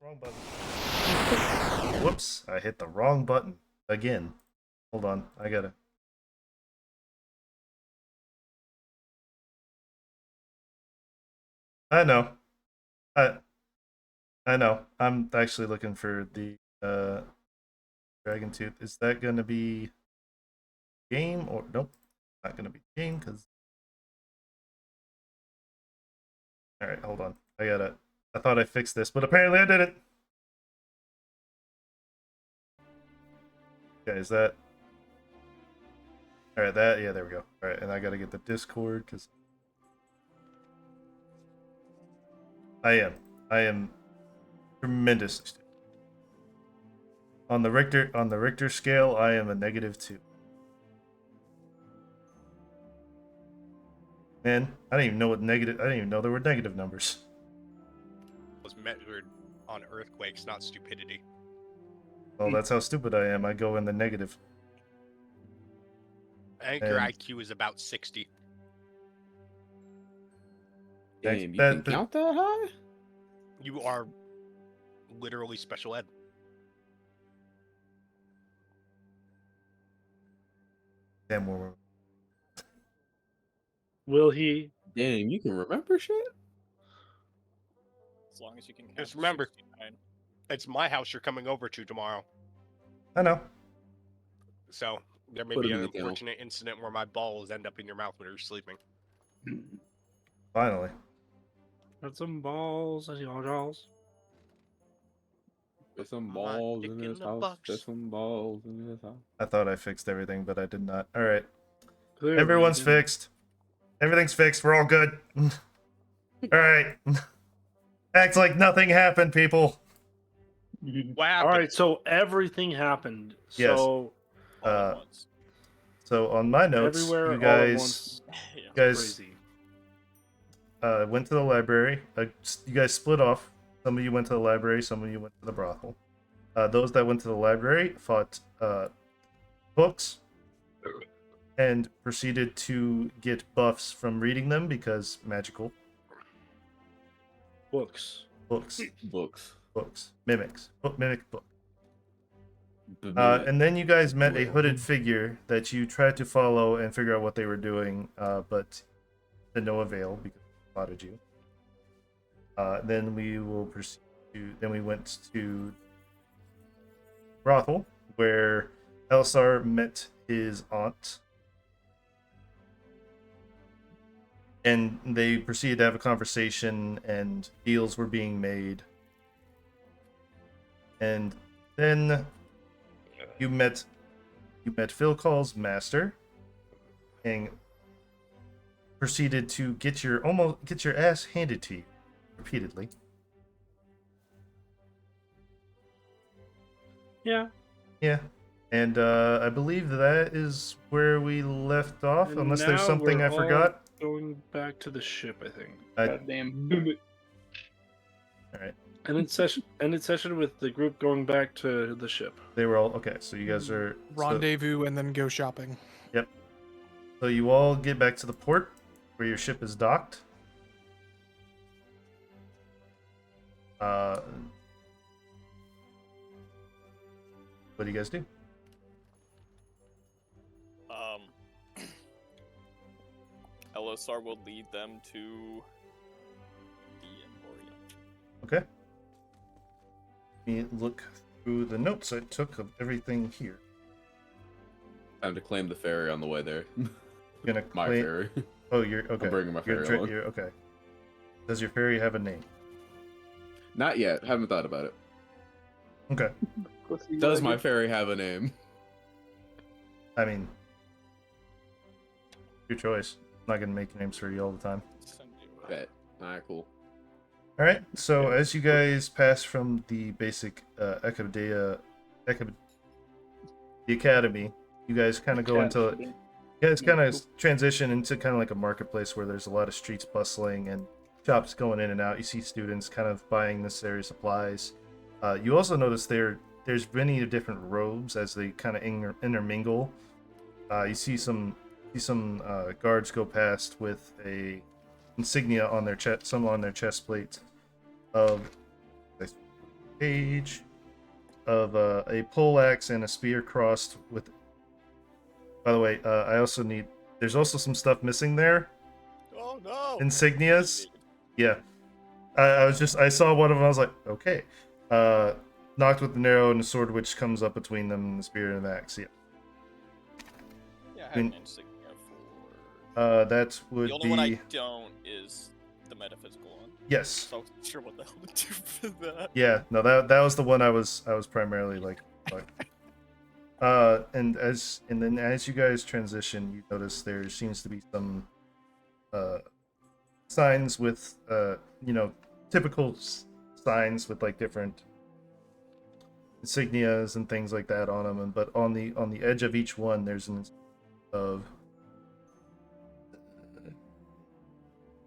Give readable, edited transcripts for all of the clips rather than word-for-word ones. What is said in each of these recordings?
Wrong button. Whoops, I hit the wrong button again. Hold on, I gotta. I know. I I know. I'm actually looking for the Dragon Tooth. Is that gonna be game or nope? Not gonna be game because. All right, hold on. I gotta. I thought I fixed this, but apparently I did it. Okay, is that? All right, that yeah, there we go. All right, and I gotta get the Discord because I am tremendously stupid. On the Richter scale, I am a -2. Man, I didn't even know what negative. I didn't even know there were negative numbers. Was measured on earthquakes, not stupidity. Well, that's how stupid I am. I go in the negative. I think your And- IQ is about 60. Damn, you that- can count that high? You are literally special ed. Damn, we're Will he? Damn, you can remember shit? As long as you can count. Just to remember- 69. It's my house you're coming over to tomorrow. I know. So there may Put be him an in the kennel. unfortunate incident where my balls end up in your mouth when you're sleeping. Finally. Got some balls and your jaws. There's some My balls dick in in this the house. box. There's some balls in this house. I thought I fixed everything, but I did not. All right. Clearly, Everyone's you didn't. fixed. Everything's fixed. We're all good. All right. Act like nothing happened, people. What All happened? right, so everything happened. Yes. So All at Uh, once. So on my notes, everywhere, you all at guys, once. Yeah. you guys Crazy. went to the library. You guys split off. Some of you went to the library. Some of you went to the brothel. Those that went to the library fought books and proceeded to get buffs from reading them because magical Books. books, Books. mimic book. And then you guys met a hooded figure that you tried to follow and figure out what they were doing, but to no avail because they spotted you. Then we will proceed to. Then we went to brothel where Elsar met his aunt, and they proceeded to have a conversation, and deals were being made. And then you met Phil Call's master, and proceeded to get your ass handed to you repeatedly. Yeah. Yeah, and I believe that is where we left off, And unless there's now something we're I all forgot. Going back to the ship, I think. Goddamn. All right, Ended session with the group going back to the ship. they were all okay. So you guys are Rendezvous and then go shopping. So you all get back to the port where your ship is docked. What do you guys do? LSR will lead them to the Emporium. Okay. Let me look through the notes I took of everything here. Time to claim the ferry on the way there. You're gonna My claim- ferry. Oh, you're okay. I'm bringing my You're ferry along. you're okay. Does your ferry have a name? Not yet. Haven't thought about it. Okay. Does my ferry have a name? I mean, your choice. I'm not gonna make names for you all the time. Send you Bet. Alright, cool. All right. So as you guys pass from the basic the academy, you guys kind of go into. You guys kind of transition into kind of like a marketplace where there's a lot of streets bustling and shops going in and out. You see students kind of buying necessary supplies. You also notice there's many different robes as they kind of intermingle. You see some guards go past with a insignia on their chest, some on their chest plates of page of a poleaxe and a spear crossed with. By the way, I also need. There's also some stuff missing there. Oh no! Insignias. Yeah. I saw one of them. I was like, okay. Knocked with an arrow and a sword, which comes up between them, and the spear and the axe. Yeah. Yeah, I have an insignia for. That would The only be. one I don't is the metaphysical one. Yes. So I wasn't sure what the hell to do for that. Yeah. No, that was the one I was primarily like. And then as you guys transition, you notice there seems to be some signs with typical signs with like different insignias and things like that on them, but on the edge of each one there's an of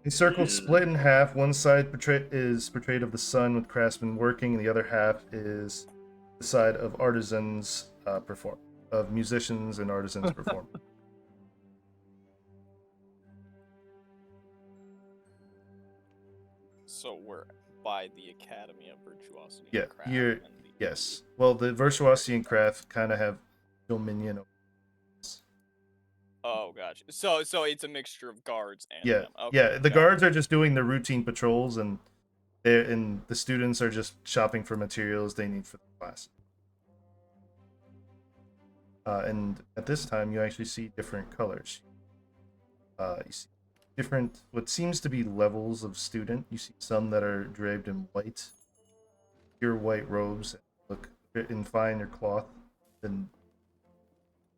a circle split in half. One side is portrayed of the sun with craftsmen working, and the other half is the side of artisans of musicians and artisans perform. So we're by the Academy of Virtuosity Yeah, and Craft. you're yes. Well, the virtuosity and craft kind of have dominion over. Oh, gotcha. So it's a mixture of guards and Yeah, them. Okay, yeah. The got guards are just doing the routine patrols, and the students are just shopping for materials they need for the class. And at this time, you actually see different colors. You see different, what seems to be levels of student. You see some that are draped in white, pure white robes, look in finer cloth than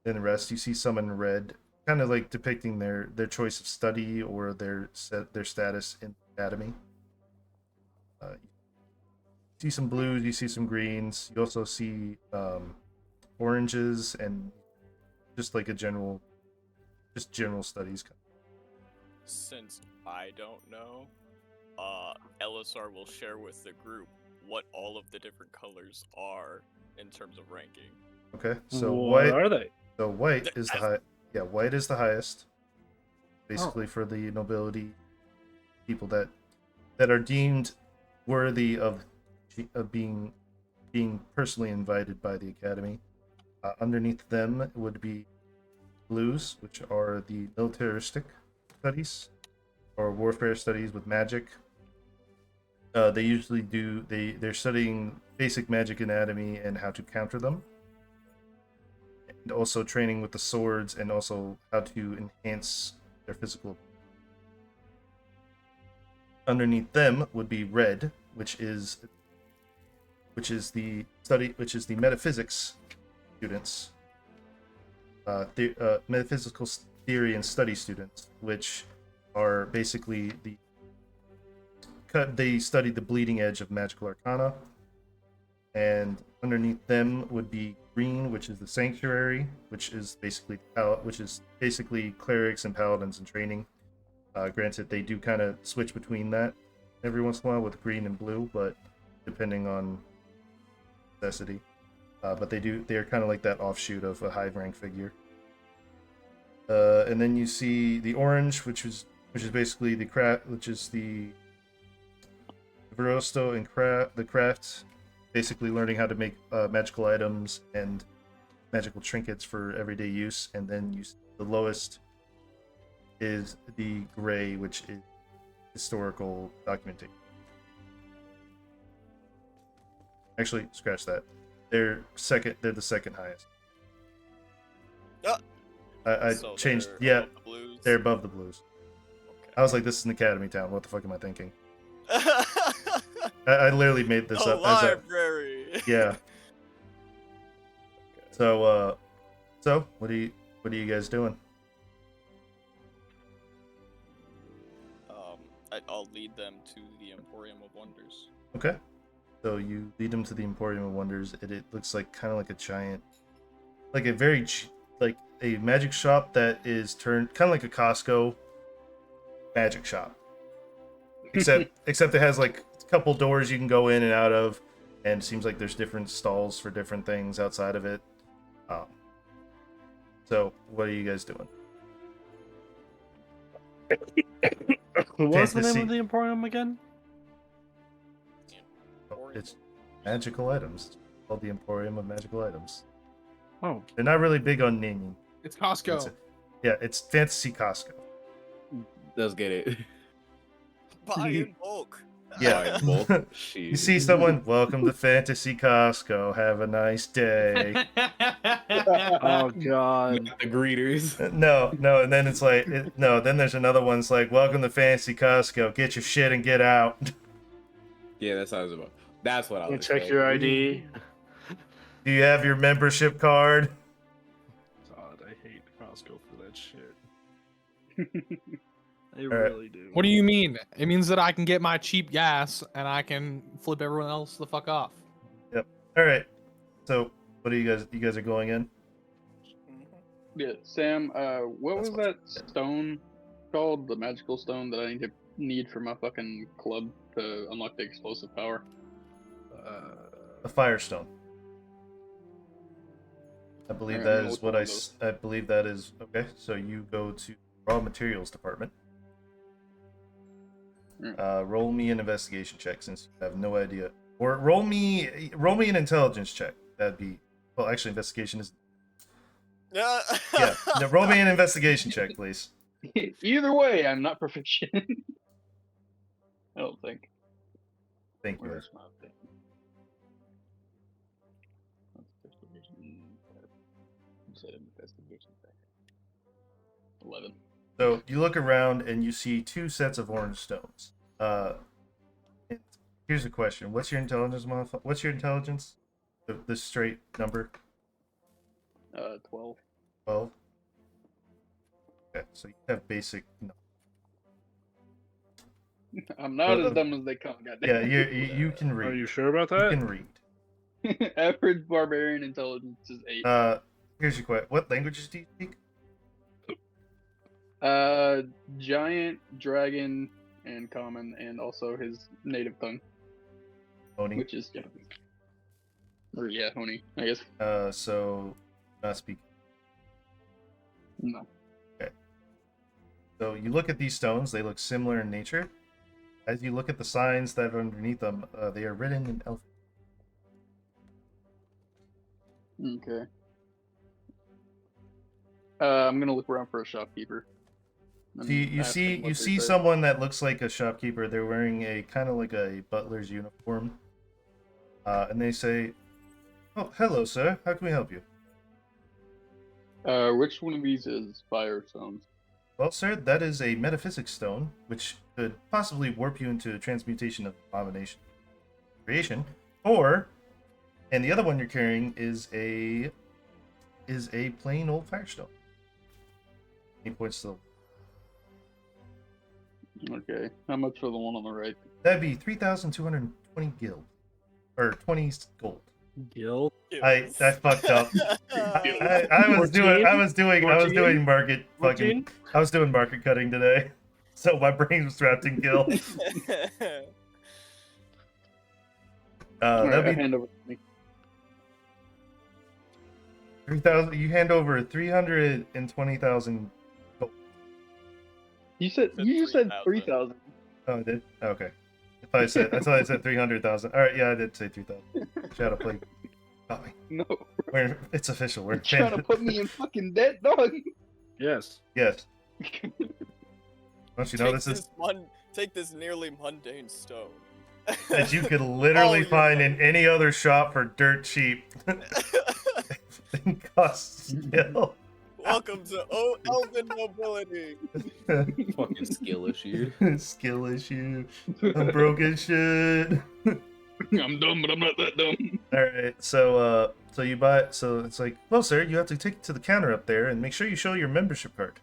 the rest. You see some in red, kind of like depicting their choice of study or their status in the academy. You see some blues, you see some greens, you also see oranges, and just like general studies. Since I don't know, LSR will share with the group what all of the different colors are in terms of ranking. Okay, so what white. are they? So white is the high. Yeah, white is the highest. Basically, for the nobility, people that are deemed worthy of being personally invited by the academy. Underneath them would be blues, which are the militaristic studies or warfare studies with magic. They usually they're studying basic magic anatomy and how to counter them, and also training with the swords and also how to enhance their physical. Underneath them would be red, which is the metaphysics students, metaphysical theory and study students, which are basically they study the bleeding edge of magical arcana. And underneath them would be green, which is the sanctuary, which is basically clerics and paladins in training. Granted, they do kind of switch between that every once in a while with green and blue, but depending on necessity. But they're kind of like that offshoot of a high rank figure. And then you see the orange, which is basically the craft, which is the Verosto and the craft, basically learning how to make magical items and magical trinkets for everyday use. And then the lowest is the gray, which is historical documentation. Actually, scratch that. They're the second highest. I So changed. they're Yeah, above the blues? they're above the blues. Okay. I was like, this is an academy town. What the fuck am I thinking? I literally made this A up as a library. yeah. So what are you guys doing? I'll lead them to the Emporium of Wonders. Okay. So you lead them to the Emporium of Wonders. It looks like kind of like a giant, like a very like a magic shop that is turned kind of like a Costco magic shop. Except it has like a couple doors you can go in and out of, and it seems like there's different stalls for different things outside of it. So what are you guys doing? What's the name Fantasy. of the Emporium again? It's magical items. It's called the Emporium of Magical Items. Oh, They're not really big on naming. It's That's Costco. it. Yeah, it's Fantasy Costco. Does get it. Buy in bulk. Yeah. Both. You see someone, welcome to Fantasy Costco. Have a nice day. oh God. The greeters. No, and then it's like, no, then there's another one. It's like, welcome to Fantasy Costco. Get your shit and get out. Yeah, that sounds about. That's what I was. Check your ID. Do you have your membership card? God, I hate Costco for that shit. I right. really do. What do you mean? It means that I can get my cheap gas and I can flip everyone else the fuck off. All right. So, what are you guys? You guys are going in? Yeah, Sam. What That's was what- that stone called? The magical stone that I need for my fucking club to unlock the explosive power. A Firestone. I believe Alright, that I'm gonna is look what for I. those. I believe that is okay. So you go to raw materials department. Roll me an investigation check since you have no idea, or roll me an intelligence check. That'd be well. Actually, investigation is yeah. No, roll me an investigation check, please. Either way, I'm not proficient. I don't think. Thank you. Where's my thing? Investigation check. 11. So you look around and you see two sets of orange stones. Here's a question: what's your intelligence, motherfucker? What's your intelligence? The straight number. 12. 12. Okay, so you have basic. No. I'm not as dumb as they come. Yeah, Goddamn. you can read. Are you sure about You that? can read. Average barbarian intelligence is 8. Here's your question: what languages do you speak? Giant, dragon, and common, and also his native tongue, Oni. which is Japanese. Or yeah, Oni, I guess. So not speak. No. So you look at these stones; they look similar in nature. As you look at the signs that are underneath them, they are written in Elf. Okay. I'm gonna look around for a shopkeeper. and So you ask see them what you they see say. someone that looks like a shopkeeper. They're wearing a kind of like a butler's uniform, and they say, "Oh, hello, sir. How can we help you?" Which one of these is Firestones? Well, sir, that is a metaphysics stone, which could possibly warp you into a transmutation of abomination creation, and the other one you're carrying is a plain old firestone. He points to Okay. How much for the one on the right? that'd be 3,220 gil, or 20 gold. Gil? I fucked up. I was doing market fucking. 14? I was doing market cutting today, so my brain was trapped in gil. Alright, That'd be hand over to me. 3,000. You hand over 320,000. You said Said you said 3,000. 3,000. Oh, I did. Oh, okay. I thought I said 300,000. All right, yeah, I did say 3,000. Shadow Plague. Oh, No, it's official. We're you're trying to put me in fucking debt, dog. Yes. Yes. Don't you know Take this is take this nearly mundane stone. that you could literally you're find right. in any other shop for dirt cheap. Everything costs skill. Welcome to Elven Nobility. Fucking skill issue. Skill issue. I'm broke as shit. I'm dumb, but I'm not that dumb. All right, so you buy. So it's like, well, sir, you have to take it to the counter up there and make sure you show your membership card.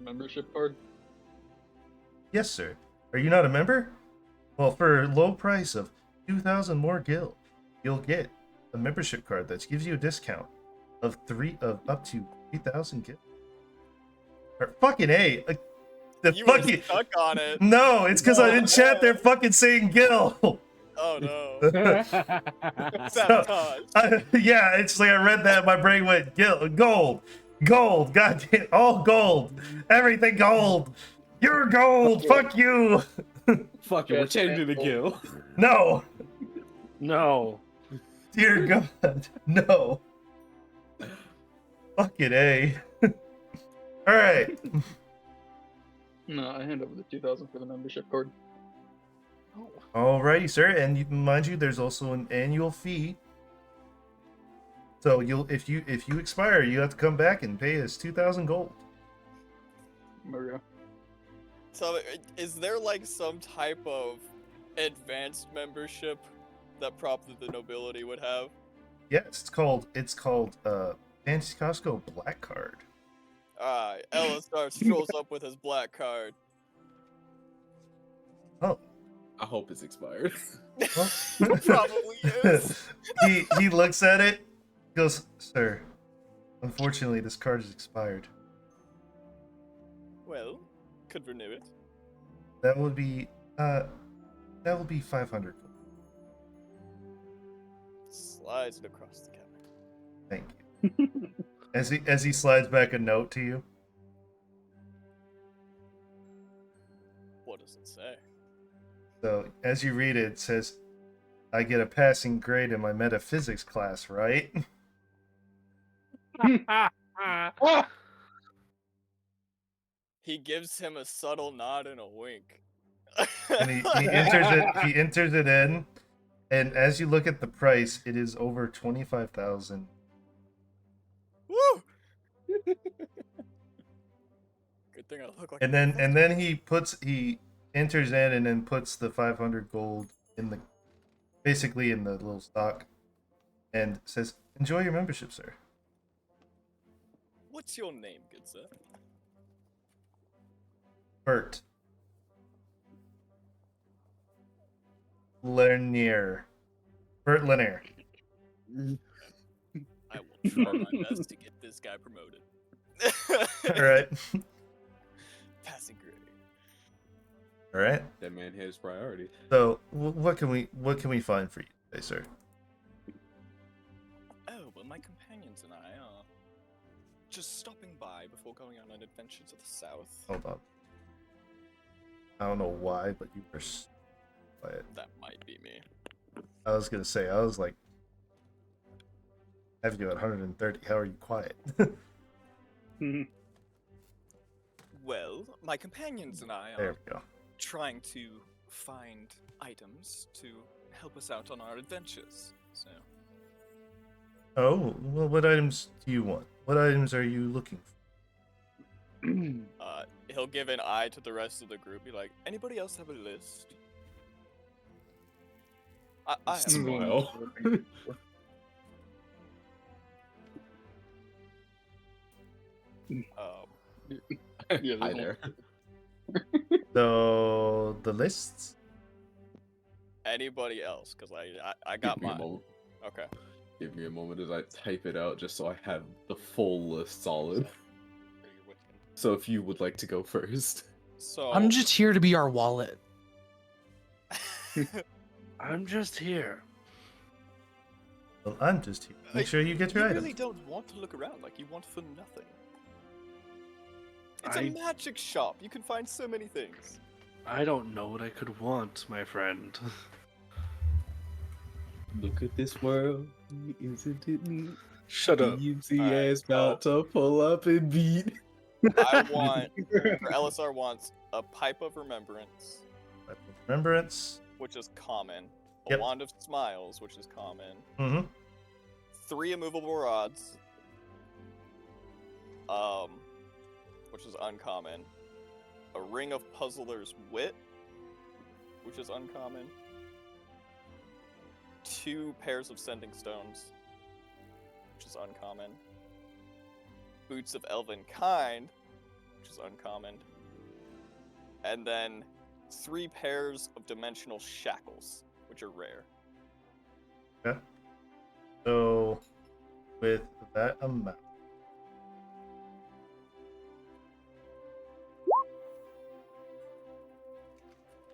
Membership card? Yes, sir. Are you not a member? Well, for a low price of 2,000 more gil, you'll get a membership card that gives you a discount of up to 3,000 gil. Or fucking A. The You were fucking stuck on it. no, it's because I didn't chat. They're fucking saying gil. Oh no. Sabotage. Yeah, it's like I read that, my brain went gold, goddamn, all gold, everything gold. You're gold. Fuck you. Fuck it, we're Just changing the cancel. guild. No! No. Dear God, no. Fucking A. Alright. No, I hand over the 2,000 for the membership card. Alrighty, sir. And mind you, there's also an annual fee. So if you expire, you have to come back and pay us 2,000 gold. Maria. So, is there like some type of advanced membership that probably the nobility would have? Yes, it's called Fancy Costco Black Card. Alright, Elisar strolls up with his black card. Oh. I hope it's expired. Well, Probably is. he looks at it, goes, "Sir, unfortunately this card is expired." Well, could renew it. That will be 500 gold. Slides it across the counter. Thank you. As he slides back a note to you. What does it say? So as you read it, it says, "I get a passing grade in my metaphysics class, right?" He gives him a subtle nod and a wink. And he enters it in, and as you look at the price, it is over 25,000. Woo! Good thing I look like. And then he enters in and then puts the 500 gold in basically in the little stock, and says, "Enjoy your membership, sir." What's your name, good sir? Bert Lanier. Bert Lanier. I will try my best to get this guy promoted. All right. Passing grade. All right. That man has priority. So, what can we find for you today, sir? Oh, well, my companions and I are just stopping by before going on an adventure to the south. Hold on. I don't know why, but you were quiet. That might be me. I was gonna say, I was like, I have you at 130. How are you quiet? Well, my companions and I There are we go. trying to find items to help us out on our adventures. So, Oh, well, what items do you want? What items are you looking for? he'll give an eye to the rest of the group. Be like, anybody else have a list? I have Smile. Yeah, Hi there. So the lists. anybody else? Cause I got Give me a mine. moment. Okay. Give me a moment as I type it out just so I have the full list solid. So if you would like to go first. So I'm just here to be our wallet. I'm just here. Well, I'm just here. Make sure you get your You items. really don't want to look around like you want for nothing. It's I- a magic shop. You can find so many things. I don't know what I could want, my friend. Look at this world, isn't it neat? Shut up. Easy Alright, as about to pull up and beat. I want, or LSR wants, a pipe of remembrance, Remembrance. which is common. A Yep. wand of smiles, which is common. Mm-hmm. 3 immovable rods, which is uncommon. A ring of puzzler's wit, which is uncommon. 2 pairs of sending stones, which is uncommon. Boots of elven kind, which is uncommon. And then 3 pairs of dimensional shackles, which are rare. Okay. So, with that amount,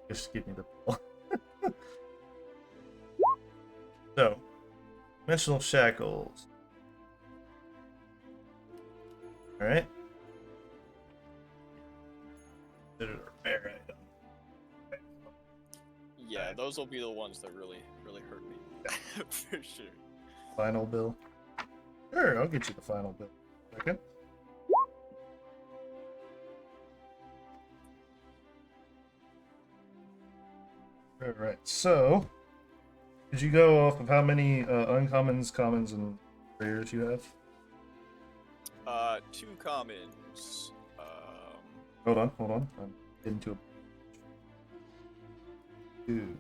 just give me the bill. So, dimensional shackles. All right. Considered a rare item. those will be the ones that really hurt me. For sure. Final bill. Sure, I'll get you the final bill. Second. All right. So, did you go off of how many uncommons, commons, and rares you have? 2 commons. Hold on. I'm getting to a 2.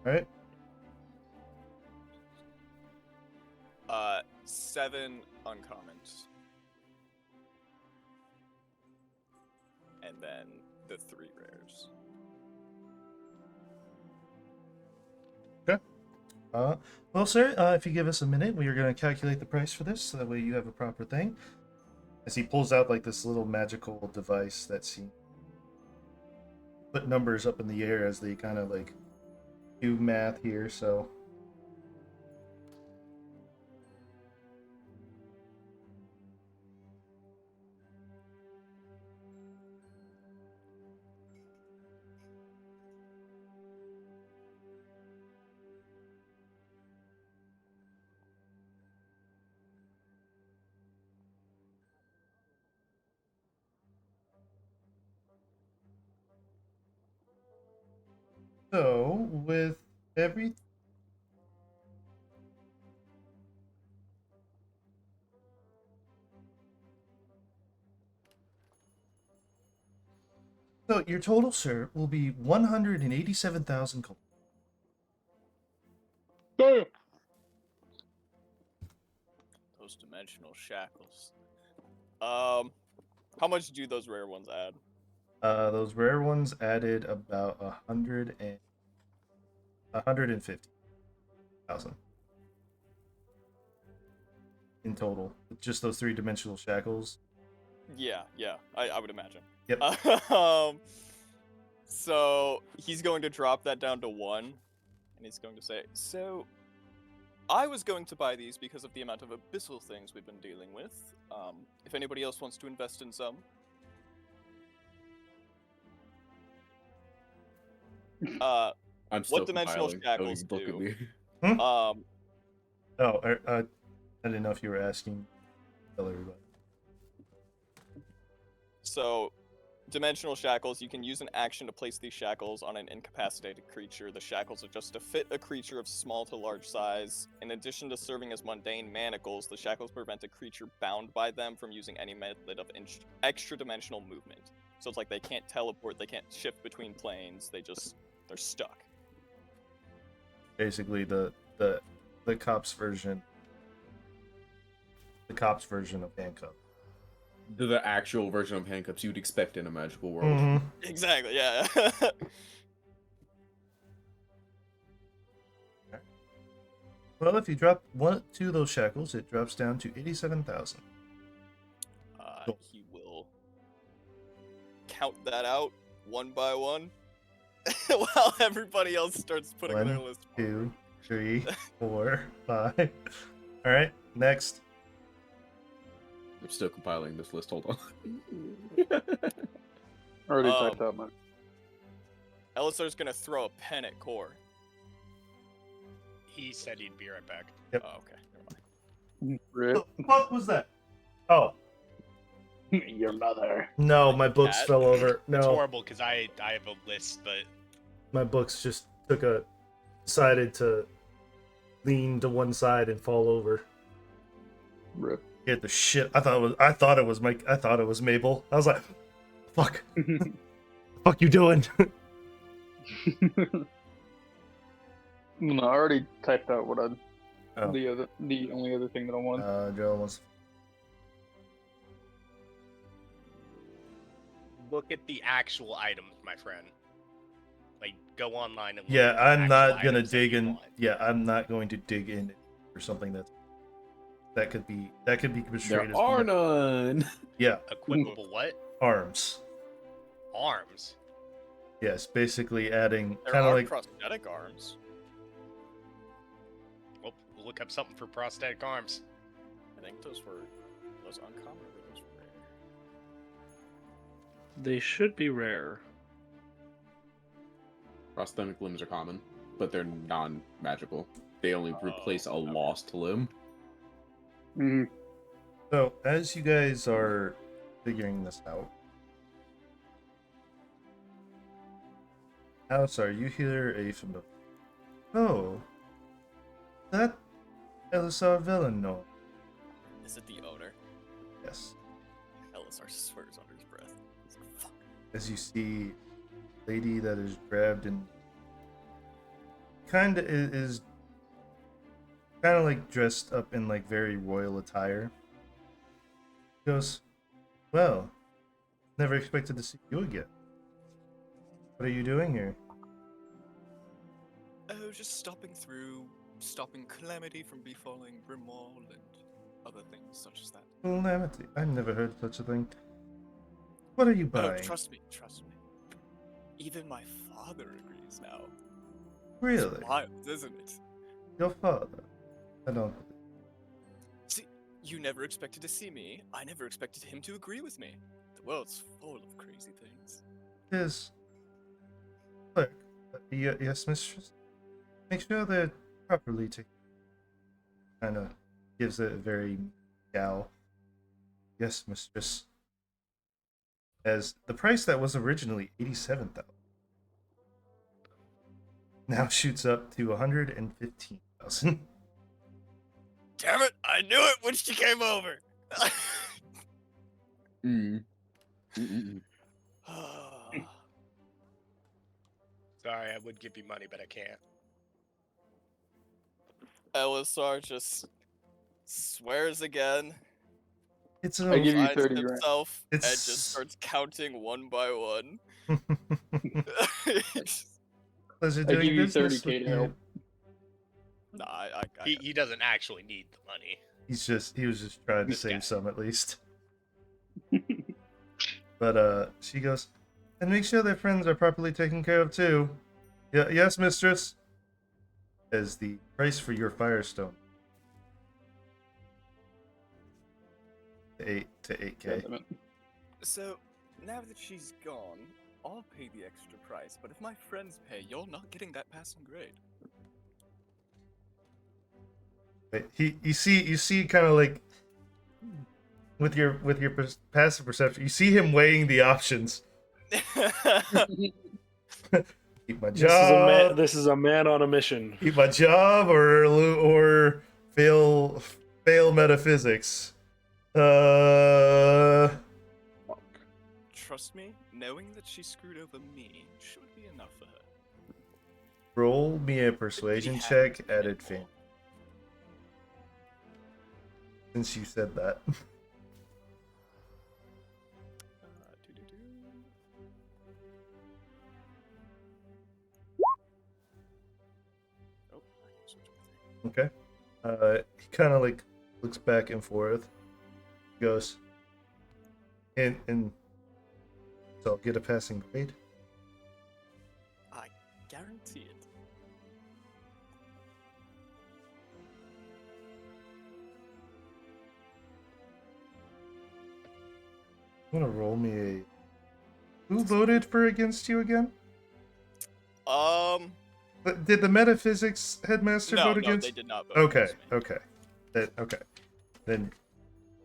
All right. 7 uncommons. And then the 3 rares. Well, sir, if you give us a minute, we are going to calculate the price for this, so that way you have a proper thing. As he pulls out like this little magical device that's he put numbers up in the air as they kind of like do math here. So with every so your total, sir, will be 187,000 gold. Damn. Those dimensional shackles. How much do those rare ones add? Those rare ones added about 150,000 in total. With just those 3-dimensional shackles. Yeah, I would imagine. Yep. So he's going to drop that down to 1, and he's going to say, so I was going to buy these because of the amount of abyssal things we've been dealing with. If anybody else wants to invest in some. I'm still What dimensional compiling. shackles Don't look at do? me. Oh, I didn't know if you were asking. Tell everybody. So, dimensional shackles, you can use an action to place these shackles on an incapacitated creature. The shackles adjust to fit a creature of small to large size. In addition to serving as mundane manacles, the shackles prevent a creature bound by them from using any method of extra-dimensional movement. So it's like they can't teleport, they can't shift between planes, they're stuck. Basically, the cops version. The cops version of handcuff. The actual version of handcuffs you'd expect in a magical world. Mm-hmm. Exactly, yeah. Well, if you drop 2 of those shackles, it drops down to 87,000. He will count that out one by one while everybody else starts putting their 1, list. 2, 3, 4, 5. All right, next. I'm still compiling this list. Hold on. Already typed out my. Elisar's gonna throw a pen at Core. He said he'd be right back. Yep. Oh, okay, never mind. Rip. What was that? Oh, Your mother. no, my books Cat? fell over. It's No, horrible because I have a list, but my books just decided to lean to one side and fall over. Rip. Get the shit. I thought it was Mabel. I was like, fuck. Fuck you doing? No, I already typed out what I. Oh. The only other thing that I wanted. Joe was. look at the actual items, my friend. Like, go online and look Yeah, at the I'm actual not gonna items that dig you in. want. Yeah, I'm not going to dig in for something that could be portrayed There as are none. Yeah, Equipable what? arms. Arms. Yes, basically adding There kind of are like prosthetic arms. Well, we'll look up something for prosthetic arms. I think those uncommon or those rare. They should be rare. Prosthetic limbs are common, but they're non-magical. They only replace a okay. lost limb. Mhm. So, as you guys are figuring this out, Alisar, you hear a familiar. Oh, that Elisar Villanor. Is it the owner? Yes. Elisar swears under his breath. He's like, fuck. As you see, a lady that is grabbed and kind of is kind of like dressed up in like very royal attire. Goes, well, never expected to see you again. What are you doing here? Oh, just stopping calamity from befalling Brimwall and other things such as that. Calamity. I never heard such a thing. What are you Oh, buying? trust me. Even my father agrees now. Really? It's wild, isn't it? Your father? I don't. See, you never expected to see me. I never expected him to agree with me. The world's full of crazy things. Yes. Look, yes, mistress. Make sure they're properly taken. Kind of gives it a very gal. Yes, mistress. As the price that was originally 87,000 now shoots up to 115,000. Damn it! I knew it when she came over. Sorry, I would give you money, but I can't. Elisar just swears again. It's I give you Finds 30 grand. himself and It's- just starts counting one by one. Pleasure I doing give you business 30K with to you. help. Nah, I He doesn't actually need the money. He was just trying to This guy. save some at least. But she goes, and make sure their friends are properly taken care of too. Yeah, yes, mistress. As the price for your firestone. 8K. So, now that she's gone, I'll pay the extra price, but if my friends pay, you're not getting that passing grade. You see kind of like with your passive perception, you see him weighing the options. Keep my job. This is a man on a mission. Keep my job or fail metaphysics. Trust me, knowing that she screwed over me should be enough for her. Roll me a persuasion check at advantage. Since you said that. Oh, I can switch my thing. Okay. He kind of like looks back and forth. Goes. And so I'll get a passing grade. I guarantee it. I'm gonna roll me a. Who voted for against you again? Did the metaphysics headmaster vote No, against? they did not vote Okay, against me. okay. Then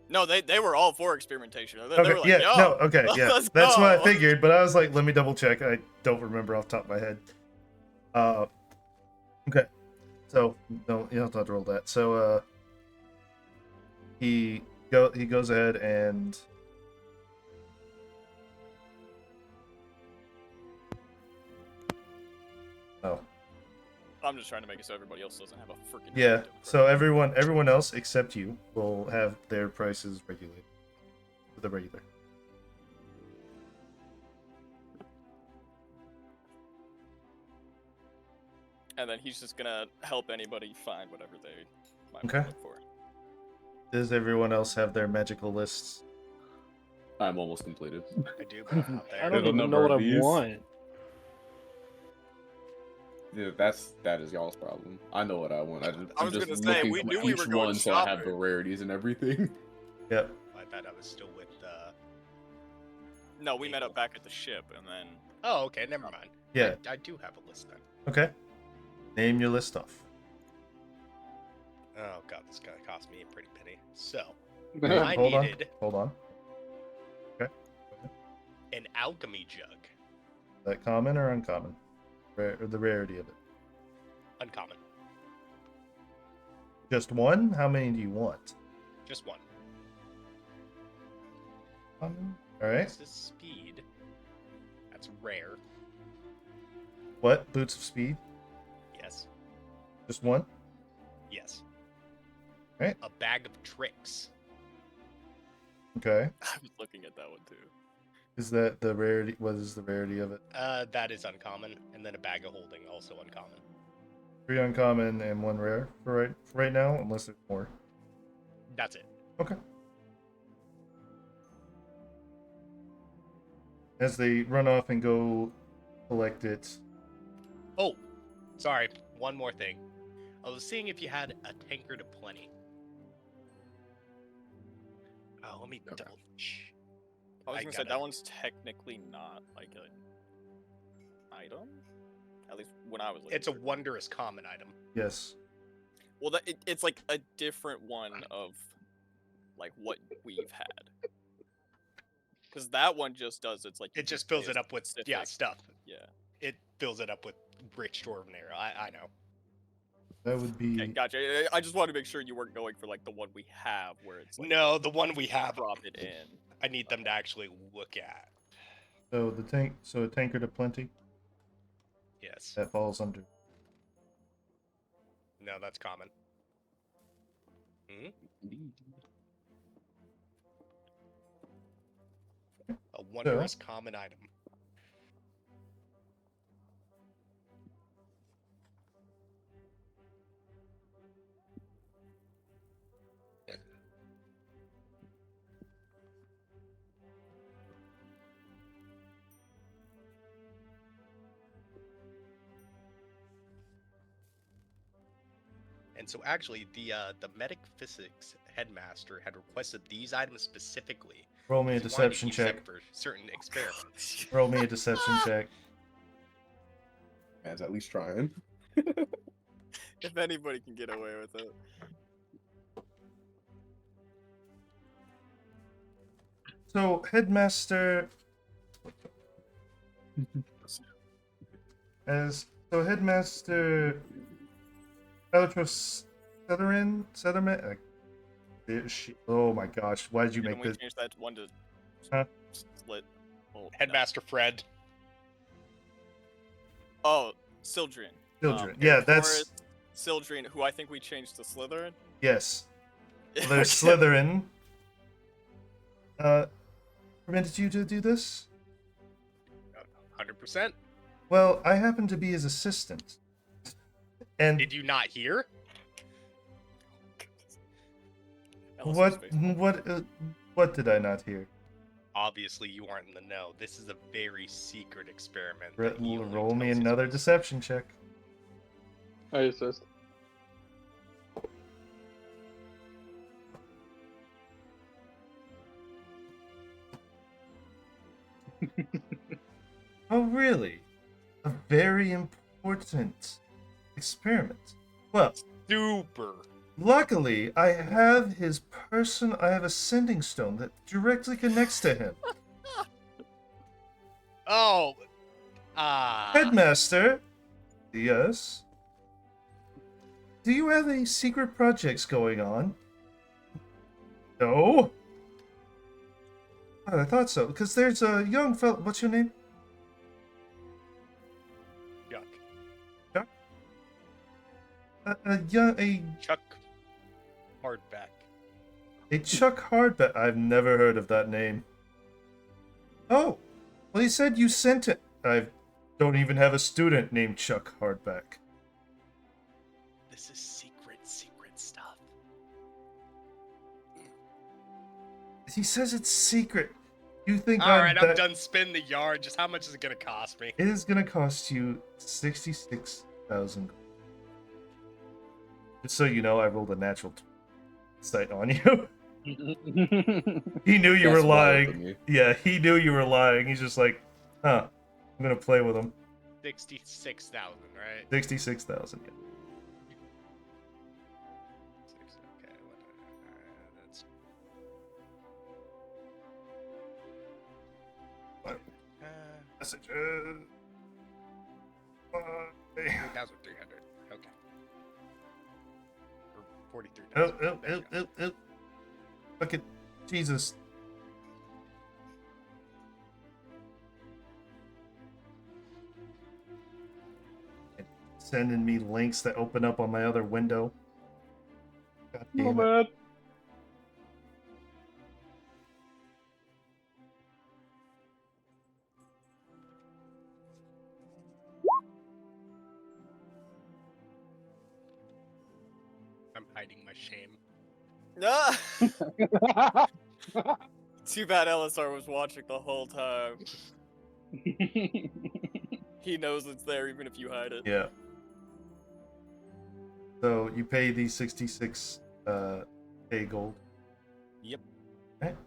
No, they were all for experimentation. They okay, were like, yeah, yo, no, okay, yeah. let's That's what I go. figured, but I was like, let me double check. I don't remember off the top of my head. Okay. So no, you don't have to roll that. So he goes ahead and oh. I'm just trying to make it so everybody else doesn't have a freaking. Yeah, head so everyone else except you will have their prices regulated. The regular. And then he's just gonna help anybody find whatever they might Okay. look for. Does everyone else have their magical lists? I'm almost completed. I do, but I'm not I there. don't The even number know what of I these. want. Yeah, that is y'all's problem. I know what I want. I'm was just gonna say, looking we for knew we each were going one so I have the shopping. rarities and everything. Yep. I thought I was still with. No, we met up back at the ship, and then Oh, okay, never mind. Yeah. I do have a list then. Okay. Name your list off. Oh god, this is gonna cost me a pretty penny. So, Wait, I hold needed on. Hold on. an alchemy jug. Is that common or uncommon? Or the rarity of it? Uncommon. Just one? How many do you want? Just one. Common? Alright. This is speed. That's rare. What? Boots of speed? Yes. Just one? Yes. Right. A bag of tricks. Okay. I was looking at that one too. Is that the rarity? What is the rarity of it? That is uncommon. And then a bag of holding, also uncommon. 3 uncommon and 1 rare for right now, unless there's more. That's it. Okay. As they run off and go collect it. Oh, sorry. One more thing. I was seeing if you had a tankard of plenty. Oh, let me Okay. double. I was I gonna say gotta- that one's technically not like an item. At least when I was looking. It's a through. wondrous common item. Yes. Well, it's like a different one of like what we've had. Because that one just does it's like you It just say fills a it up with specific- stuff. Yeah. It fills it up with rich dwarven ale. I know. That would be. Okay, gotcha. I just wanted to make sure you weren't going for like the one we have where it's like No, the one we have, drop it in. I need them to actually look at. So the tank. So a tankard of plenty. Yes. That falls under. No, that's common. Hmm? A wondrous common item. And so actually, the medic physics headmaster had requested these items specifically. Roll me a because he wanted to deception use them check. for certain experiments. Roll me a deception check. Man's at least trying. If anybody can get away with it. So headmaster. Headmaster Electros Sutherman. Oh my gosh! Why did you Didn't make we this? change that to one to Huh? split? Oh, Headmaster Fred. No. Oh, Sildren. Children. Yeah, that's Forrest, Sildren, who I think we changed to Slytherin. yes. Well, there's Slytherin. Permitted you to do this? 100%. Well, I happen to be his assistant. And Did you not hear? Ellis what? was based- What did I not hear? Obviously, you aren't in the know. This is a very secret experiment. Re- that he only roll me tells his another people. deception check. I assist. Oh, really? A very important experiment. Well, Super. luckily, I have I have a sending stone that directly connects to him. Oh. Headmaster? Yes? Do you have any secret projects going on? No? Oh, I thought so, because there's a young fellow. What's your name? Yuck. A Chuck Hardback. Chuck Hardback. I've never heard of that name. Oh, well, he said you sent it. I don't even have a student named Chuck Hardback. This is secret stuff. He says it's secret. You think Alright, I'm that- done spinning the yard. Just how much is it gonna cost me? It is gonna cost you 66,000. Just so you know, I rolled a natural sight on you. He knew you were That's wild to lying. me. Yeah, he knew you were lying. He's just like, huh, I'm gonna play with him. 66,000, right? 66,000. Yeah. Okay, that's. Messages. 3,300. Okay. Or 43,000. Oh. Fucking Jesus. Sending me links that open up on my other window. God Oh, damn it. man. I'm hiding my shame. Ah! Too bad LSR was watching the whole time. He knows it's there even if you hide it. Yeah. So you pay the 66 K gold. Yep. Right?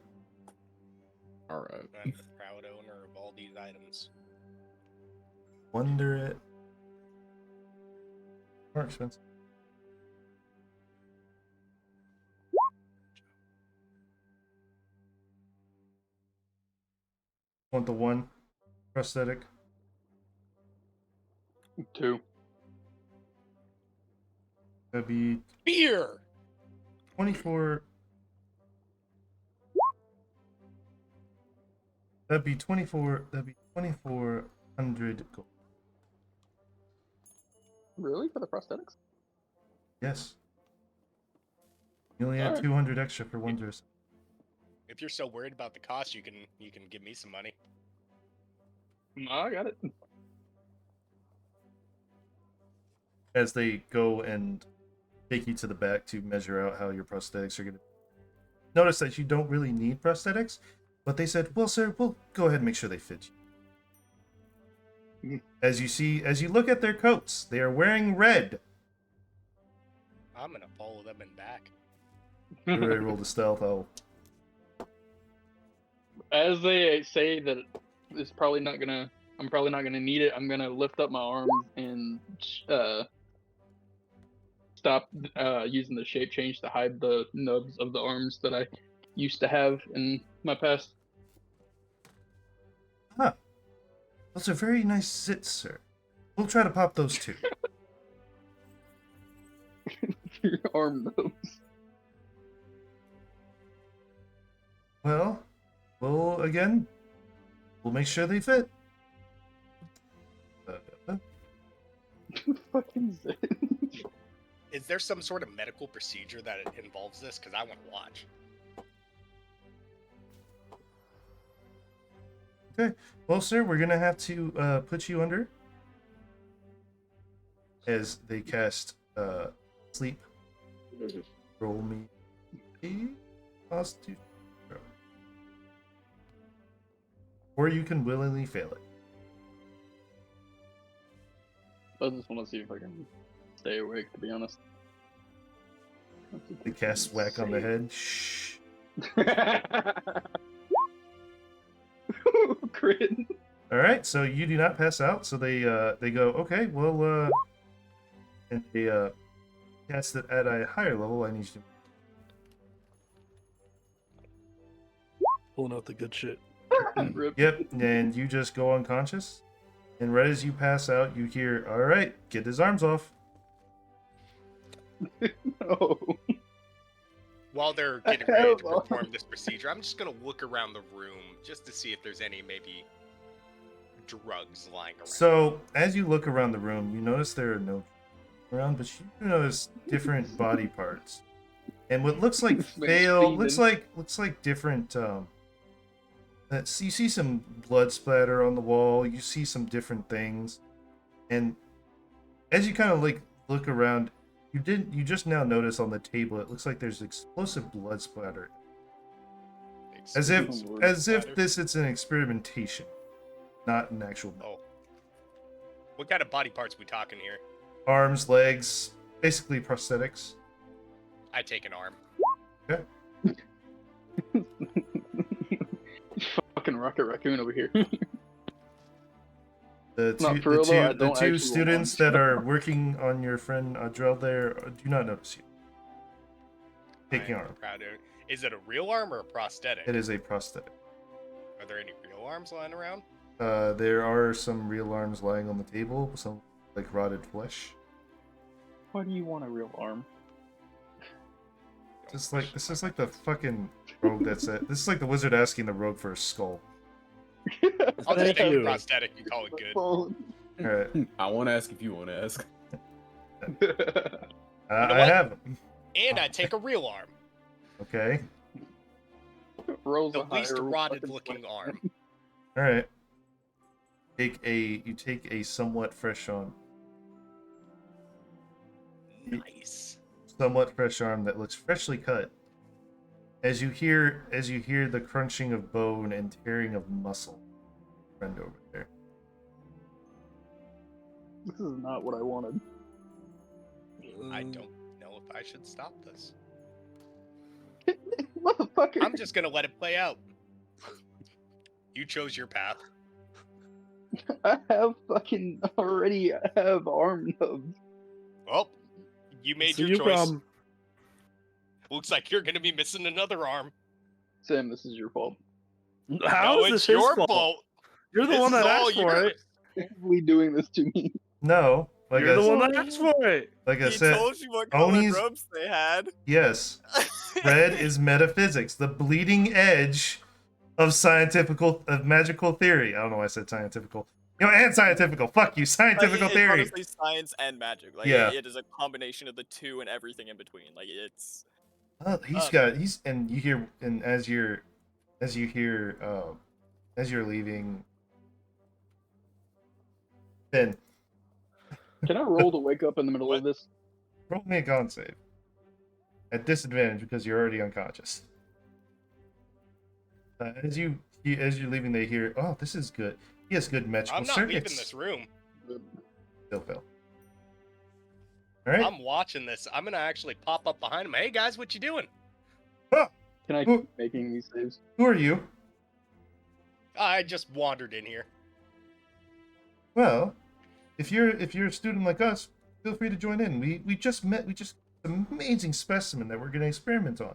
Alright. I'm the proud owner of all these items. Wonder it. More expensive. Want the one prosthetic? 2. That'd be Beer! 24. That'd be 2,400 gold. Really? For the prosthetics? Yes. You only have Alright. 200 extra for wonders. If you're so worried about the cost, you can give me some money. No, I got it. As they go and take you to the back to measure out how your prosthetics are going to. Notice that you don't really need prosthetics, but they said, "Well, sir, we'll go ahead and make sure they fit you." As you look at their coats, they are wearing red. I'm gonna follow them in back. You already rolled a stealth. Oh, As they say that it's probably not gonna, I'm probably not gonna need it. I'm gonna lift up my arms and stop using the shape change to hide the nubs of the arms that I used to have in my past. huh. Those are very nice zits, sir. We'll try to pop those too. Your arm nubs. Well, again, we'll make sure they fit. Fucking zit. Is there some sort of medical procedure that involves this? Because I want to watch. Okay. Well, sir, we're gonna have to put you under as they cast sleep. Roll me a constitution throw. Or you can willingly fail it. I just want to see if I can stay awake, to be honest. They cast whack on the head. Shh. Crit. All right, so you do not pass out. So they go, okay, well, and they cast it at a higher level. I need you to. Pulling out the good shit. Rip. Yep, and you just go unconscious. And right as you pass out, you hear, all right, get his arms off. No. While they're getting ready to perform this procedure, I'm just gonna look around the room just to see if there's any maybe drugs lying around. So as you look around the room, you notice there are no around, but you notice different body parts. And what looks like fail looks like different you see some blood splatter on the wall, you see some different things. And as you kind of like look around, you just now notice on the table it looks like there's explosive blood splatter. As if this is an experimentation, not an actual. Oh. What kind of body parts we talking here? Arms, legs, basically prosthetics. I take an arm. Okay. Fucking Rocket Raccoon over here. The Not two, for the real, though, I two, the don't two actually students want that are working on your friend Adrel there do not notice you. Taking I'm arm. proud of- Is it a real arm or a prosthetic? It is a prosthetic. Are there any real arms lying around? There are some real arms lying on the table, some like rotted flesh. Why do you want a real arm? This is like the fucking rogue that's it. This is like the wizard asking the rogue for a skull. I'll just Thank make you. a prosthetic and call it good. All right, I want to ask if you want to ask. I what? have them. And I take a real arm. Okay, Rolls The a least higher rotted fucking looking flesh. arm. all right. You take a somewhat fresh arm. Nice. Somewhat fresh arm that looks freshly cut. As you hear the crunching of bone and tearing of muscle. Friend over there. This is not what I wanted. I don't know if I should stop this. Motherfucker. I'm just gonna let it play out. You chose your path. I have fucking already have arm nubs. Well, you made It's your your choice. problem. Looks like you're gonna be missing another arm. Sam, this is your fault. How no, is it's this his your fault? You're the This one is that all asked for it. Actively doing this to me. No, like You're I, the one that asked for it. like I He said, told you what colored Oni's- robes they had. yes. Red is metaphysics, the bleeding edge of magical theory. I don't know why I said scientifical. And scientifical. Fuck you, Like, scientifical it's theory. honestly science and magic. Like Yeah. it is a combination of the two and everything in between. Like it's Oh, and you hear, and as you're leaving, Ben, Can I roll to wake up in the middle What? of this? roll me a con save. At disadvantage because you're already unconscious. As you're leaving, they hear, "Oh, this is good. He has good magical I'm not circuits." leaving this room. Still fail. All right. I'm watching this. I'm gonna actually pop up behind him. Hey guys, what you doing? Can I Who- keep making these saves? Who are you? I just wandered in here. Well, if you're a student like us, feel free to join in. We just amazing specimen that we're gonna experiment on.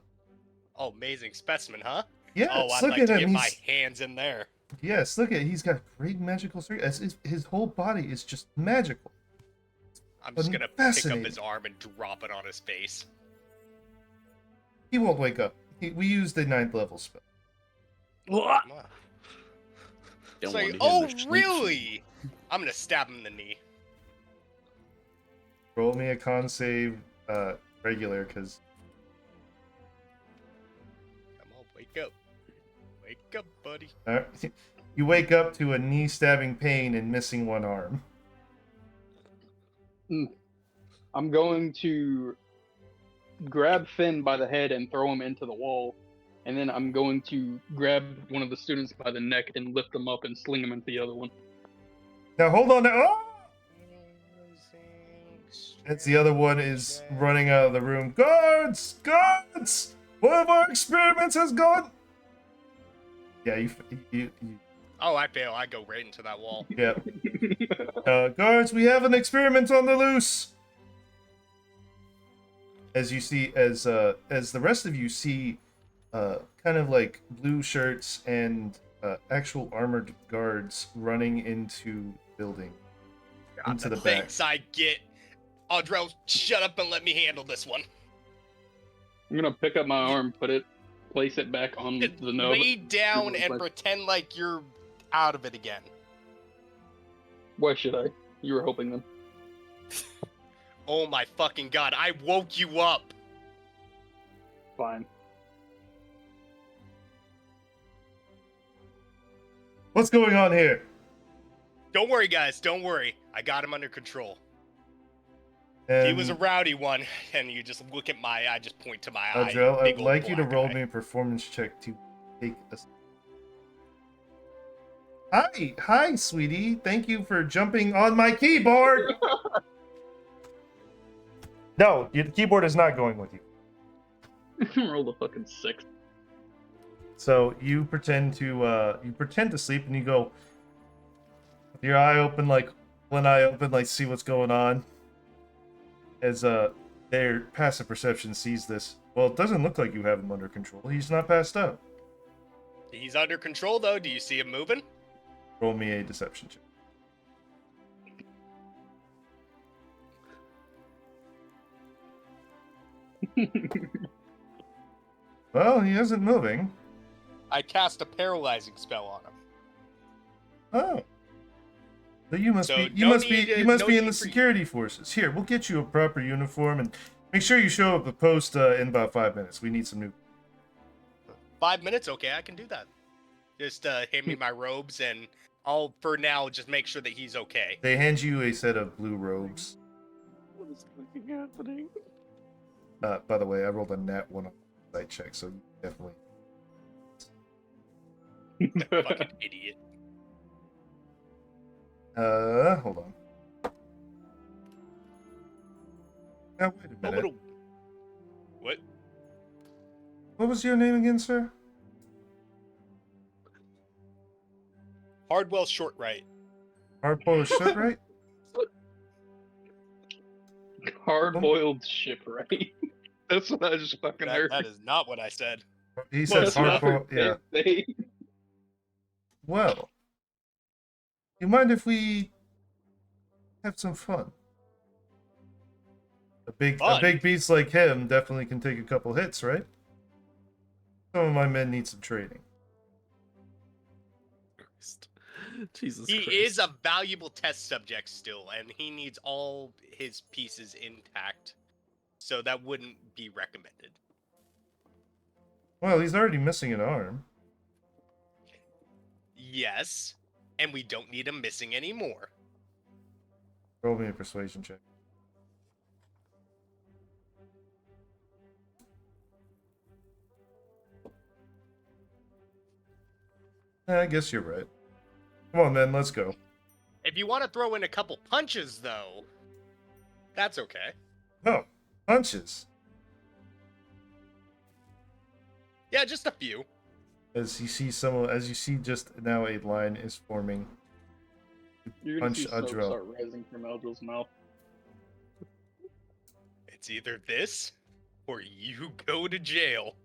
Oh, amazing specimen, huh? Yes, Oh, I'd look like at to him. get my He's, hands in there. yes, look at he's got great magical circuits. His whole body is just magical. I'm just gonna pick up Fascinating. his arm and drop it on his face. He won't wake up. We used the 9th level spell. What? Come on. Don't It's wanna like, hear oh, the shriek. really? I'm gonna stab him in the knee. Roll me a con save, regular, because Come on, wake up. Wake up, buddy. you wake up to a knee stabbing pain and missing one arm. I'm going to grab Finn by the head and throw him into the wall. And then I'm going to grab one of the students by the neck and lift them up and sling him into the other one. Now hold on. Oh! As the other one is running out of the room. Guards! Guards! One of our experiments has gone. Yeah, you Oh, I fail. I go right into that wall. yeah. Guards, we have an experiment on the loose. As you see, as the rest of you see, kind of like blue shirts and actual armored guards running into the building, into the back. Thanks, I get. Audrell, shut up and let me handle this one. I'm gonna pick up my arm, place it back on the nub. Lay down Everyone's and like- pretend like you're out of it again. Why should I? You were hoping them. Oh my fucking god, I woke you up. Fine. What's going on here? Don't worry, guys, don't worry. I got him under control. And He was a rowdy one, and you just look at I just point to my eye. Adrel, big I'd old like you to black roll eye. me a performance check to take a. Hi, sweetie. Thank you for jumping on my keyboard. No, the keyboard is not going with you. Rolled a fucking 6. So you pretend to sleep, and you go. Your eye open, like one eye open, like see what's going on. As their passive perception sees this. Well, it doesn't look like you have him under control. He's not passed out. He's under control, though. Do you see him moving? Roll me a deception check. Well, he isn't moving. I cast a paralyzing spell on him. Oh. So you must So be you no must need- be you no must be in need the for you. security forces. Here, we'll get you a proper uniform and make sure you show up at post in about 5 minutes. We need some new. 5 minutes? Okay, I can do that. Just hand me my robes, and I'll, for now, just make sure that he's okay. They hand you a set of blue robes. What is fucking happening? By the way, I rolled a nat 1 on the site check, so definitely. Fucking idiot. Hold on. Now wait a Oh, minute. What? What was your name again, sir? Hardwell Shortright. Hardboiled shit, right? Hard-boiled shipwright. That's what I just fucking heard. That is not what I said. He said That's what I hardboiled. heard Yeah. they say. Well, you mind if we have some fun? A Fun? big beast like him definitely can take a couple hits, right? Some of my men need some training. Jesus He Christ. is a valuable test subject still, and he needs all his pieces intact. So that wouldn't be recommended. Well, he's already missing an arm. Yes, and we don't need him missing anymore. Roll me a persuasion check. I guess you're right. Come on, then, let's go. If you want to throw in a couple punches, though, that's okay. Oh, punches. Yeah, just a few. As you see just now a line is forming. You're gonna see Punch smoke Adrel. start rising from Eldril's mouth. It's either this, or you go to jail.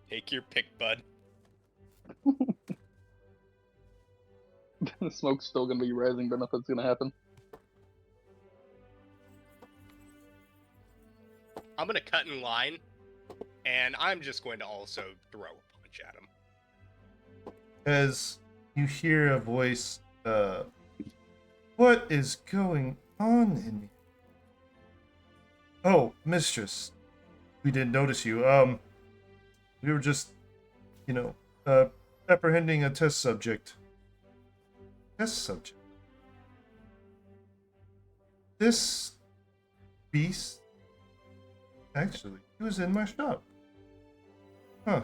Take your pick, bud. The smoke's still gonna be rising, but nothing's gonna happen. I'm gonna cut in line, and I'm just going to also throw a punch at him. As you hear a voice, what is going on in here? Oh, mistress. We didn't notice you. We were just, apprehending a test subject. Test subject? This beast? Actually, he was in my shop. Huh.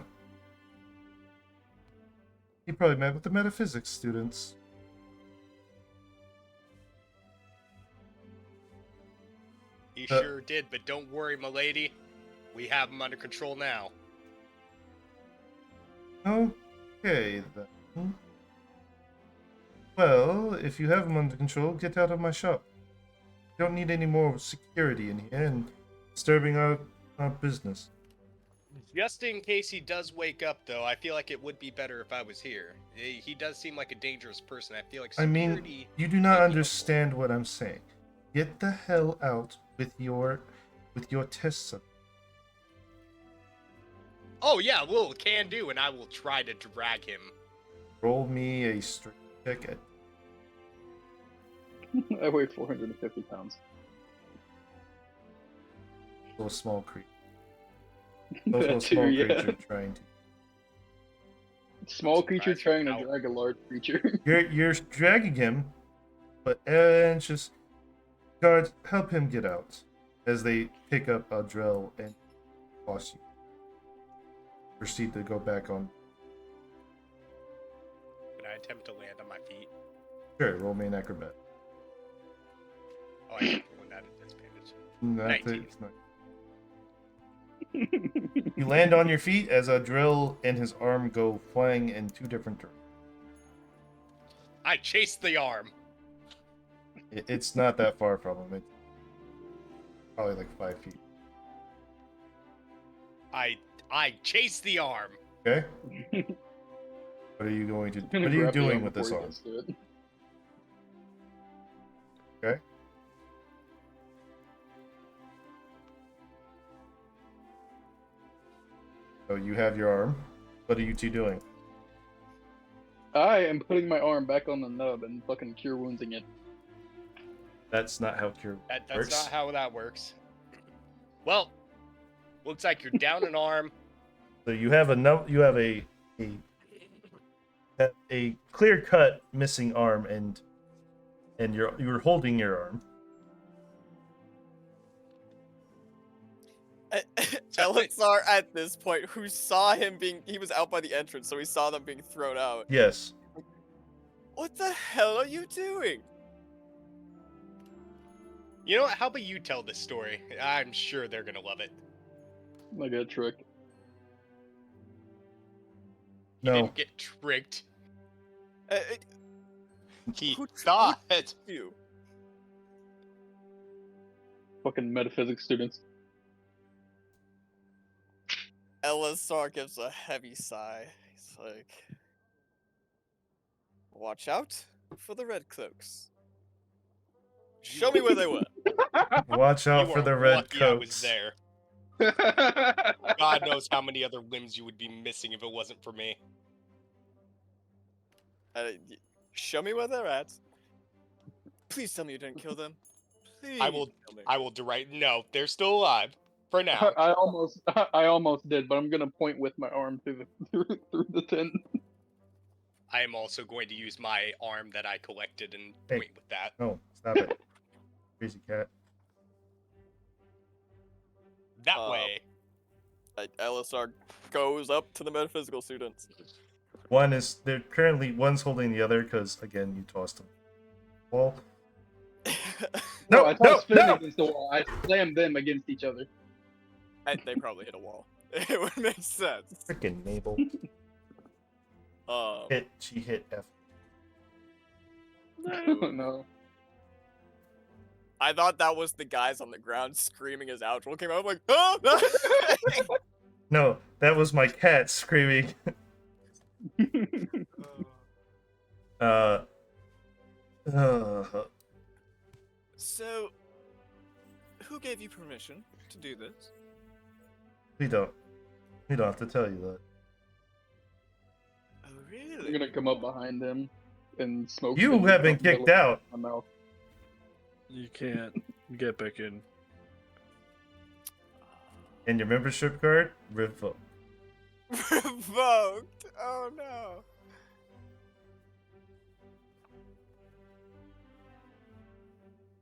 He probably met with the metaphysics students. He sure did, but don't worry, milady. We have him under control now. Okay, then. Well, if you have him under control, get out of my shop. Don't need any more security in here and disturbing our business. Just in case he does wake up, though, I feel like it would be better if I was here. He does seem like a dangerous person. I feel like I security... mean, you do not understand what I'm saying. Get the hell out with your test subject. Oh, yeah, well, can do, and I will try to drag him. Roll me a strength check at I weigh 450 pounds. a small creature. That Also a too, small yeah. creature trying to. Small creature surprised trying to how- drag a large creature. You're dragging him, but just guards, help him get out as they pick up Adrel and toss you. Proceed to go back on. Can I attempt to land on my feet? Sure, roll me an acrobat. Oh, I can't roll that at disadvantage. That's 19. it's not. You land on your feet as Adrel and his arm go flying in two different directions. I chased the arm. It's not that far from him. It's probably like 5 feet. I chased the arm. Okay. What are you going to? I'm gonna What are you grab the doing arm with this before he arm? gets to it. Okay. So you have your arm. What are you two doing? I am putting my arm back on the nub and fucking cure woundsing it. That's not how cure That's works. not how that works. Well, looks like you're down an arm. So you have a clear cut missing arm, and you're holding your arm. Elixir at this point, who saw him he was out by the entrance, so he saw them being thrown out. Yes. What the hell are you doing? You know what? How about you tell this story? I'm sure they're gonna love it. Like a trick. You No. didn't get tricked. He Who thought. You. Fucking metaphysics students. Elixir gives a heavy sigh. He's like, watch out for the red cloaks. Show me where they were. Watch out You for are the red lucky I was coats. there. God knows how many other limbs you would be missing if it wasn't for me. Show me where they're at. Please tell me you didn't kill them. Please. I will. tell me. I will direct. No, they're still alive for now. I almost did, but I'm gonna point with my arm through the tent. I am also going to use my arm that I collected and Hey. point with that. No, stop it. Crazy cat. That Uh, way. Elixir goes up to the metaphysical students. One's holding the other because again you tossed him. Well, No, no, I no, tossed Finn no. against the wall. I slammed them against each other. And they probably hit a wall. It would make sense. Freaking Mabel. She hit F. No. I thought that was the guys on the ground screaming as outro came out. I'm like, oh! No, that was my cat screaming. uh. So, who gave you permission to do this? We don't have to tell you that. Oh, I'm really? gonna come up behind him and smoke. You him have been from the kicked middle out. of my mouth. You can't get back in. And your membership card revoked. Revoked! Oh no.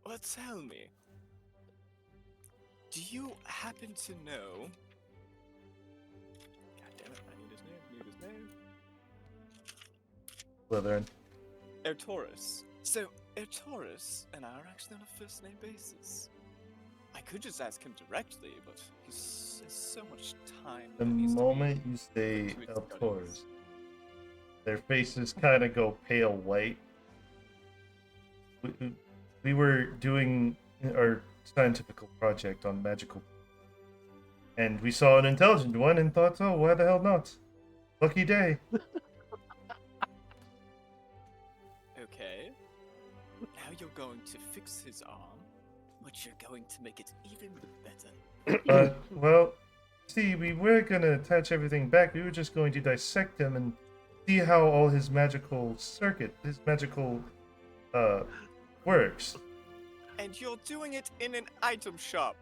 Well, tell me. Do you happen to know? God damn it! I need his name. Slytherin. Ertorus. So Ertorus and I are actually on a first name basis. I could just ask him directly, but there's so much time. The that needs to be moment you say put to his El studies. Torres, their faces kind of go pale white. We were doing our scientific project on magical, and we saw an intelligent one and thought, oh, why the hell not? Lucky day. Okay. Now you're going to fix his arm, but you're going to make it even better. Well, see, we were gonna attach everything back. We were just going to dissect him and see how all his magical works. And you're doing it in an item shop.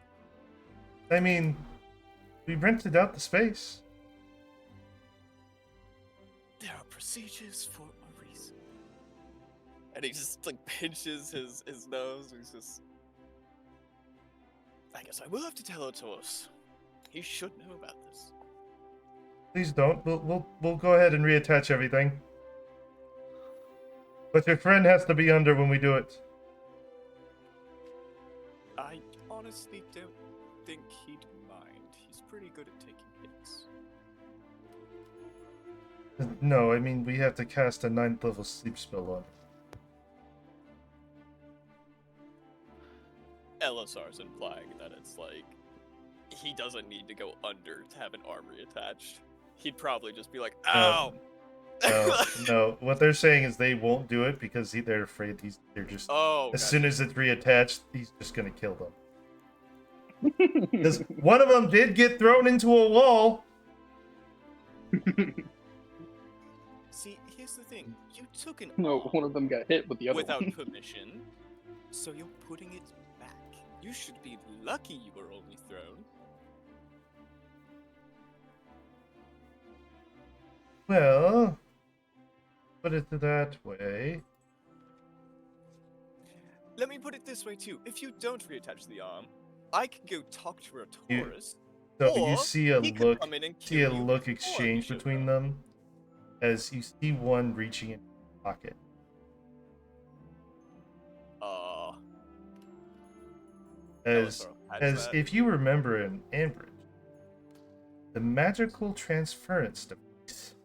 I mean, we rented out the space. There are procedures for a reason. And he just like pinches his nose. He's just. I guess I will have to tell it to us. He should know about this. Please don't. We'll go ahead and reattach everything. But your friend has to be under when we do it. I honestly don't think he'd mind. He's pretty good at taking hits. No, I mean we have to cast a 9th level sleep spell on him. Elisar's implying that it's like he doesn't need to go under to have an arm reattached. He'd probably just be like, "Ow!" No. What they're saying is they won't do it because they're afraid they're just. Oh. As Gotcha. soon as it's reattached, he's just gonna kill them. Because one of them did get thrown into a wall. See, here's the thing: you took an No, arm one of them got hit with the other without one. permission, so you're putting it back. You should be lucky you were only thrown. Well, put it that way. Let me put it this way too: if you don't reattach the arm, I can go talk to a You- Taurus. So Or you see a he could look, come in and see a kill you look before exchange you showed between up. them, as you see one reaching in his pocket. As Elisar has as that. if you remember in Ambridge, the magical transference device.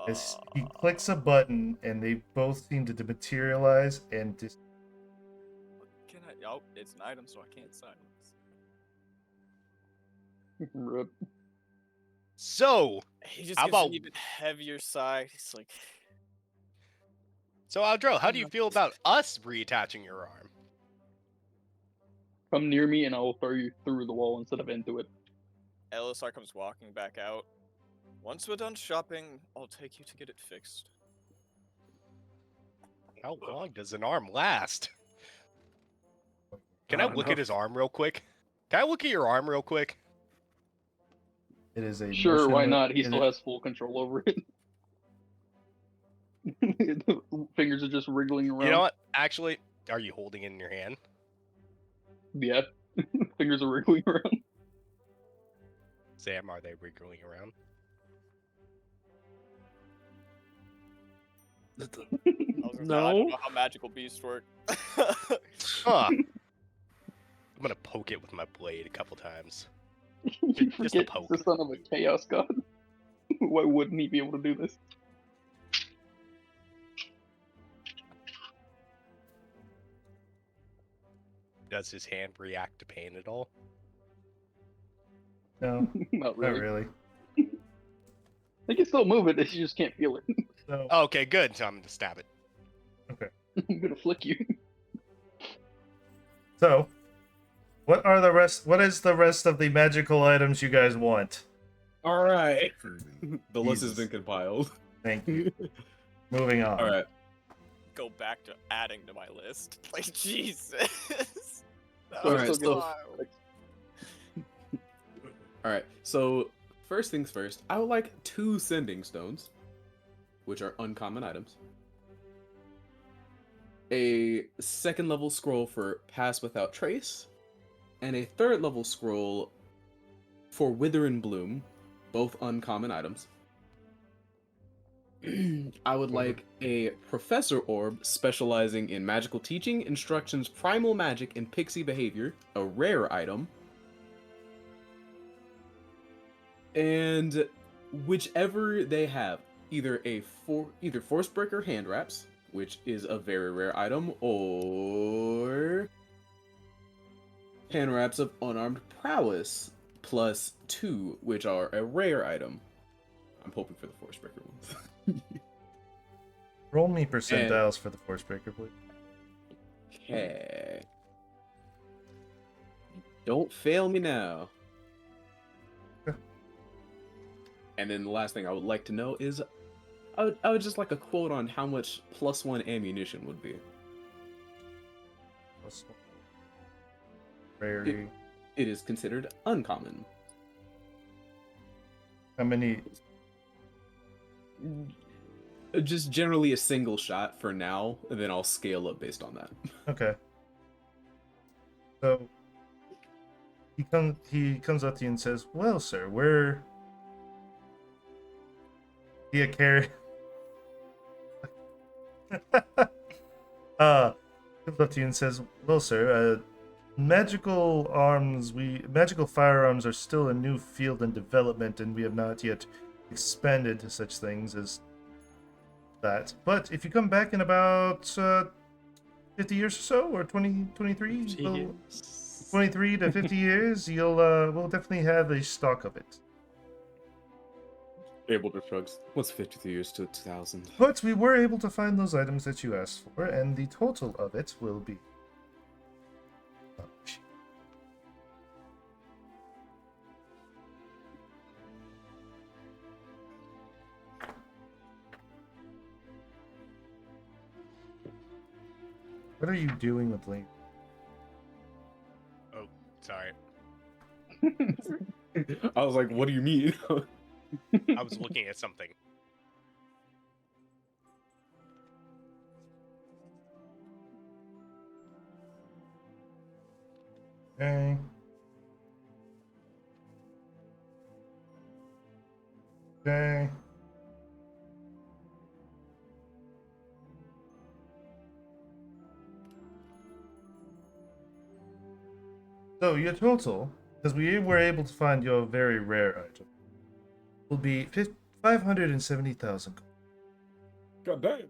As he clicks a button, and they both seem to dematerialize and Can I? Oh, it's an item, so I can't silence. Rip. So, He just How gives an about- even heavier sigh. He's like, Aldro, how do you feel about us reattaching your arm? Come near me and I'll throw you through the wall instead of into it. Elisar comes walking back out. Once we're done shopping, I'll take you to get it fixed. How long does an arm last? Can I don't look know. at his arm real quick? Can I look at your arm real quick? it is a Sure, why motionless- not? He it still is- has full control over it. The fingers are just wriggling around. You know what? Actually, are you holding it in your hand? Yeah. Fingers are wriggling around. Sam, are they wriggling around? I was gonna say, I don't No. know how magical beasts work. Huh. I'm gonna poke it with my blade a couple times. You Just a forget he's poke. the son of a chaos god. Why wouldn't he be able to do this? Does his hand react to pain at all? No, Not not really. really. They can still move it, they just can't feel it. So, Okay, good. So I'm gonna stab it. I'm gonna flick you. so, what are the rest? What is the rest of the magical items you guys want? All right. The list has Jesus. been compiled. Thank you. Moving on. All right. Go back to adding to my list. Like, Jesus. That All was right, so- wild. All right. So first things first, I would like 2 sending stones, which are uncommon items. A 2nd level scroll for Pass Without Trace, and a 3rd level scroll for Wither and Bloom, both uncommon items. I would like a Professor Orb specializing in magical teaching, instructions, primal magic, and pixie behavior, a rare item. And whichever they have, either Forcebreaker hand wraps, which is a very rare item, or hand wraps of unarmed prowess +2, which are a rare item. I'm hoping for the Forcebreaker ones. Roll me percentiles for the force breaker, please. Okay. Don't fail me now. And then the last thing I would like to know is, I would just like a quote on how much +1 ammunition would be. Plus one. Rarity. It is considered uncommon. How many? Just generally a single shot for now, and then I'll scale up based on that. Okay. So he comes up to you and says, "Well, sir, we're the carry." Comes up to you and says, "Well, sir, magical firearms are still a new field in development, and we have not yet expanded to such things as that. But if you come back in about 50 years or so, or 20, 23? She Well, is- 23 to 50 years, we'll definitely have a stock of it. Ableton shrugs. What's 52 years to 2000? But we were able to find those items that you asked for, and the total of it will be. Oh, shit. What are you doing with Lane? Oh, sorry. I was like, what do you mean? I was looking at something. Okay. Okay. So your total, because we were able to find your very rare item, will be 570,000. God damn.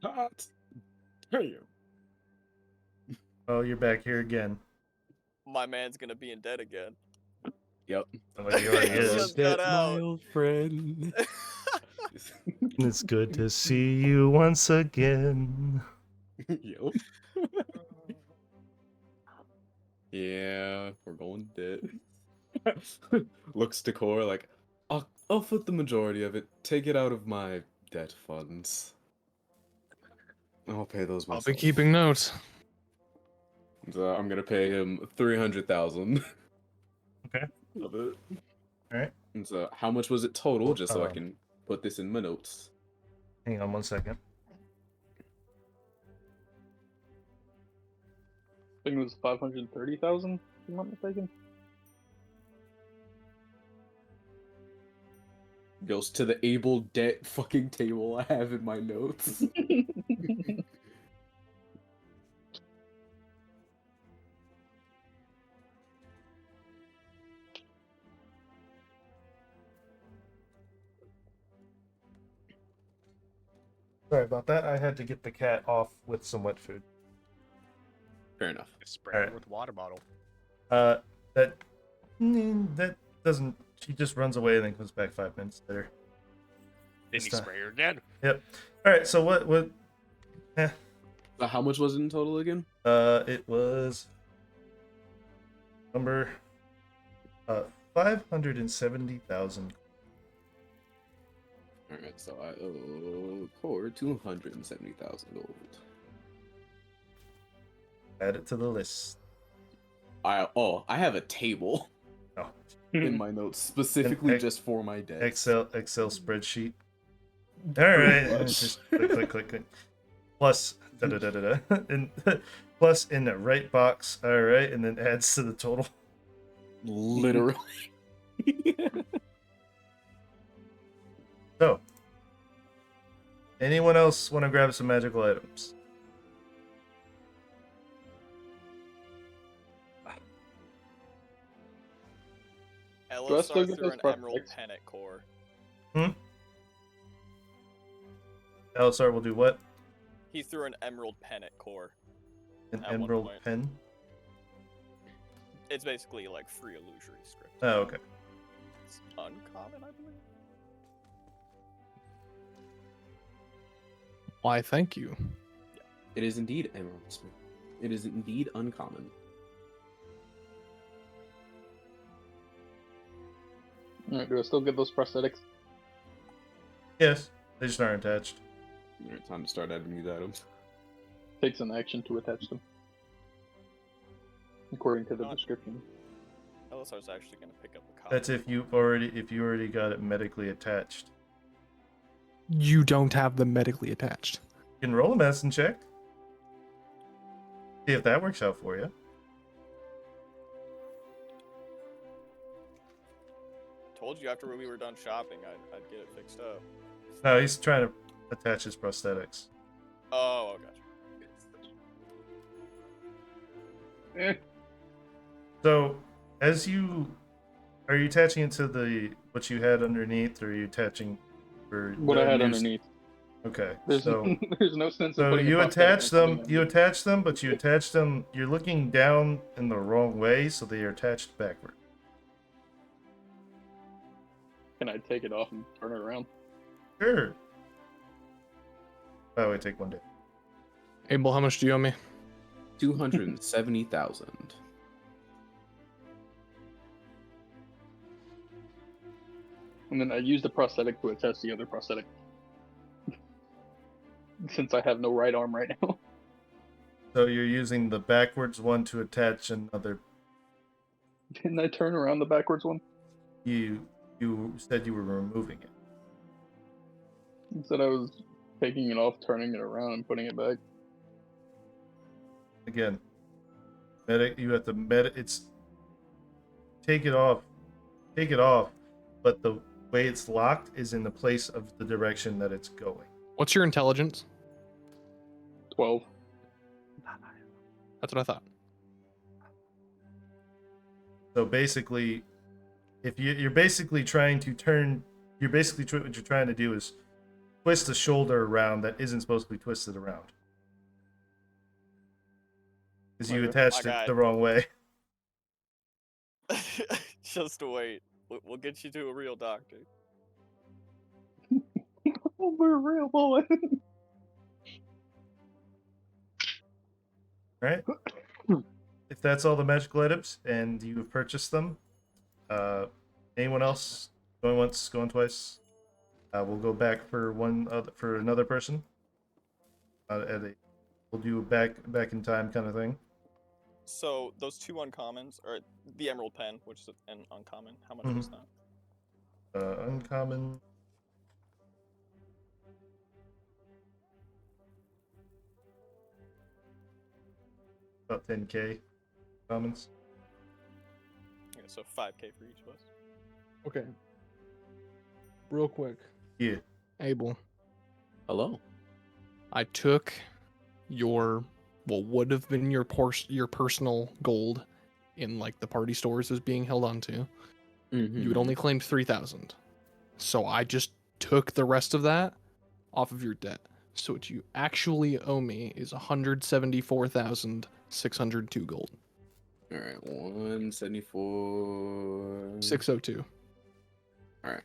Hot. Damn. Oh, you're back here again. My man's gonna be in debt again. Yep. Oh, he already It's is. just got My out. old friend. It's good to see you once again. Yep. Yeah, we're going dead. Looks to Core like, I'll foot the majority of it. Take it out of my debt funds. I'll pay those I'll myself. be keeping notes. So I'm gonna pay him 300,000. Okay. Of it. Alright. And so, how much was it total? Just so I Um, can put this in my notes. Hang on 1 second. I think it was 530,000, if I'm not mistaken. Goes to the able debt fucking table I have in my notes. Sorry about that. I had to get the cat off with some wet food. Fair enough. Spray her Alright. with water bottle. That doesn't. She just runs away and then comes back 5 minutes later. Then This you time. spray her again. Yep. All right. So what? So how much was it in total again? It was number 570,000. Alright, so I owe Core 270,000 gold. Add it to the list. I have a table Oh, in my notes specifically Ex- just for my debt. Excel spreadsheet. All right. much. Just click. Plus da da da da da. And plus in the right box. All right, and then adds to the total. Literally. So, anyone else want to grab some magical items? Do I still Elisar get threw those an emerald prosthetics? pen at Core. Alisar will do what? He threw an emerald pen at Core. An At one emerald point. pen? It's basically like free illusory script. Oh, okay. It's uncommon, I believe. Why, thank you. It is indeed Emerald Smith. It is indeed uncommon. Alright, do I still get those prosthetics? Yes, they just aren't attached. Alright, time to start adding these items. Takes an action to attach them. According to the Not- description. Elisar's actually going to pick up the copy. That's if you already got it medically attached. You don't have them medically attached. You can roll a medicine check. See if that works out for you. Told you after we were done shopping, I'd get it fixed up. No, he's trying to attach his prosthetics. Oh, gotcha. Eh. So, as you Are you attaching it to the what you had underneath, or are you attaching for What the I had new underneath. Okay, There's so there's no sense in so putting a you prosthetic attach on something them. I'm You doing. attach them, but you attach them. You're looking down in the wrong way, so they are attached backward. Can I take it off and turn it around? Sure. By the way, take one day. Abel, how much do you owe me? 270,000. And then I use the prosthetic to attach the other prosthetic. Since I have no right arm right now. So you're using the backwards one to attach another. Didn't I turn around the backwards one? You said you were removing it. I said I was taking it off, turning it around, and putting it back. Again, medic. You have to medic. It's take it off, but the way it's locked is in the place of the direction that it's going. What's your intelligence? 12. That's what I thought. So basically, if you're basically trying to turn, what you're trying to do is twist the shoulder around that isn't supposed to be twisted around. Because you Okay. attached My it God. the wrong way. Just wait. We'll get you to a real doctor. Oh, we're real boy. Right? If that's all the magical items and you have purchased them, anyone else going once, going twice? We'll go back for for another person. We'll do a back in time kind of thing. So those two uncommons, or the emerald pen, which is an uncommon, how much was that? Uncommon. About 10k commons. Okay, so 5k for each of us. Okay. Real quick, Yeah. Abel, Hello. I took your what would have been your personal gold in like the party stores as being held onto. You had only claimed 3,000, so I just took the rest of that off of your debt. So what you actually owe me is 174,602 gold. All right, 174. 602. All right.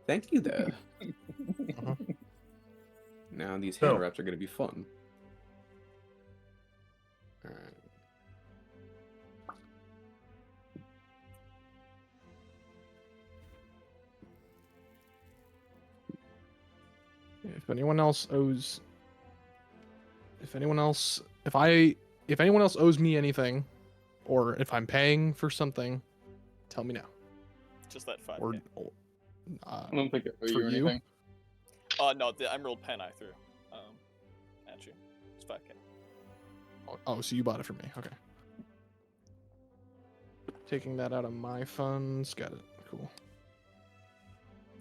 Thank you, there. Uh-huh. Now these So- hand wraps are gonna be fun. All right. If anyone else owes me anything, or if I'm paying for something, tell me now. Just that 5k. Or I don't think I owe For you you? anything. No, the emerald pen I threw at you. It's 5k. oh, so you bought it for me. Okay. Taking that out of my funds. Got it. Cool.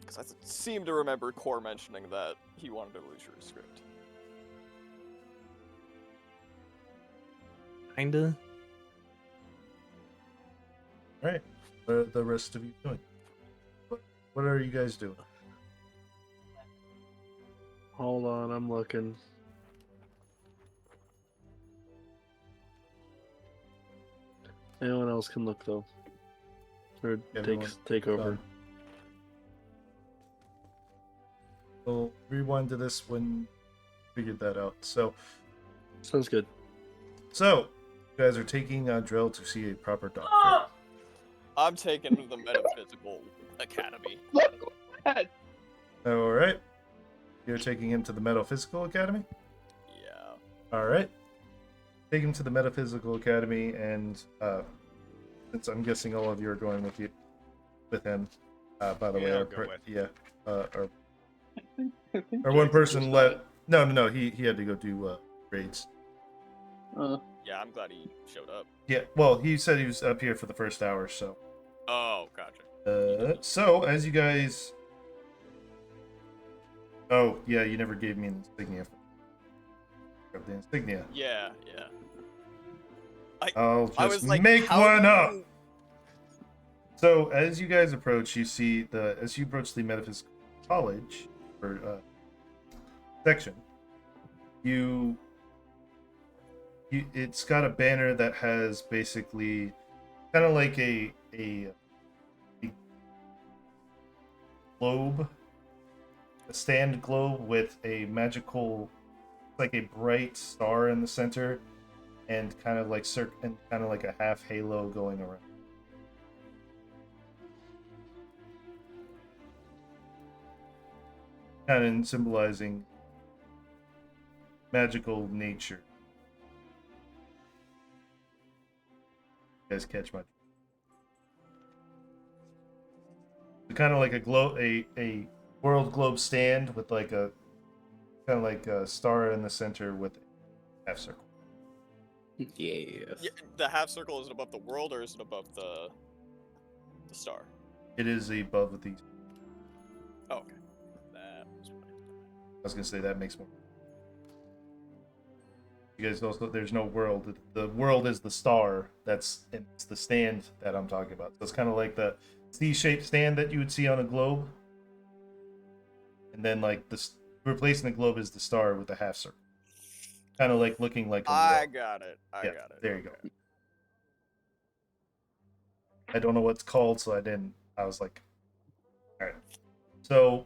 Because I seem to remember Core mentioning that he wanted to lose your script. Kinda. All right. What are the rest of you doing? What are you guys doing? Hold on, I'm looking. Anyone else can look though, or Everyone. take over. Done. We'll rewind to this when you figured that out. So Sounds good. you guys are taking Drell to see a proper doctor. I'm taking him to the Metaphysical Academy. All right. You're taking him to the Metaphysical Academy? Yeah. All right. Take him to the Metaphysical Academy, and since I'm guessing all of you are going with him, by the way, I'll go with. Or one person let. No. He had to go do raids. Yeah, I'm glad he showed up. Yeah. Well, he said he was up here for the first hour, so. Oh, gotcha. So as you guys. Oh yeah, you never gave me an insignia. Grab the insignia. Yeah. I'll I just was like, make how one do up. you- So as you guys approach, you see as you approach the metaphysical college or section, you it's got a banner that has basically kind of like a globe, a stand globe with a magical, like a bright star in the center, and kind of like a half halo going around. Kind of symbolizing magical nature. You guys catch my? Kind of like a world globe stand with like a kind of like a star in the center with a half circle. Yes. Yeah, the half circle, is it above the world or is it above the star? It is above these. Oh, okay. That was what I was gonna say that makes more. You guys also, there's no world. The world is the star. It's the stand that I'm talking about. So it's kind of like the C-shaped stand that you would see on a globe, and then like replacing the globe is the star with the half circle, kind of like looking like a I world. got it. I Yeah, got it. there you go. I don't know what it's called, so I was like, all right. So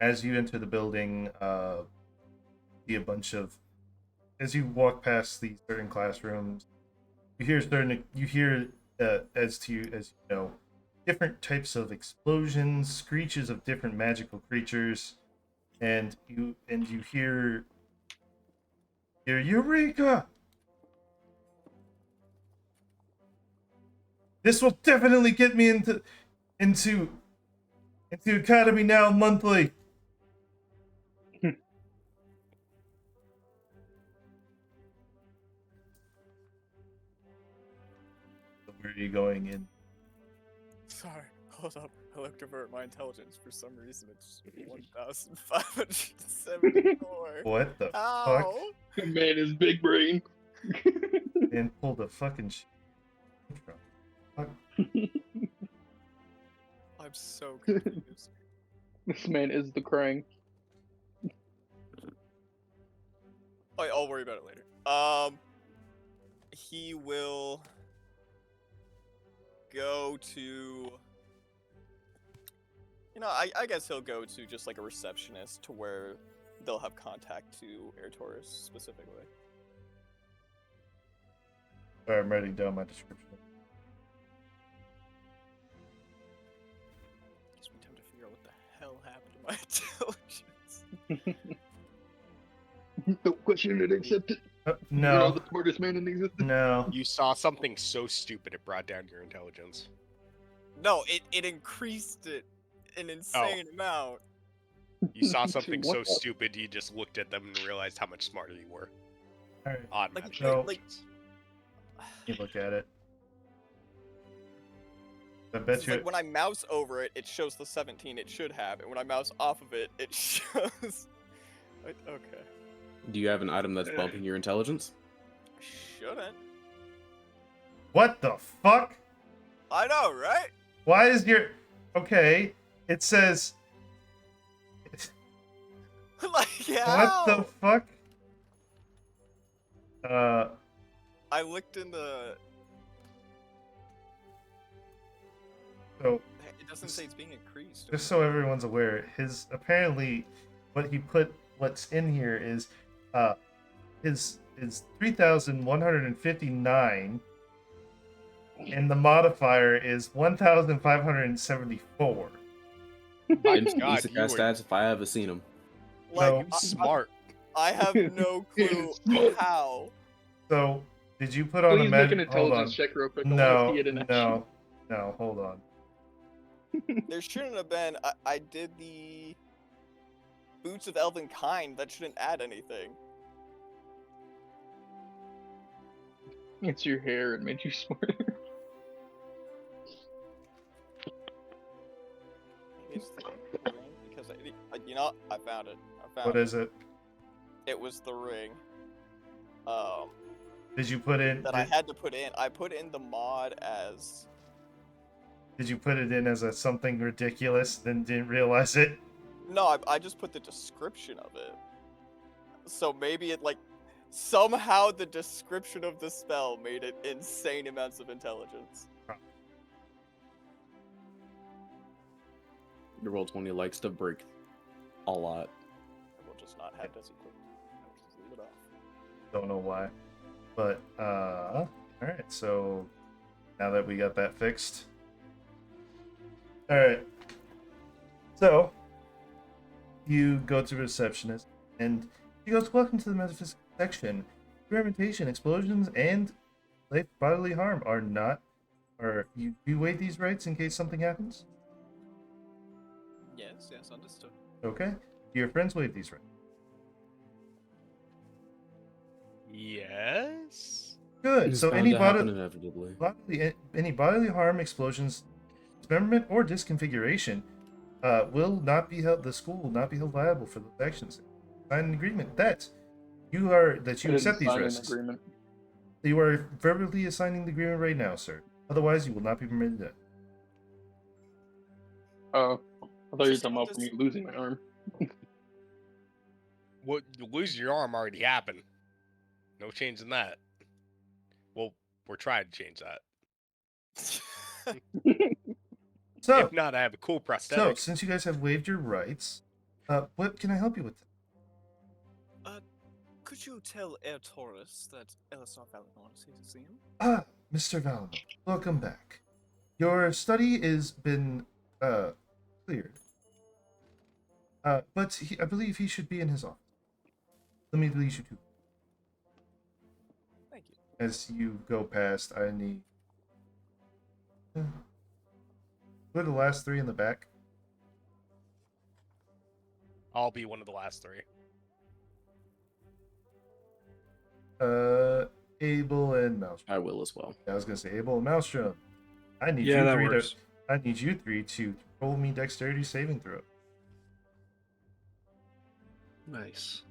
as you enter the building, see a bunch of, as you walk past these certain classrooms, you hear as you know, different types of explosions, screeches of different magical creatures, and you hear Eureka! This will definitely get me into Academy Now monthly. So where are you going in? Sorry, hold up. I looked over at my intelligence. For some reason, it's 1,574. What the fuck? Ow! Man is big brain. And pull the fucking shit from. Fuck. I'm so confused. This man is the Krang. Oh, yeah, I'll worry about it later. He will go to. You know, I guess he'll go to just like a receptionist to where they'll have contact to Air Taurus specifically. Alright, I'm writing down my description. Gives me time to figure out what the hell happened to my intelligence. No question it, accept it. You're No, the smartest man in existence. no. You saw something so stupid it brought down your intelligence. No, it increased it an insane amount. You saw something so What the- stupid you just looked at them and realized how much smarter you were. Alright, Odd Like- magic. no. intelligence. you look at it. I It's bet you. like when I mouse over it, it shows the 17 it should have, and when I mouse off of it, it shows. Okay. Do you have an item that's bumping your intelligence? Shouldn't. What the fuck? I know, right? Why is your. Okay, it says. Like, yeah. What the fuck? I looked in the. So It doesn't say it's being increased. just so everyone's aware, apparently what's in here is his 3,159, and the modifier is 1,574. My He's God, the you best were stats if I ever seen him. Like, No. smart. I have no clue how. So did you put on Please a make an med? Hold on. intelligence check real quick. I want No, to see it in action. no, hold on. There shouldn't have been. I did the Boots of Elven Kind. That shouldn't add anything. It's your hair. It made you smarter. Maybe it's the ring because you know, I found it. What is it? It was the ring. Did you put in? That I had to put in. I put in the mod as Did you put it in as a something ridiculous, then didn't realize it? No, I just put the description of it. So maybe it, like, somehow the description of the spell made it insane amounts of intelligence. Your Roll20 likes to break a lot. We'll just not have this equipped. I'll just leave it off. Don't know why. But, alright, so now that we got that fixed. Alright. So, you go to receptionist, and she goes, "Welcome to the metaphysics section. Experimentation, explosions, and life bodily harm are not... You waive these rights in case something happens? Yes, understood. Okay. Do your friends waive these rights? Yes. Good. It's So bound any to happen inevitably. any bodily harm, explosions, dismemberment, or disconfiguration will not be held. The school will not be held liable for those actions. Sign an agreement that you accept these risks. Agreement. You are verbally assigning the agreement right now, sir. Otherwise, you will not be permitted to. Oh, I thought you were Just talking what about does- me losing my arm. What losing your arm already happened. No change in that. Well, we're trying to change that. So, If not, I have a cool prosthetic. since you guys have waived your rights, what can I help you with? Could you tell Air Taurus that Elisar Valinor is here to see him? Ah, Mr. Valinor, welcome back. Your study has been cleared. But I believe he should be in his office. Let me lead you to. Thank you. As you go past, I need. Who are the last three in the back? I'll be one of the last three. Abel and Maelstrom. I will as well. I was gonna say Abel and Maelstrom. I need Yeah, you that three works. I need you three to roll me dexterity saving throw. Nice.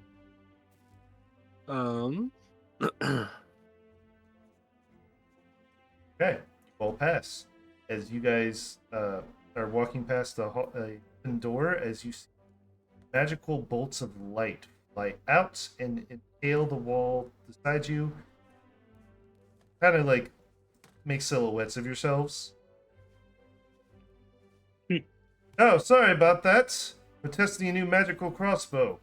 Okay, all pass. As you guys are walking past the open door, as you see magical bolts of light fly out and impale the wall beside you, kind of like make silhouettes of yourselves. Oh, sorry about that. We're testing a new magical crossbow.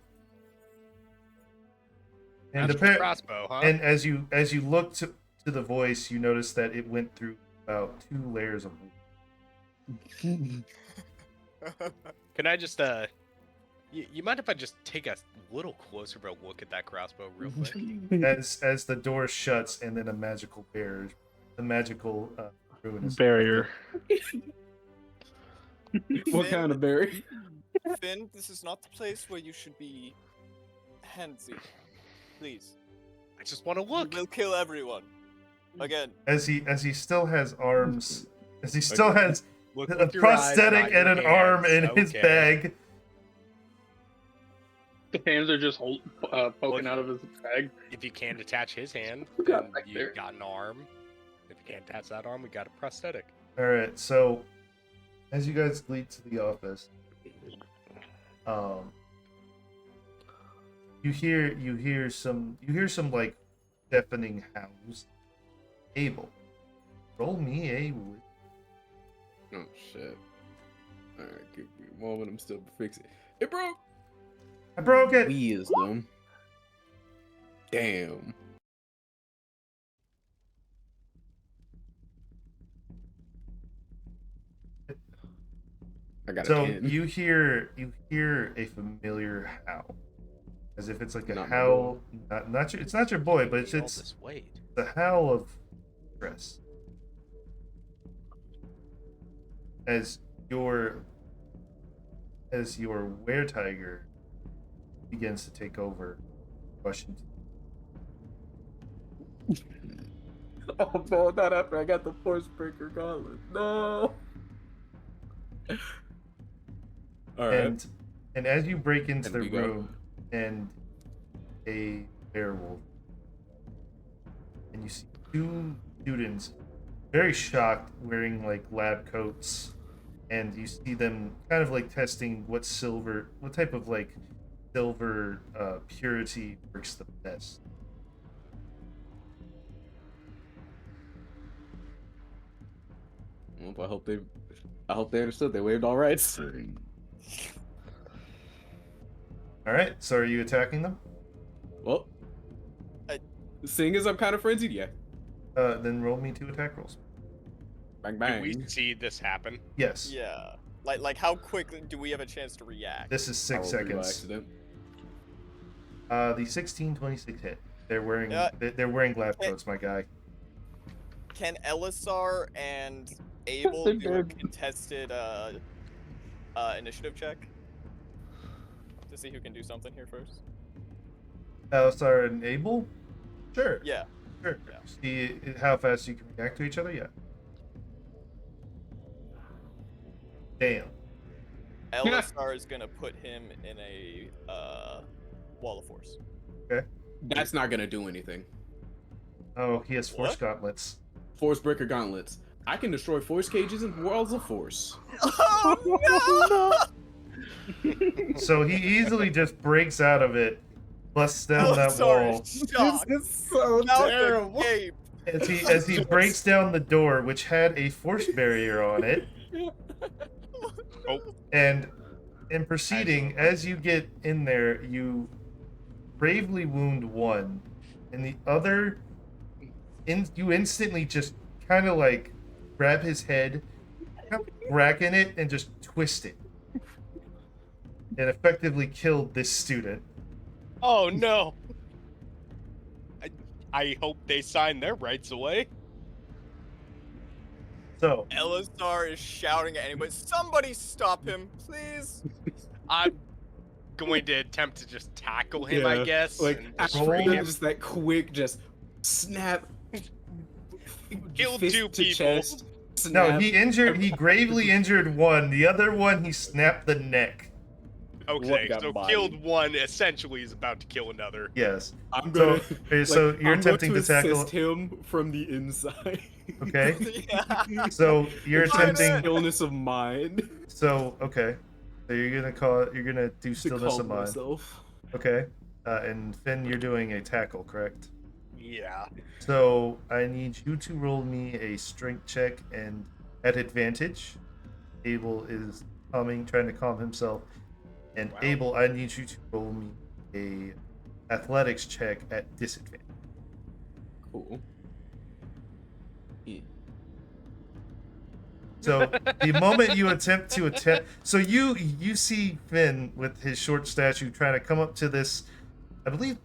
And Magical crossbow, huh? and as you look to the voice, you notice that it went through about 2 layers of wood. Can I just you mind if I just take a little closer of a look at that crossbow real quick? as the door shuts and then a magical ruinous Barrier. What kind of berry? Finn, this is not the place where you should be handsy. Please. I just want to look. We'll kill everyone. Again. as he still has arms, as he still has Look a with your eyes, prosthetic not and your an arm in hands. his Okay. bag. The hands are just poking Well, out of his bag. If you can't attach his hand, Who got then back you there? got an arm. If you can't attach that arm, we got a prosthetic. All right, so as you guys lead to the office, you hear some like deafening howls. Abel, roll me a wit. Oh shit. Alright, give me a moment, I'm still fixing it. It broke! I broke it. Wisdom. Damn. I got a So 10. you hear a familiar howl, as if it's like a Not my howl. Not your, it's not your boy, but All it's this weight. the howl of stress. As your were tiger begins to take over Washington. Oh no, not after I got the force breaker gauntlet. No. Alright. And as you break into And the we go. room and a werewolf, and you see 2 students very shocked, wearing like lab coats, and you see them kind of like testing what type of like silver purity works the best. Well, I hope they understood. They waived all rights. All right, so are you attacking them? Well, seeing as I'm kind of frenzied, yeah. Then roll me 2 attack rolls. Bang Do bang. we see this happen? Yes. Yeah. Like how quick do we have a chance to react? This is I 6 rolled 3 by seconds. accident. The 16-26 hit. They're wearing Uh, they're wearing lab eh. coats, my guy. Can Elisar and Abel They're do a dead. contested initiative check? To see who can do something here first? Alistar and Abel? Sure. Yeah. Sure. Yeah. See how fast you can react to each other? Yeah. Damn. Elisar is gonna put him in a wall of force. That's not gonna do anything. Oh, he has force What? gauntlets. Force breaker gauntlets. I can destroy force cages and walls of force. Oh So he easily just breaks out of it, busts down that Elisar wall. is shocked. This is so Mouth terrible. agape. As he breaks down the door, which had a force barrier on it, Oh, and in proceeding, as you get in there, you bravely wound one, and the other, you instantly just kind of like grab his head, kind of crack in it, and just twist it, and effectively killed this student. oh no! I hope they sign their rights away. So Elisar is shouting at anybody. Somebody stop him, please. I'm going to attempt to just tackle him, I guess. Like and after just free roll- him. just that quick, just snap. Kill fist 2 to people. chest, no, snap. he gravely injured one. The other one, he snapped the neck. Okay, got so bodied. killed one essentially is about to kill another. Yes. I'm So, gonna. okay, so you're I'm attempting going to tackle. assist him from the inside. Okay. Yeah. So you're Try attempting. to- Illness of mind. So okay. So you're gonna do To stillness calm of mind. myself. Okay. And Finn, you're doing a tackle, correct? Yeah. So I need you to roll me a strength check and at advantage. Abel is trying to calm himself. And Wow. Abel, I need you to roll me a athletics check at disadvantage. Cool. Yeah. So the moment you attempt, so you see Finn with his short stature trying to come up to this. I believe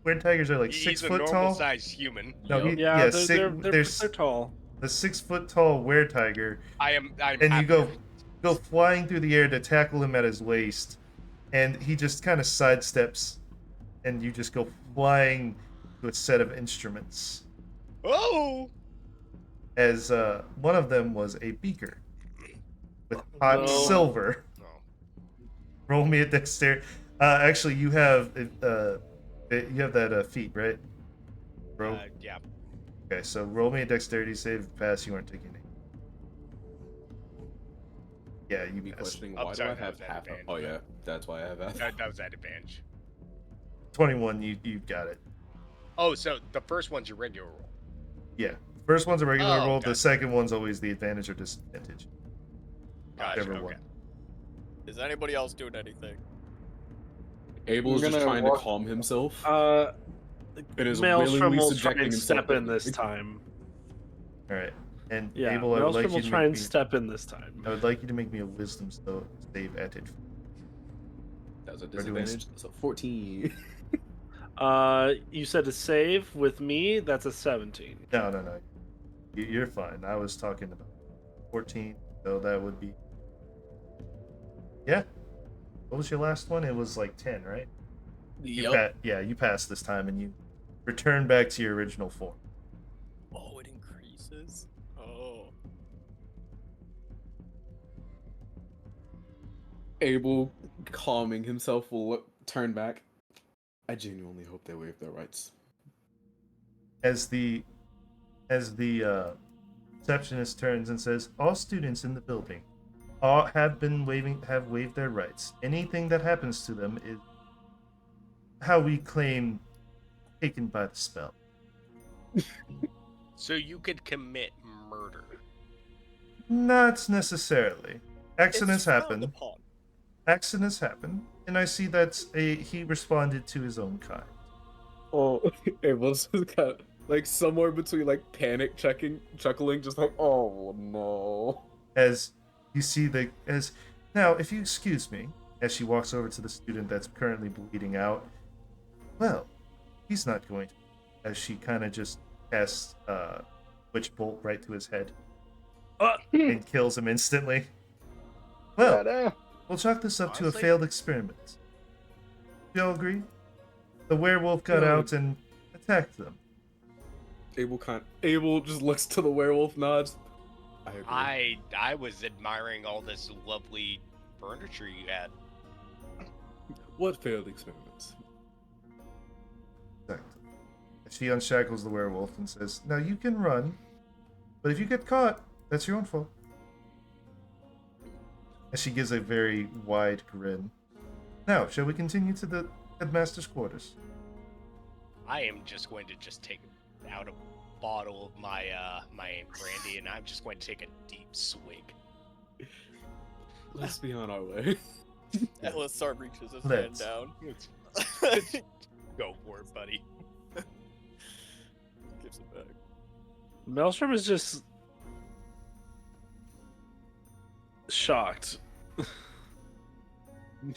weird tigers are like He's 6 a foot normal tall. sized human. No, Yup. Yeah, six, they're tall. the 6 foot tall were tiger, I'm and you happy go flying through the air to tackle him at his waist, and he just kind of sidesteps, and you just go flying to a set of instruments. Oh! As one of them was a beaker with hot No. silver. No. Roll me a dexterity. Actually, you have that feat, right? Bro. Yeah. Okay, so roll me a dexterity save. Pass. You aren't taking it. Yeah, you Be passed. questioning I'm why sorry, do I that have was at half? advantage, Oh but- yeah, that's why I have half. That was at advantage. 21. You got it. Oh, so the first one's your regular roll. Yeah. First one's a regular Oh, roll. okay. The second one's always the advantage or disadvantage. Gotcha, Whichever okay. one. Is anybody else doing anything? Abel's I'm just gonna trying to walk- calm himself. It is Maelstrom willingly will try subjecting and himself step in to this it. time. All right. And Yeah, Abel, I would like Maelstrom you will to try make and me. step in this time. I would like you to make me a wisdom save at it. That was a We're doing disadvantage. So 14. You said a save with me. That's a 17. No. You're fine. I was talking about 14, so that would be. Yeah. What was your last one? It was like 10, right? Yup. You passed this time, and you return back to your original form. Oh, it increases? Oh. Abel, calming himself, will turn back. I genuinely hope they waive their rights. As the receptionist turns and says, "All students in the building have waived their rights. Anything that happens to them is how we claim taken by the spell." So you could commit murder. Not necessarily. Accidents It's frowned happen. upon. Accidents happen, and I see he responded to his own kind. Oh, Abel's just kind of like somewhere between like panic chuckling, just like, oh no. As you see now, if you excuse me, as she walks over to the student that's currently bleeding out, well, he's not going to, as she kind of just casts witch bolt right to his head and kills him instantly. Well, Ta-da. we'll chalk this up to a Honestly- failed experiment. Do y'all agree? The werewolf got Yeah. out and attacked them. Abel just looks to the werewolf, nods. I agree. I was admiring all this lovely furniture you had. What failed experiments? Exactly. She unshackles the werewolf and says, "Now you can run, but if you get caught, that's your own fault." And she gives a very wide grin. "Now, shall we continue to the headmaster's quarters?" I am just going to take out a bottle of my my brandy, and I'm just going to take a deep swig. Let's be on our way. Elisar reaches his Let's. hand down. Go for it, buddy. Gives it back. Maelstrom is just shocked, Do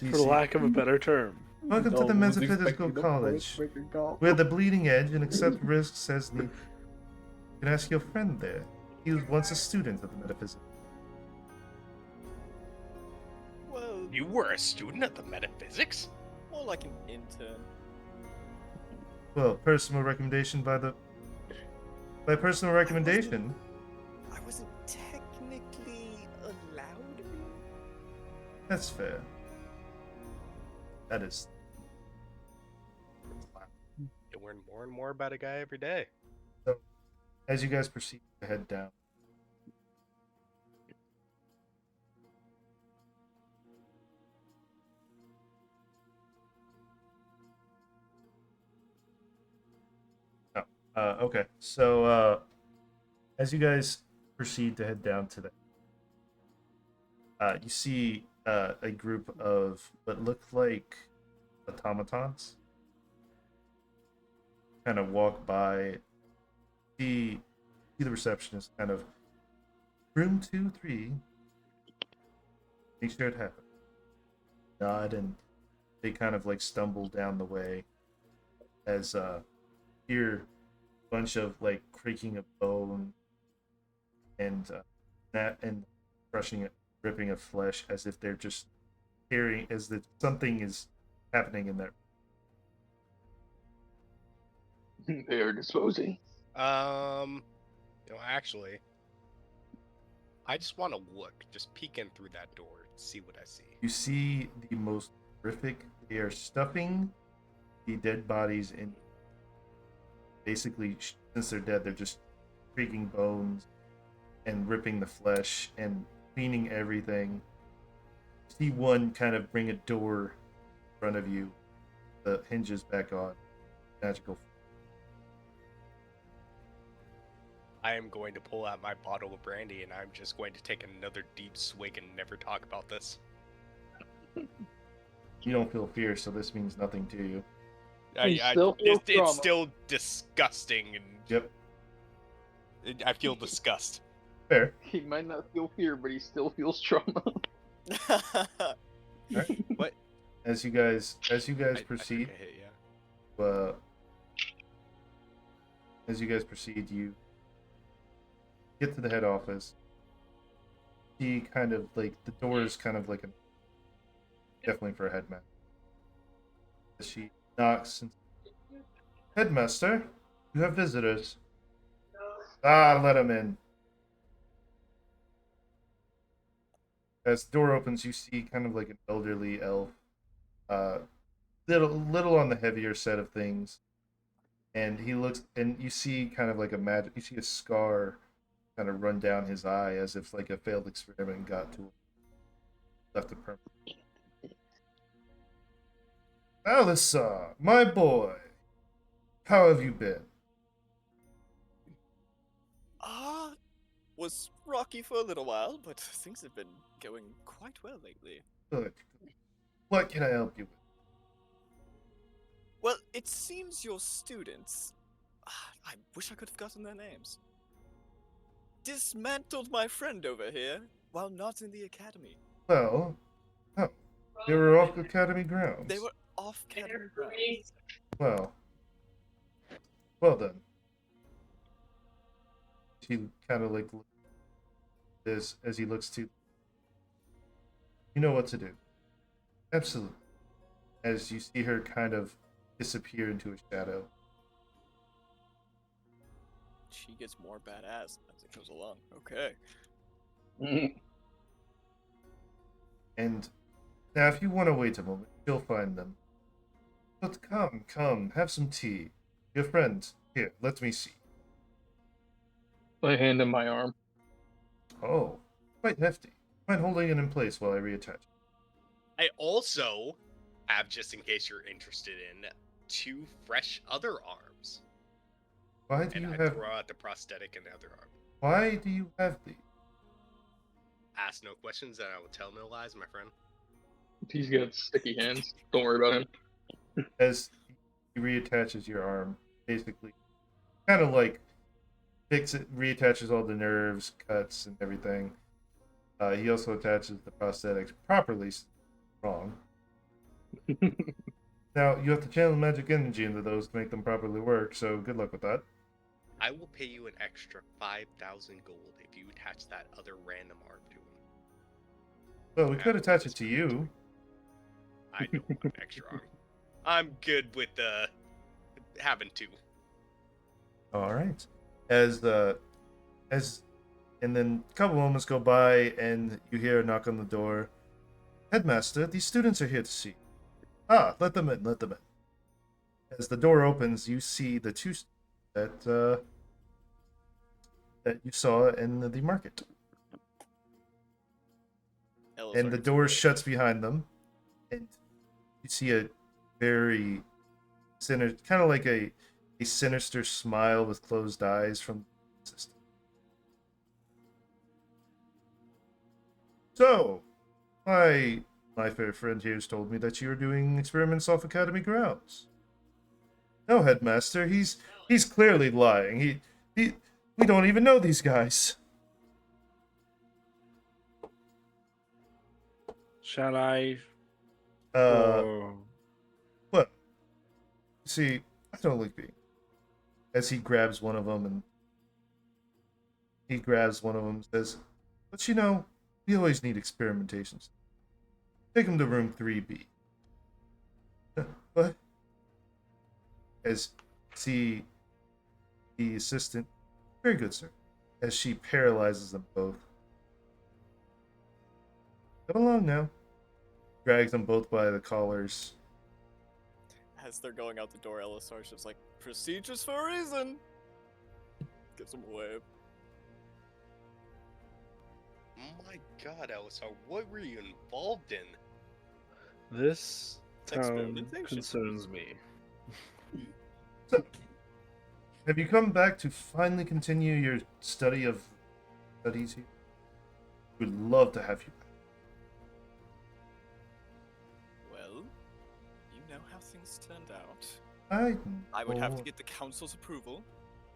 you for see- lack of a better term. Welcome to the No one's Metaphysical expecting the College. voice making call. We're the bleeding edge and accept risks as needed. You can ask your friend there. He was once a student of the metaphysics. Well, You were a student of the metaphysics? more like an intern. Well, personal recommendation by personal recommendation. I wasn't technically allowed to be. That's fair. That is. You learn more and more about a guy every day. As you guys proceed to head down. Okay. So, as you guys proceed to head down to you see a group of what look like automatons kind of walk by. See the receptionist kind of room 2-3. Make sure it happens. Nod, and they kind of like stumble down the way as hear a bunch of like creaking of bone and crushing it, ripping of flesh, as if they're just hearing as if something is happening in there. They are disposing. Actually, I just want to look, just peek in through that door, see what I see. You see the most horrific. They are stuffing the dead bodies in. Basically, since they're dead, they're just creaking bones and ripping the flesh and cleaning everything. See one kind of bring a door in front of you, the hinges back on, magical. I am going to pull out my bottle of brandy, and I'm just going to take another deep swig and never talk about this. You don't feel fear, so this means nothing to you. It's still disgusting, and Yep, I feel disgust. fair. He might not feel fear, but he still feels trauma. What? As you guys I think proceed, I hit, yeah. as you guys proceed, you get to the head office. She kind of like the door is kind of like definitely for a headmaster. As she knocks and "Headmaster, you have visitors." Let him in. As the door opens, you see kind of like an elderly elf, little on the heavier side of things, and he looks, and you see kind of like you see a scar kind of run down his eye as if like a failed experiment got to him, left a permanent. Alissa, my boy, how have you been? Was rocky for a little while, but things have been going quite well lately. Good. What can I help you with? Well, it seems your students, I wish I could have gotten their names, dismantled my friend over here while not in the academy. Well, oh, they were off academy grounds. They were off academy grounds. Well, well then. He kind of like this as he looks to. You know what to do. Absolutely. As you see her kind of disappear into a shadow. She gets more badass as it goes along. Okay. And now, if you want to wait a moment, you'll find them. But come, have some tea. Your friend, here, let me see. I hand him my arm. Oh, quite hefty. Mind holding it in place while I reattach. I also have, just in case you're interested in, 2 fresh other arms. Why do And you I have? throw out the prosthetic and the other arm. Why do you have these? Ask no questions, and I will tell no lies, my friend. He's got sticky hands. Don't worry about him. As he reattaches your arm, basically, kind of like reattaches all the nerves, cuts, and everything. He also attaches the prosthetics properly. Wrong. Now you have to channel magic energy into those to make them properly work. So good luck with that. I will pay you an extra 5,000 gold if you attach that other random arm to him. Well, we could attach it to you. I don't want an extra arm. I'm good with having 2. All right. As and then a couple moments go by, and you hear a knock on the door. Headmaster, these students are here to see you. Ah, let them in, let them in. As the door opens, you see the 2 that you saw in the market. And the door shuts behind them, and you see a very sinister, kind of like a sinister smile with closed eyes from the assistant. So, my fair friend here has told me that you are doing experiments off academy grounds. No, headmaster, he's clearly lying. We don't even know these guys. Shall I? Well, see, I don't like being. As he grabs one of them and says, "But you know, we always need experimentations. Take him to room 3B." What? As see the assistant, very good, sir. As she paralyzes them both. Come along now. Drags them both by the collars. As they're going out the door, Elisar's just like, procedures for a reason. Gives him a wave. My God, Elisar, what were you involved in? This town Experimentation. concerns me. So, have you come back to finally continue your studies here? We'd love to have you back. Well, you know how things turned out. I would have to get the council's approval.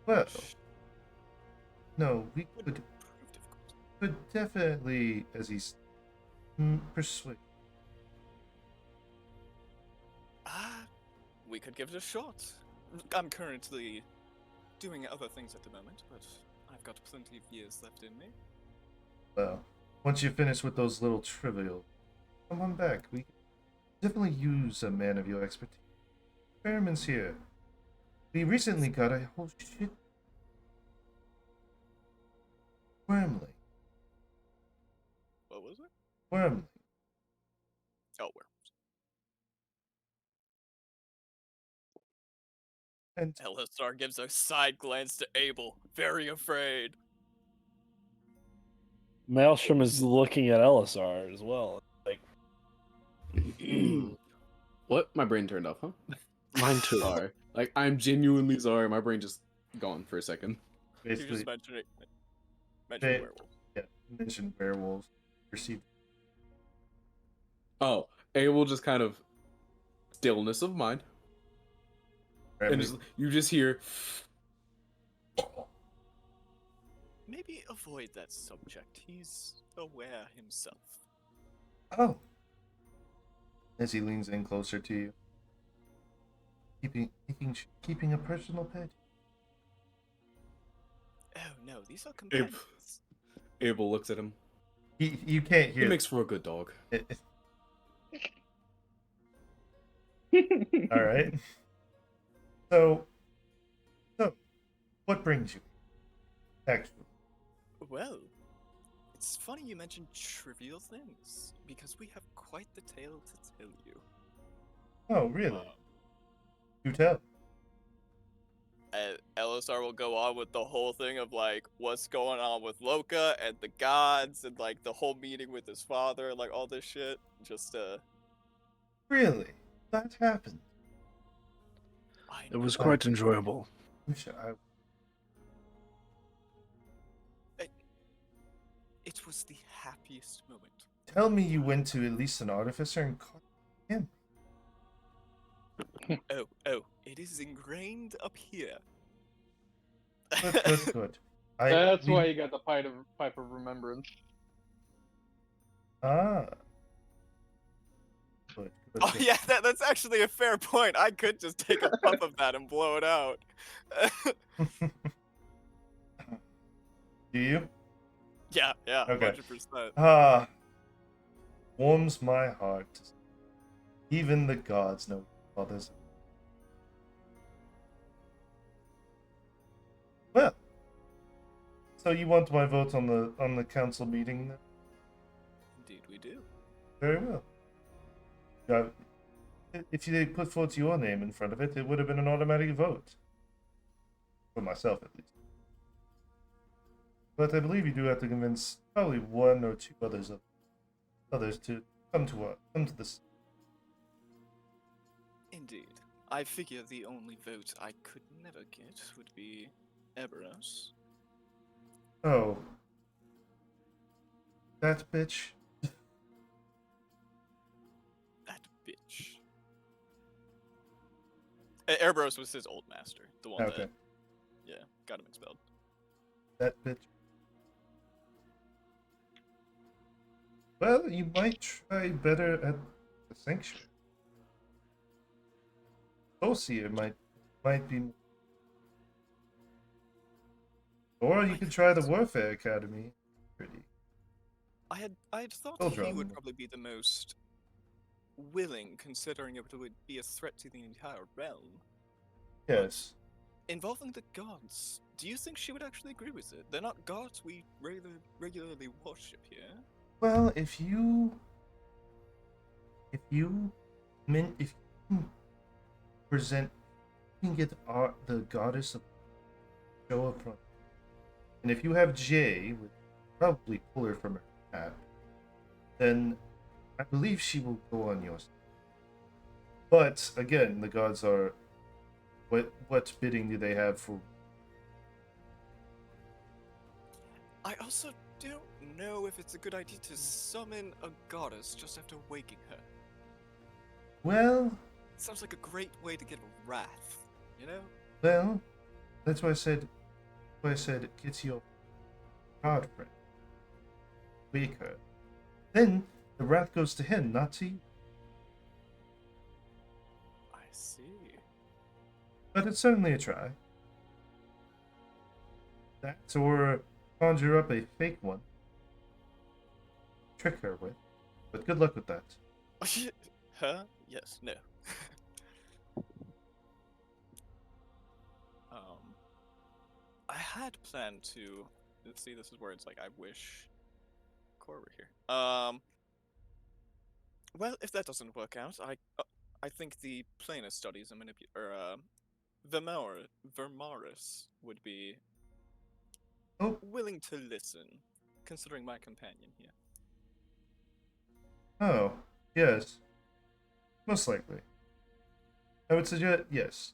Well, no, we Would could prove difficult. definitely, as he's persuade. We could give it a shot. I'm currently doing other things at the moment, but I've got plenty of years left in me. Well, once you finish with those little trivial, come on back. We definitely use a man of your expertise. Experiments here. We recently got a whole shit wormling. What was it? Wormling. Oh, where? And Elisar gives a side glance to Abel, very afraid. Maelstrom is looking at Elisar as well. Like, What? My brain turned off, huh? mine too. Sorry. Like, I'm genuinely sorry. My brain just gone for a second. You Basically, just mentioned They- werewolves. yeah, mentioned werewolves. Perceived. Oh, Abel just kind of stillness of mind, and Right, just, you just hear. Maybe avoid that subject. He's aware himself. oh. As he leans in closer to you. Keeping a personal pet. Oh no, these are companions. Abel looks at him. You can't He hear. makes for a good dog. All right. So, what brings you? Actually, Well, it's funny you mentioned trivial things, because we have quite the tale to tell you. oh really? You tell. Elisar will go on with the whole thing of like what's going on with Loka and the gods and like the whole meeting with his father, like all this shit. Just Really? That happened. It was quite enjoyable. Wish I. It was the happiest moment. Tell me you went to at least an artificer and caught him. Oh, it is ingrained up here. Good. That's why you got the pipe of remembrance. Ah. Good. Oh yeah, that's actually a fair point. I could just take a puff of that and blow it out. Do you? yeah, Okay. 100%. Ah. Warms my heart. Even the gods know others. Well. So you want my vote on the council meeting then? Indeed, we do. Very well. If they put forth your name in front of it, it would have been an automatic vote. For myself, at least. But I believe you do have to convince probably one or two others to come to this. Indeed. I figure the only vote I could never get would be Eberus. Oh. That bitch. That bitch. Erebros was his old master, the one Okay. that, yeah, got him expelled. That bitch. Well, you might try better at the sanctuary. Solcier might be. Or you could try the Warfare Academy. Pretty. I had thought Still he drunk. would probably be the most willing, considering it would be a threat to the entire realm. Yes. Involving the gods, do you think she would actually agree with it? They're not gods we regularly worship here. Well, if you present, you can get the goddess of show up front, and if you have Jay, would probably pull her from her hat, then I believe she will go on your side. But again, the gods are. What bidding do they have for? I also don't know if it's a good idea to summon a goddess just after waking her. Well, It sounds like a great way to get a wrath, you know? well, that's why I said. Get your hard friend. Wake her. Then the wrath goes to him, not to you. I see. But it's certainly a try. That or conjure up a fake one. Trick her with. But good luck with that. Huh? Yes, no. I had planned to. See, this is where it's like I wish Core were here. Well, if that doesn't work out, I think the planar studies and Vermaris would be Oh. willing to listen. considering my companion here. Oh, yes. Most likely. I would suggest, yes.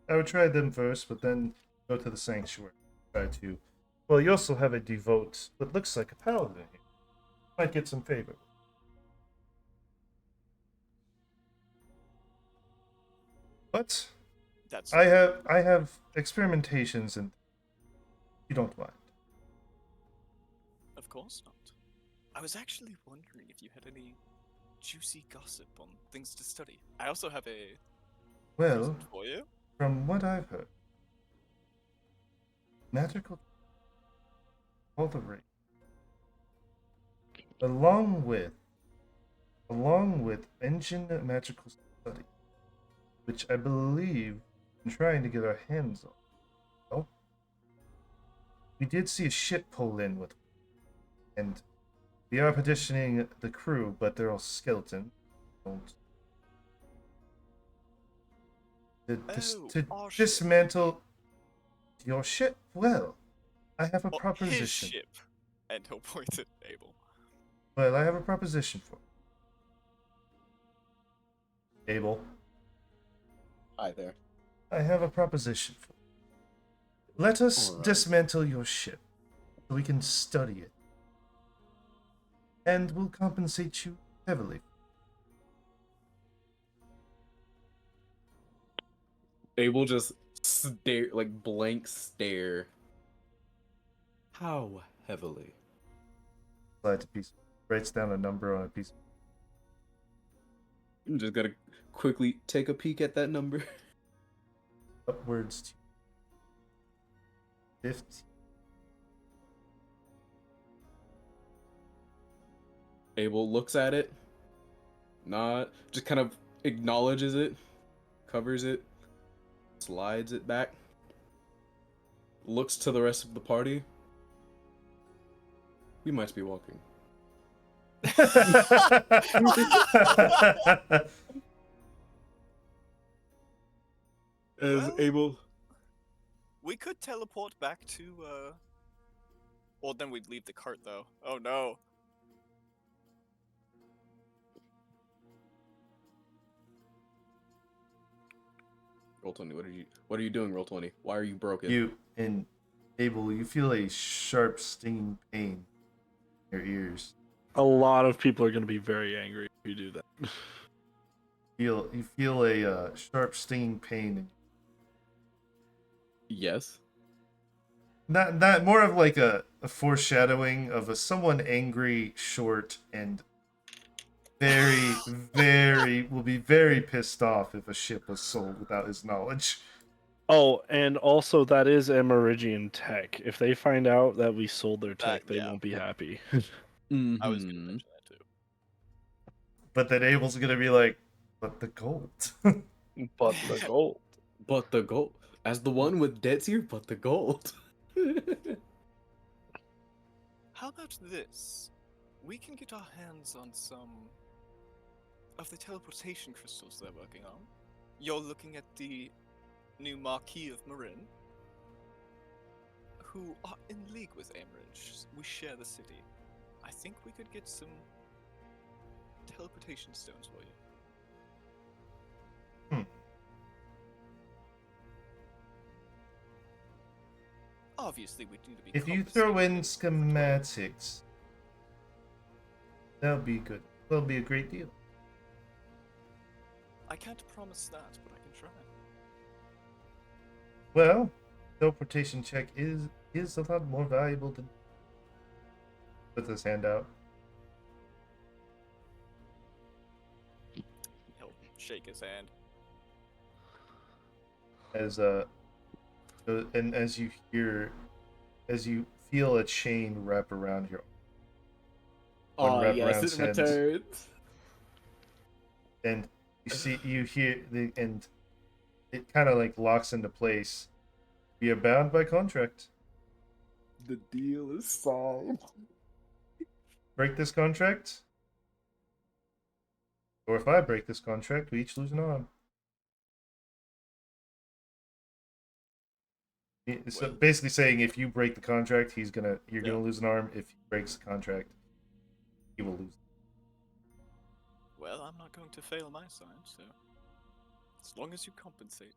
I would try them first, but then go to the sanctuary. Try to. Well, you also have a devote, what looks like a paladin here. Might get some favor. But That's I have experimentations, and you don't mind. of course not. I was actually wondering if you had any juicy gossip on things to study. I also have a Well, present for you. from what I've heard, magical all the ring, along with engine magical study, which I believe we're trying to get our hands on. Oh, we did see a ship pull in with, and we are petitioning the crew, but they're all skeleton. Don't. To our ship. dismantle your ship. Well, I have a Well, proposition. his ship. And he'll point at Abel. Well, I have a proposition for you. Abel, Hi there. I have a proposition for you. Let us Alright. dismantle your ship so we can study it. And we'll compensate you heavily. Abel just stare, like blank stare. How heavily? Slide to piece. Writes down a number on a piece. I'm just gonna quickly take a peek at that number. Upwards to 50. Abel looks at it, just kind of acknowledges it, covers it, slides it back, looks to the rest of the party. We might be walking. As Well- Abel, We could teleport back to, Well, then we'd leave the cart, though. Oh, no. Roll20, what are you doing, Roll20? Why are you broken? You and Abel, you feel a sharp, stinging pain in your ears. A lot of people are going to be very angry if you do that. You feel a sharp, stinging pain. Yes. Not more of like a foreshadowing of someone angry, short, and will be very pissed off if a ship was sold without his knowledge. Oh, and also that is Emerigian tech. If they find out that we sold their tech, they yeah. won't be happy. I was going to Mhm. mention that, too. But then Abel's gonna be like, but the gold. But the gold. But the gold, as the one with debts here, but the gold. How about this? We can get our hands on some of the teleportation crystals they're working on. You're looking at the new Marquis of Marin, who are in league with Emerald. We share the city. I think we could get some teleportation stones for you. Obviously, we need to be. If you throw in schematics, that'll be good. That'll be a great deal. I can't promise that, but I can try. Well, teleportation check is a lot more valuable than. Put his hand out. He'll shake his hand. And as you feel a chain wrap around your Oh wrap yes, around it Sans. returns. and you hear and it kind of like locks into place. You're bound by contract. The deal is signed. Break this contract, or if I break this contract, we each lose an arm. So Well- basically saying if you break the contract, you're gonna Yeah. lose an arm. If he breaks the contract, he will lose. Well, I'm not going to fail my side, so as long as you compensate.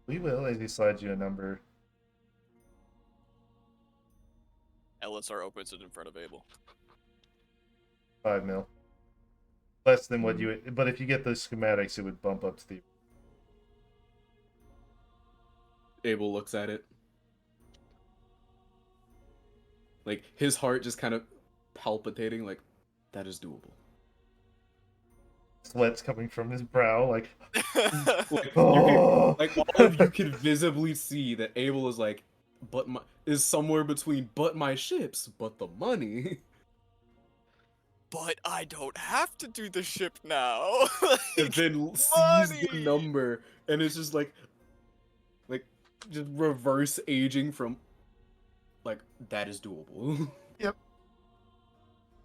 We will, as he slides you a number. Ellisar opens it in front of Abel. 5 mil. Less than what you. But if you get the schematics, it would bump up to the. Abel looks at it. Like, his heart just kind of palpitating, like, that is doable. Sweat's coming from his brow, like. Like, Oh! like all of you can visibly see that Abel is like, is somewhere between but my ships, but the money. But I don't have to do the ship now. And then sees the money! number, and it's just like just reverse aging from, like, that is doable. Yep.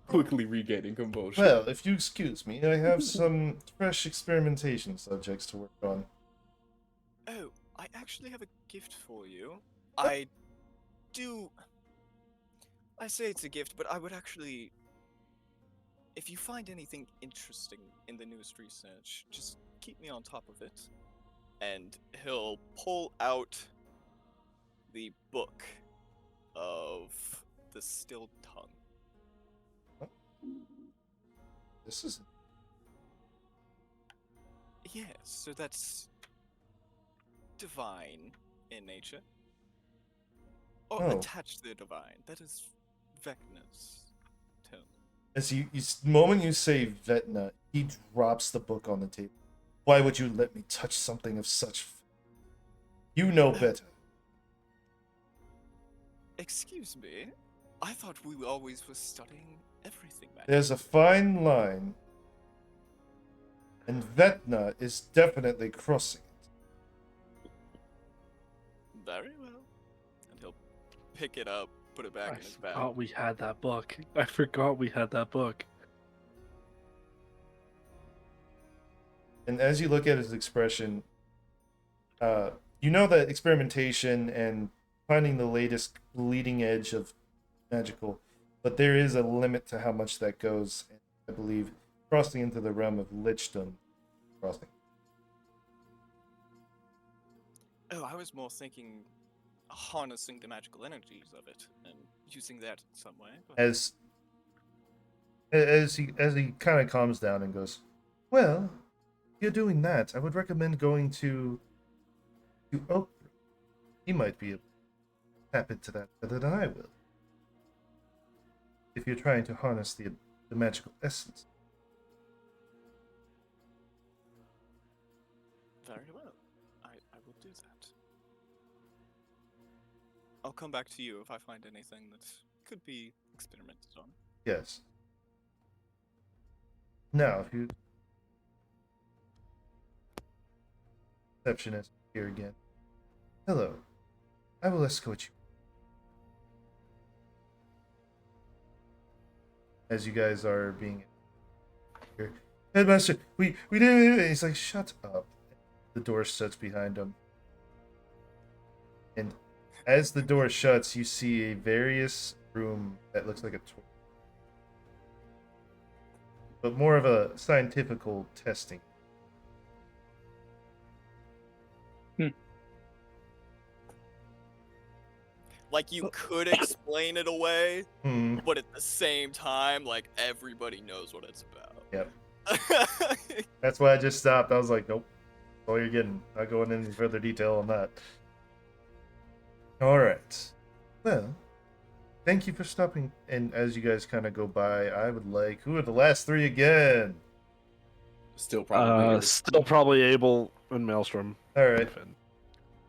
Quickly regaining composure. Well, if you excuse me, I have some fresh experimentation subjects to work on. Oh, I actually have a gift for you. I say it's a gift, but I would actually, if you find anything interesting in the newest research, just keep me on top of it. And he'll pull out the book of the still tongue. This is. Yes, so that's divine in nature. Or Oh. attached to the divine. That is Vecna's tome. As the moment you say Vetna, he drops the book on the table. Why would you let me touch something of such? You know better. Excuse me? I thought we always were studying everything, man. There's a fine line, and Vetna is definitely crossing it. Very well. And he'll pick it up, put it back in his bag. forgot we had that book. I forgot we had that book. And as you look at his expression, you know that experimentation and finding the latest leading edge of magical, but there is a limit to how much that goes. And I believe crossing into the realm of lichdom, crossing. Oh, I was more thinking harnessing the magical energies of it and using that in some way. But... As he kind of calms down and goes, well, if you're doing that, I would recommend going to Oak. He might be able to tap into that better than I will. If you're trying to harness the magical essence. Very well. I will do that. I'll come back to you if I find anything that could be experimented on. Yes. Now, if you... Receptionist here again. Hello. I will escort you. As you guys are being here. Headmaster, we did it. He's like, shut up. The door shuts behind him. And as the door shuts, you see a various room that looks like a tour. But more of a scientifical testing. Like, you could explain it away, Hmm. but at the same time, like, everybody knows what it's about. Yep. That's why I just stopped. I was like, nope. That's all you're getting. Not going into further detail on that. Alright. Well, thank you for stopping. And as you guys kind of go by, I would like... Who are the last three again? Still probably. Still probably Abel and Maelstrom. Alright. Finn.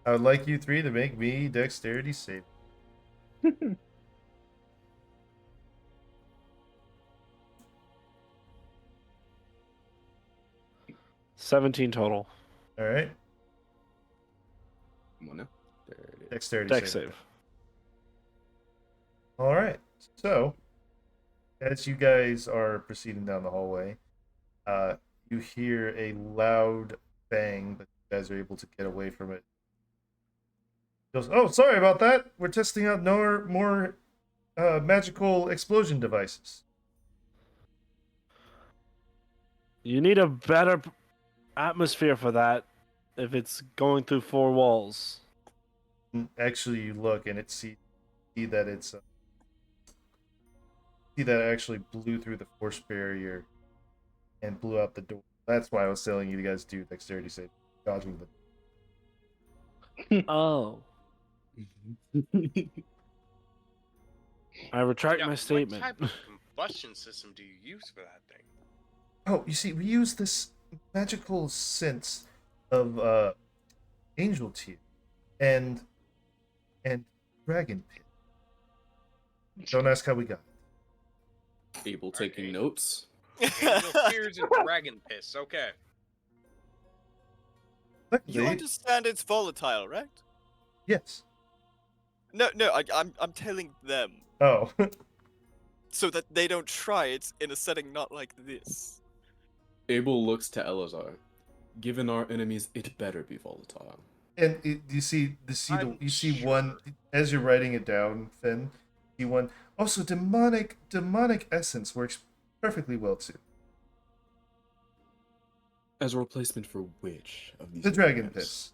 I would like you three to make me dexterity save. 17 total. Alright. Come on now. There it is. Dexterity Deck save. save. Alright. So, as you guys are proceeding down the hallway, you hear a loud bang, but you guys are able to get away from it. Goes, oh, sorry about that. We're testing out more magical explosion devices. You need a better atmosphere for that if it's going through 4 walls. And actually, you look and see that it's see that it actually blew through the force barrier and blew out the door. That's why I was telling you guys to do dexterity save, dodging the. Oh. I retract Yeah, my statement. What type of combustion system do you use for that thing? Oh, you see, we use this magical sense of angel tear and dragon pit. Don't ask how we got it. Able taking notes. Angel tears and dragon piss. Okay. You understand it's volatile, right? Yes. No, I'm telling them Oh. so that they don't try it in a setting not like this. Abel looks to Elazar. Given our enemies, it better be volatile. And you see one as you're writing it down, Finn. You one also demonic essence works perfectly well too. As a replacement for which of these? The dragon items? piss.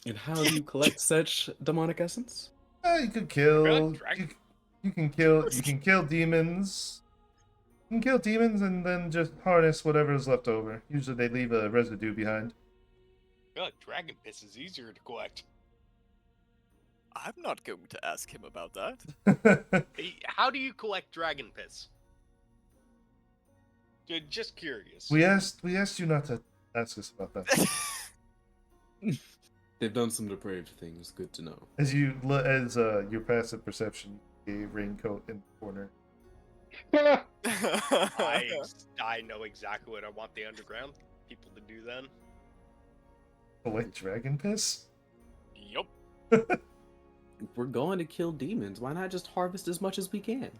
And how do you collect such demonic essence? You could kill. Really? Dragon? You can kill demons. You can kill demons and then just harness whatever is left over. Usually they leave a residue behind. I feel like dragon piss is easier to collect. I'm not going to ask him about that. Hey, how do you collect dragon piss? Just curious. we asked you not to ask us about that. They've done some depraved things. Good to know. As your passive perception, a raincoat in the corner. I know exactly what I want the underground people to do then. Collect dragon piss. Yup. If we're going to kill demons, why not just harvest as much as we can?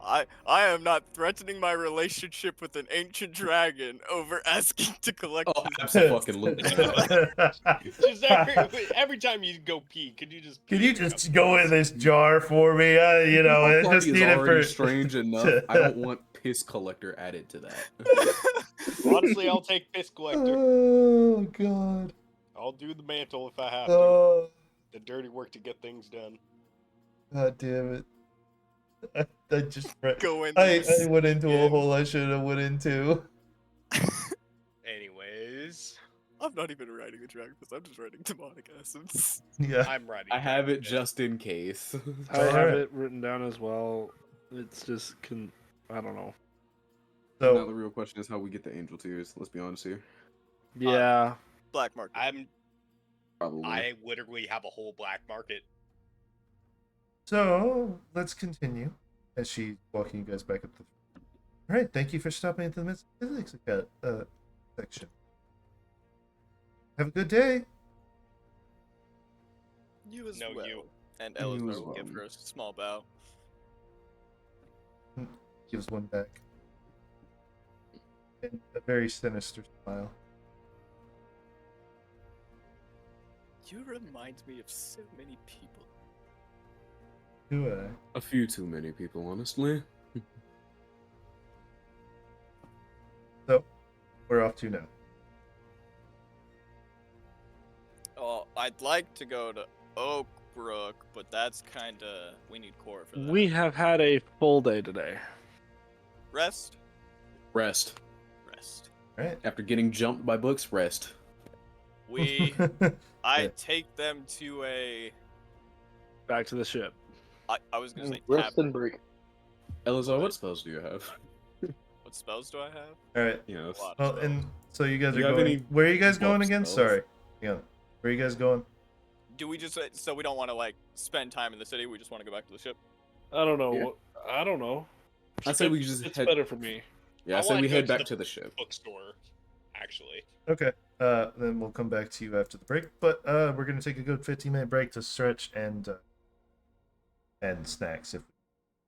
I am not threatening my relationship with an ancient dragon over asking to collect. Oh, absolutely. Just every time you go pee, could you just? Can you just go in this jar for me? I just need it for. Strange enough. I don't want piss collector added to that. Honestly, I'll take piss collector. Oh God. I'll do the mantle if I have to. Oh The dirty work to get things done. God damn it. I just Go in. I went into a hole I shouldn't have went into. Anyways, I'm not even writing a dragon piss. I'm just writing demonic essence. Yeah. I'm ready. I have it just in case. I have Alright. it written down as well. It's just I don't know. Now So the real question is how we get the angel tears. Let's be honest here. Yeah. Black market. Probably. I literally have a whole black market. So let's continue as she's walking you guys back up the. All right, thank you for stopping at the physics section. Have a good day. You as No, well. you. And You Elizabeth as will give well. her a small bow. Gives one back. And a very sinister smile. You remind me of so many people. Do I? A few too many people, honestly. So, we're off to now. Oh, I'd like to go to Oakbrook, but that's kinda... We need core for that. We have had a full day today. Rest? Rest. Rest. All right. After getting jumped by books, rest. I Yeah. take them to a... Back to the ship. I was gonna say Rest cabin. and break. Elazar, what spells do you have? What spells do I have? All right. Yes. A lot of Well, spells. and so you guys Do are you have going. any Where are you guys going bulk again? spells? Sorry. Yeah. Where are you guys going? Do we just... So we don't want to, like, spend time in the city, we just want to go back to the ship? I don't know. Yeah. I don't know. I say we just It's head. better for me. Yeah, I I say wanna we go head to back the- to the ship. Bookstore, actually. Okay. Then we'll come back to you after the break. But we're gonna take a good 15-minute break to stretch and snacks.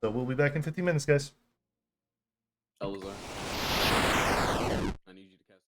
So we'll be back in 15 minutes, guys. Elazar. I need you to cast.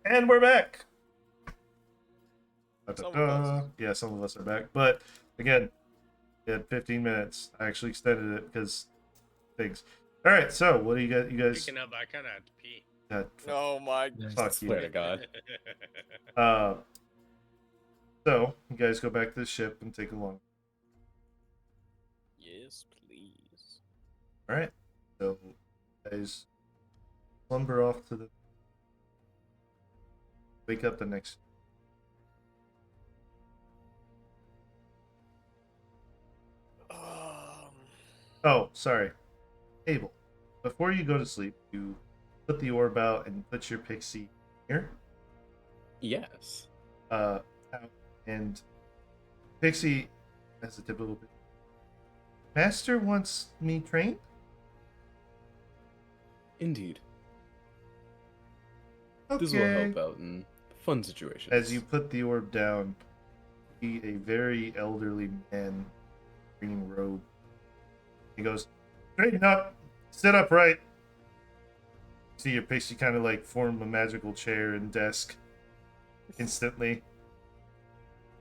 And we're back. Some of us. Yeah, some of us are back. But again, we had 15 minutes. I actually extended it because things. All right, so what do you got? You guys. Speaking of, I kind of have to pee. God, Oh my. fuck Swear you. to God. So you guys go back to the ship and take a long. Yes, please. All right, so you guys slumber off to the. Wake up the next. Oh, sorry. Abel, before you go to sleep, you put the orb out and put your pixie here. Yes. Out, and Pixie, as a typical pixie, Master wants me trained? Indeed. Okay. This will help out in fun situations. As you put the orb down, you see a very elderly man, green robe. He goes, straighten up, sit upright. See your pixie kind of like form a magical chair and desk instantly.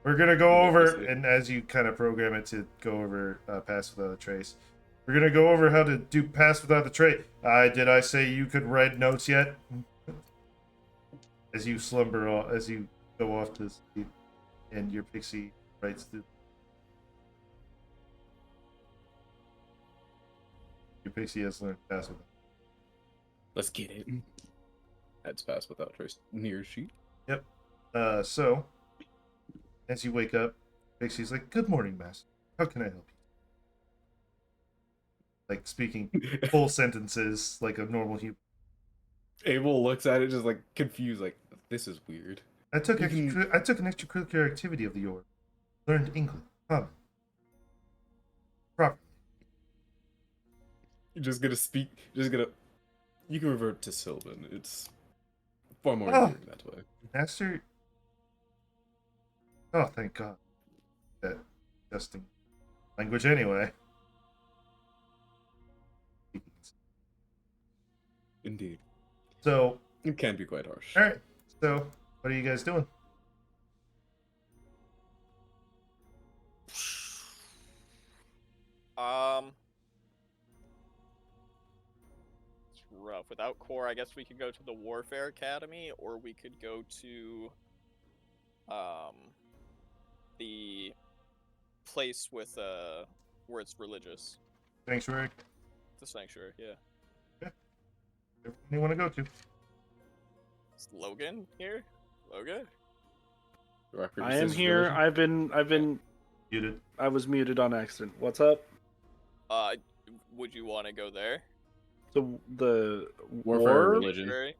We're gonna go over, and as you kind of program it to go over Pass Without a Trace, we're gonna go over how to do Pass Without a Trace. Did I say you could write notes yet? As you slumber, as you go off to sleep, and your pixie writes the. Your pixie has learned Pass Without. Let's get it. That's Pass Without Trace near sheet. Yep. So, as you wake up, Pixie's like, "Good morning, Master. How can I help you?" Like speaking full sentences like a normal human. Abel looks at it just like confused, like, this is weird. I took You I took an extracurricular activity of the orb. Learned English. Properly. You're just gonna speak, you can revert to Sylvan. It's far more Oh. endearing that way. Master. Oh, thank God. That disgusting language anyway. Indeed. So, It can be quite harsh. all right. So, what are you guys doing? It's rough. Without core, I guess we could go to the Warfare Academy, or we could go to, the place with, where it's religious. Sanctuary? The Sanctuary, yeah. Everyone you want to go to? Is Logan here? Logan? Record I am says here. religion. I've been. Muted. I was muted on accident. What's up? Would you want to go there? The Warfare war? religion. Sanctuary?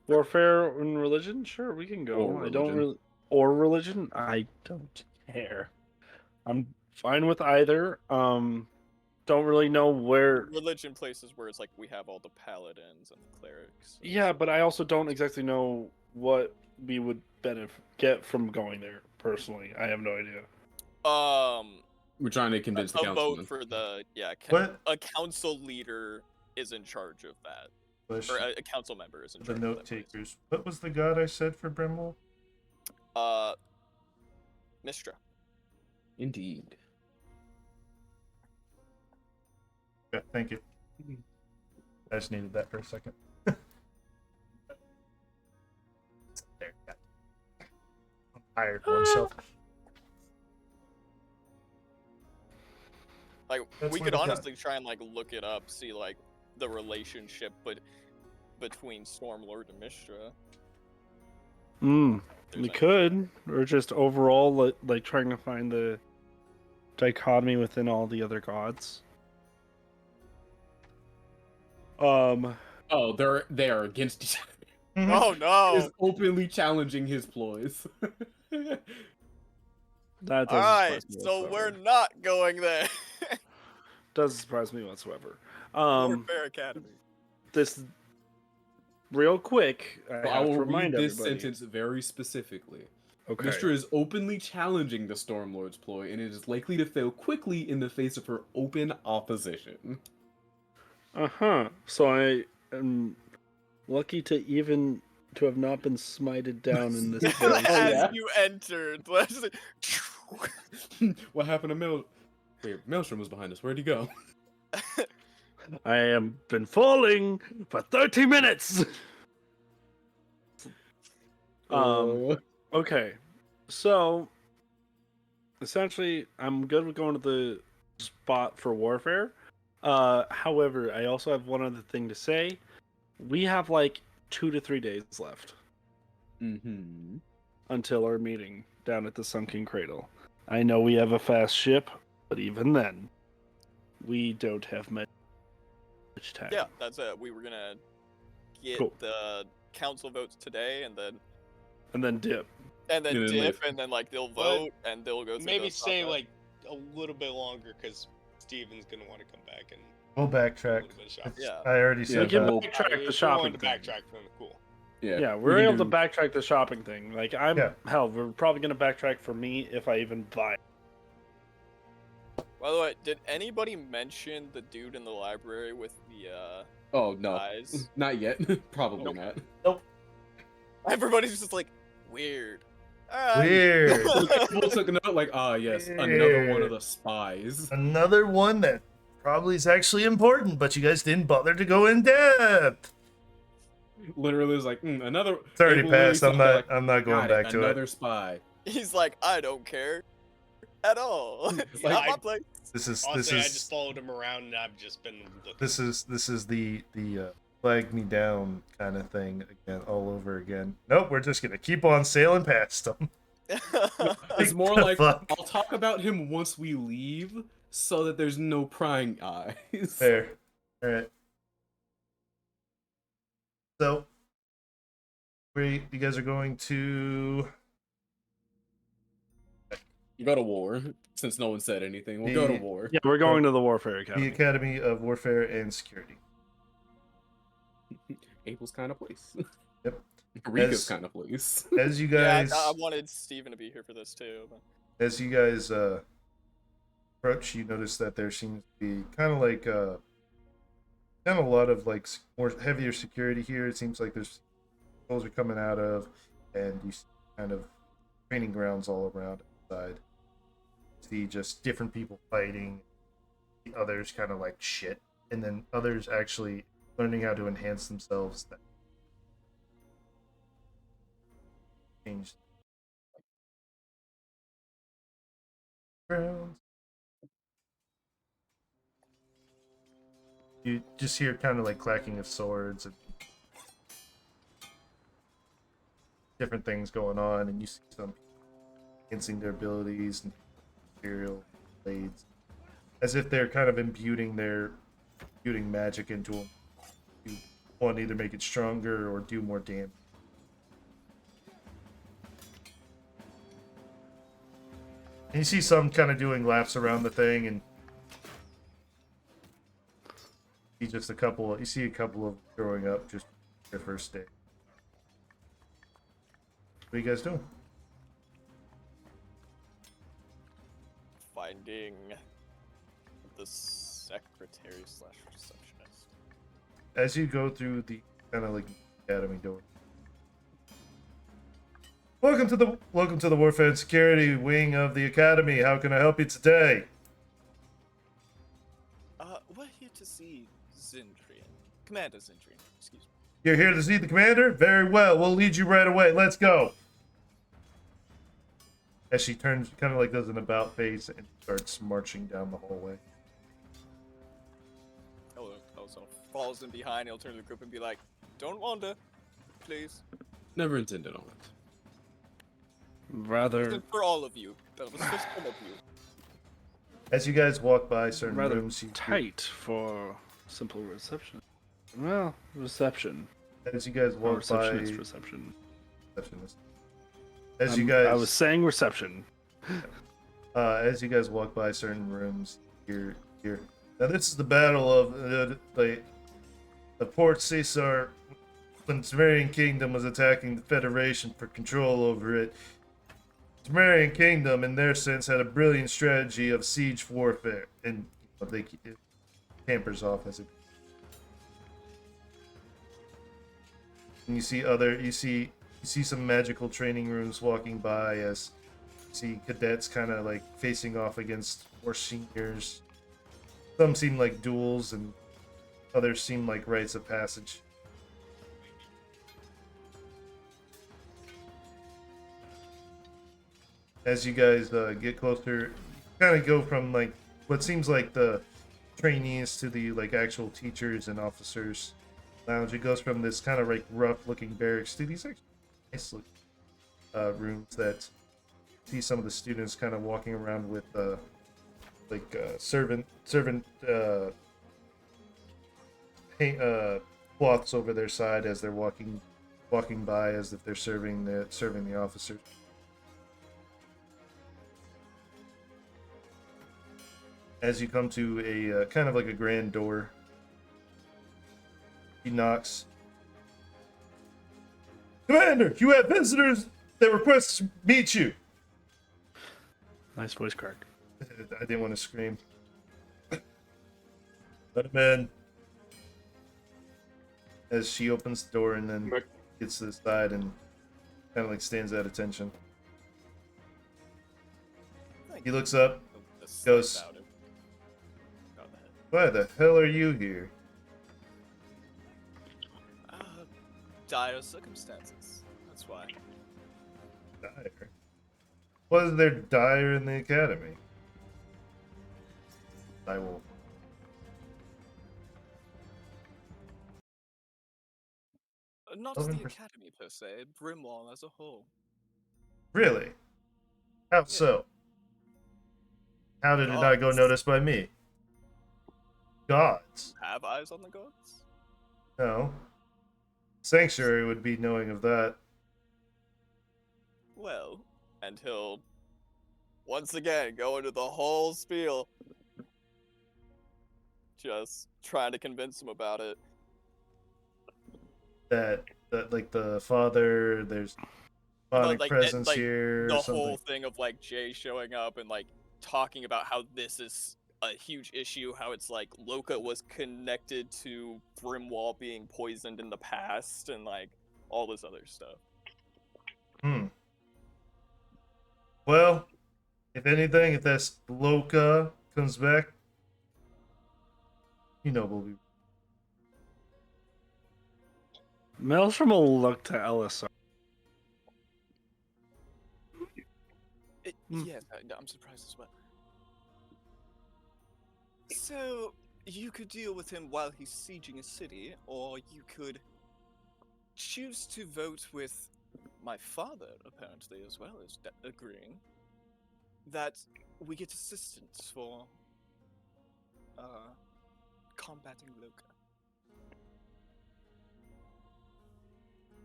Warfare and religion? Sure, we can go. Or I don't religion. really. Or religion? I don't care. I'm fine with either. Don't really know where. Religion places where it's like we have all the paladins and the clerics. Yeah, but I also don't exactly know what we would get from going there. Personally, I have no idea. We're trying to convince the A councilman. vote for the What? a council leader is in charge of that, Bush, or a council member is in the charge. note takers. What was the god I said for Brimwell? Mistra. Indeed. Yeah, thank you. I just needed that for a second. There, yeah. I'm tired oneself. Like That's we what could I got. honestly try and like look it up, see like the relationship, between Stormlord and Mistra. We There's could, or just overall like trying to find the dichotomy within all the other gods. Oh, they are against each other. Oh no! Is openly challenging his ploys. That doesn't Alright, surprise me so whatsoever. we're not going there. Doesn't surprise me whatsoever. Warfare Academy. This real quick. I I have will to remind read this everybody. sentence very specifically. Okay. Mistra is openly challenging the Stormlord's ploy, and it is likely to fail quickly in the face of her open opposition. So I am lucky to even to have not been smited down in this Oh, place. As yeah. you entered, just like, What happened to Wait, Maelstrom was behind us. Where'd he go? I have been falling for 30 minutes. Oh. Okay, so essentially, I'm good with going to the spot for warfare. However, I also have one other thing to say. We have like 2 to 3 days left Mm-hmm. until our meeting down at the Sunken Cradle. I know we have a fast ship, but even then, we don't have much time. yeah, that's it. We were gonna get Cool. the council votes today, and then And then dip. And then dip, leave. and then like they'll But vote, and they'll go through Maybe the stay process. like a little bit longer because Steven's gonna want to come back and We'll do a back. little bit of shopping. Yeah. I already Yeah, said We can that. backtrack If the we shopping wanted to thing. backtrack from cool. Yeah, we we're can able to do- backtrack the shopping thing. Like, hell, we're probably gonna backtrack for me if I even buy. By the way, did anybody mention the dude in the library with the Oh, no. eyes? Not yet. Probably not. Everybody's just like weird. Alright. Weird. People took a note like, ah, yes, another one of the spies. Another one that probably is actually important, but you guys didn't bother to go in depth. Literally was like, another. It's already Abel literally passed. I'm saw, not. like, I'm not going got it, back to another it. spy. He's like, I don't care at all. It's Yeah, not my I- place. This is. Honestly, I This just is. followed him around and I've just been looking. This is the flag me down kind of thing again, all over again. Nope, we're just gonna keep on sailing past them. It's more the like, fuck? I'll talk about him once we leave, so that there's no prying eyes. Fair. All right. So, you guys are going to. You go to war, since no one said anything. We'll go to The- war. Yeah, we're going to the Warfare The Academy. Academy of Warfare and Security. Abel's kind of place. Yep. Rika's As- kind of place. As you Yeah, guys, I wanted Steven to be here for this too. But... as you guys approach, you notice that there seems to be kind of like kind of a lot of like more heavier security here. It seems like there's holes are coming out of, and you see kind of training grounds all around outside. See just different people fighting, the others kind of like shit, and then others actually learning how to enhance themselves. That change grounds. You just hear kind of like clacking of swords and different things going on, and you see some enhancing their abilities and material blades, as if they're kind of imbuing magic into them. You want to either make it stronger or do more damage. And you see some kind of doing laps around the thing, and you see a couple of growing up just their first day. What are you guys doing? Finding the secretary slash receptionist. As you go through the kind of like academy door. Welcome to the Warfare and Security wing of the Academy. How can I help you today? We're here to see Zindrian. Commander Zindrian, excuse me. You're here to see the commander? Very well. We'll lead you right away. Let's go. As she turns, kind of like does an about face and starts marching down the hallway. Also falls in behind. He'll turn to the group and be like, "Don't wander, please." Never intended on it. Rather, For all of you, that was for some of you. As you guys walk by certain rather rooms, you tight for simple reception. Well, reception. as you guys Or walk by, receptionist reception. receptionist. As you I guys, was saying reception. as you guys walk by certain rooms, here. Now this is the battle of the Port Caesar. When Temerian Kingdom was attacking the Federation for control over it, Temerian Kingdom, in their sense, had a brilliant strategy of siege warfare, and it tampers off as it. And you see some magical training rooms walking by as you see cadets kind of like facing off against more seniors. Some seem like duels, and others seem like rites of passage. As you guys get closer, kind of go from like what seems like the trainees to the like actual teachers and officers lounge. It goes from this kind of like rough looking barracks to these actually nice looking rooms that see some of the students kind of walking around with servant paint, cloths over their side as they're walking by as if they're serving the officers. As you come to a kind of like a grand door, he knocks. Commander, you have visitors that request to meet you. Nice voice crack. I didn't want to scream. Let him in. As she opens the door and then gets to the side and kind of like stands at attention. He looks up, goes, "Why the hell are you here?" Dire circumstances. That's why. Dire? What is there dire in the academy? I will. Not Open the pers- academy per se, Brimwall as a whole. Really? How so? How did it not go Gods. noticed by me? Gods? Have eyes on the gods? No. Sanctuary would be knowing of that. Well, and he'll once again go into the whole spiel. Just trying to convince him about it. That like the father, there's demonic presence here. The Or something. whole thing of like Jay showing up and like talking about how this is a huge issue, how it's like Loka was connected to Brimwall being poisoned in the past, and like all this other stuff. Well, if anything, if that's Loka comes back, we'll be. Maelstrom will look to Ellis. Yes, I'm surprised as well. So, you could deal with him while he's sieging a city, or you could choose to vote with my father, apparently, as well as agreeing that we get assistance for combating Loka.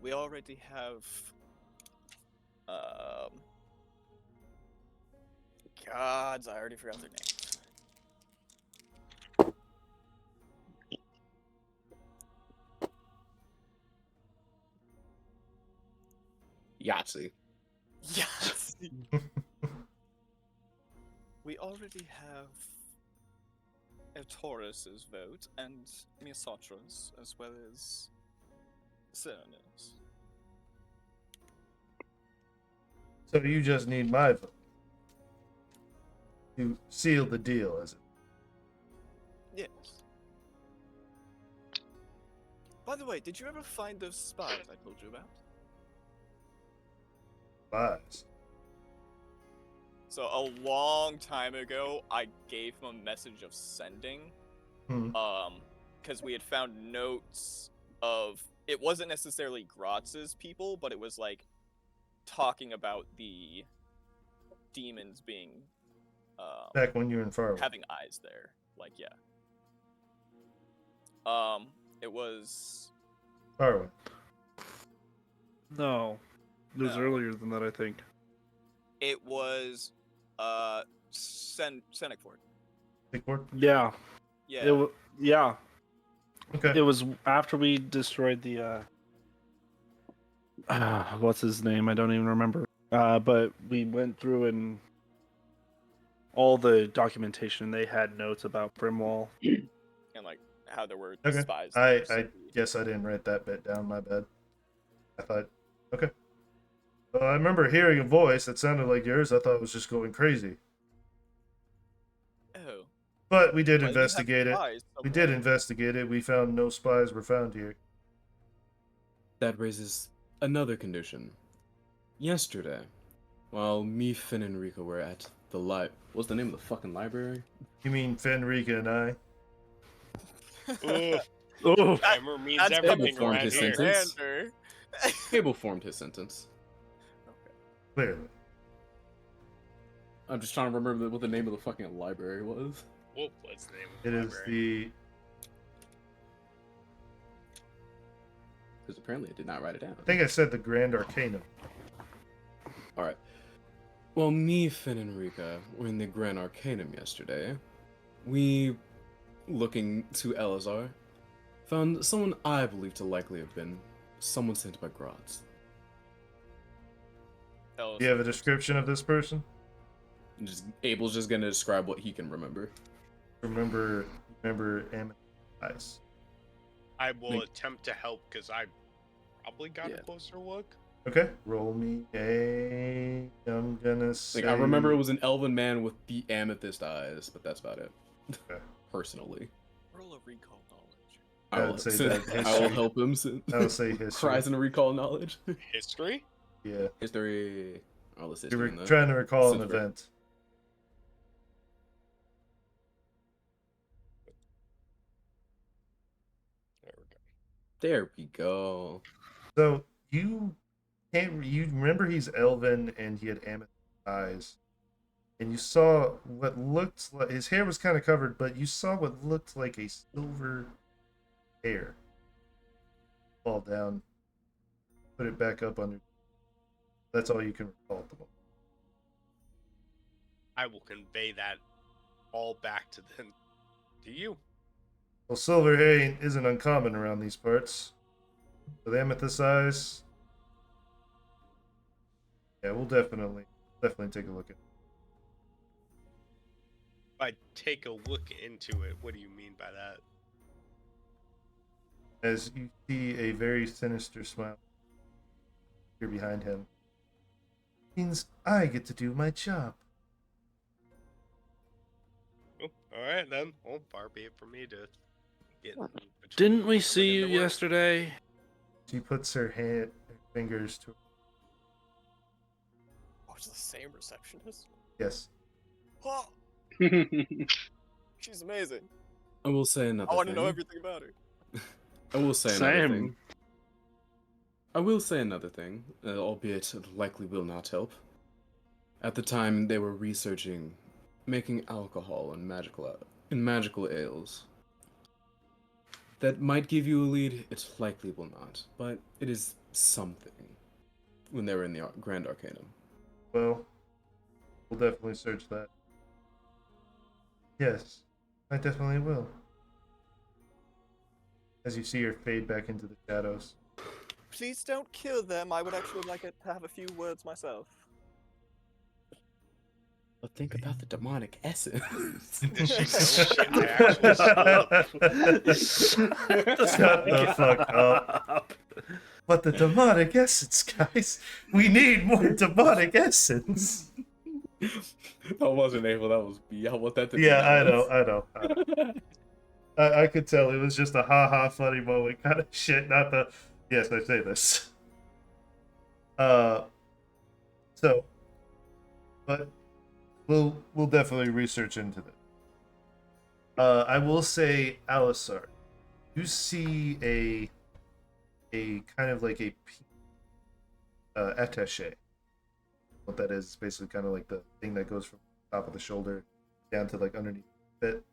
We already have gods, I already forgot their names. Yahtzee. Yahtzee. We already have Taurus's vote and Miasatra's, as well as Serena's. So you just need my vote to seal the deal, is it? Yes. By the way, did you ever find those spies I told you about? Lies. So a long time ago, I gave him a message of sending, because we had found notes of, it wasn't necessarily Gratz's people, but it was like talking about the demons being Back when you were in Farwell. having eyes there. Like, yeah. It was Farwell. No. It was No. earlier than that, I think. It was Senecford. Big board? Yeah. Yeah. Yeah. Okay. It was after we destroyed the what's his name? I don't even remember. But we went through and all the documentation, they had notes about Brimwall. And like how there were Okay. spies. I guess I didn't write that bit down, my bad. I thought, okay. Well, I remember hearing a voice that sounded like yours. I thought it was just going crazy. Oh. But we did Well, you have investigate it. spies We did somewhere. investigate it. We found no spies were found here. That raises another condition. Yesterday, while me, Finn, and Rika were at the what's the name of the fucking library? You mean Fenrika and I? Ooh, Oh, grammar means That's everything formed around his here. sentence. Commander. Cable formed his sentence. Clearly. I'm just trying to remember what the name of the fucking library was. Whoa, what's the name of It the is library? Because apparently I did not write it down. I think I said the Grand Arcanum. Alright. Well, me, Finn, and Rika were in the Grand Arcanum yesterday. We, looking to Elazar, found someone I believe to likely have been someone sent by Grots. Tell us Do you have a what- description of this person? Abel's just gonna describe what he can remember. Remember Amethyst eyes. I will Think- attempt to help because I probably got Yeah. a closer look. Okay, roll me a. I'm gonna say. Like, I remember it was an elven man with the amethyst eyes, but that's about it. Okay. Personally. Roll a recall knowledge. I I will, would say that I will history. help him. I would say history. Cries and recall knowledge. History? Yeah, History. All this you history were in there. trying to recall an Silver. event. There we go. There we go. So you can't. You remember he's elven and he had amethyst eyes, and you saw what looked like his hair was kind of covered, but you saw what looked like a silver hair fall down. Put it back up under. That's all you can recall at the moment. I will convey that all back to them. To you. Well, silver hair isn't uncommon around these parts. With amethyst eyes, yeah, we'll definitely take a look at it. If I take a look into it, what do you mean by that? As you see a very sinister smile here behind him. Means I get to do my job. Oh, all right then. Well, far be it for me to get. in between didn't we and see put you in the work. yesterday? She puts her fingers to. Oh, it's the same receptionist? Yes. Oh, she's amazing. I will say another I want to thing. know everything about her. I will say another Same. thing. I will say another thing, albeit it likely will not help. At the time, they were researching making alcohol and magical ales. That might give you a lead. It likely will not, but it is something. When they were in the Grand Arcanum. Well, we'll definitely search that. Yes, I definitely will. As you see her fade back into the shadows. Please don't kill them. I would actually like it to have a few words myself. But think about the demonic essence. Does she know shit I actually Shut the fuck up. But the demonic essence, guys. We need more demonic essence. That wasn't able. That was me. I want that to be. Yeah, I nice. know. I could tell it was just a ha funny moment kind of shit, not the yes, I say this. So but we'll definitely research into this. I will say, Alisar, you see a kind of like a attaché. What that is basically kind of like the thing that goes from the top of the shoulder down to like underneath the bit.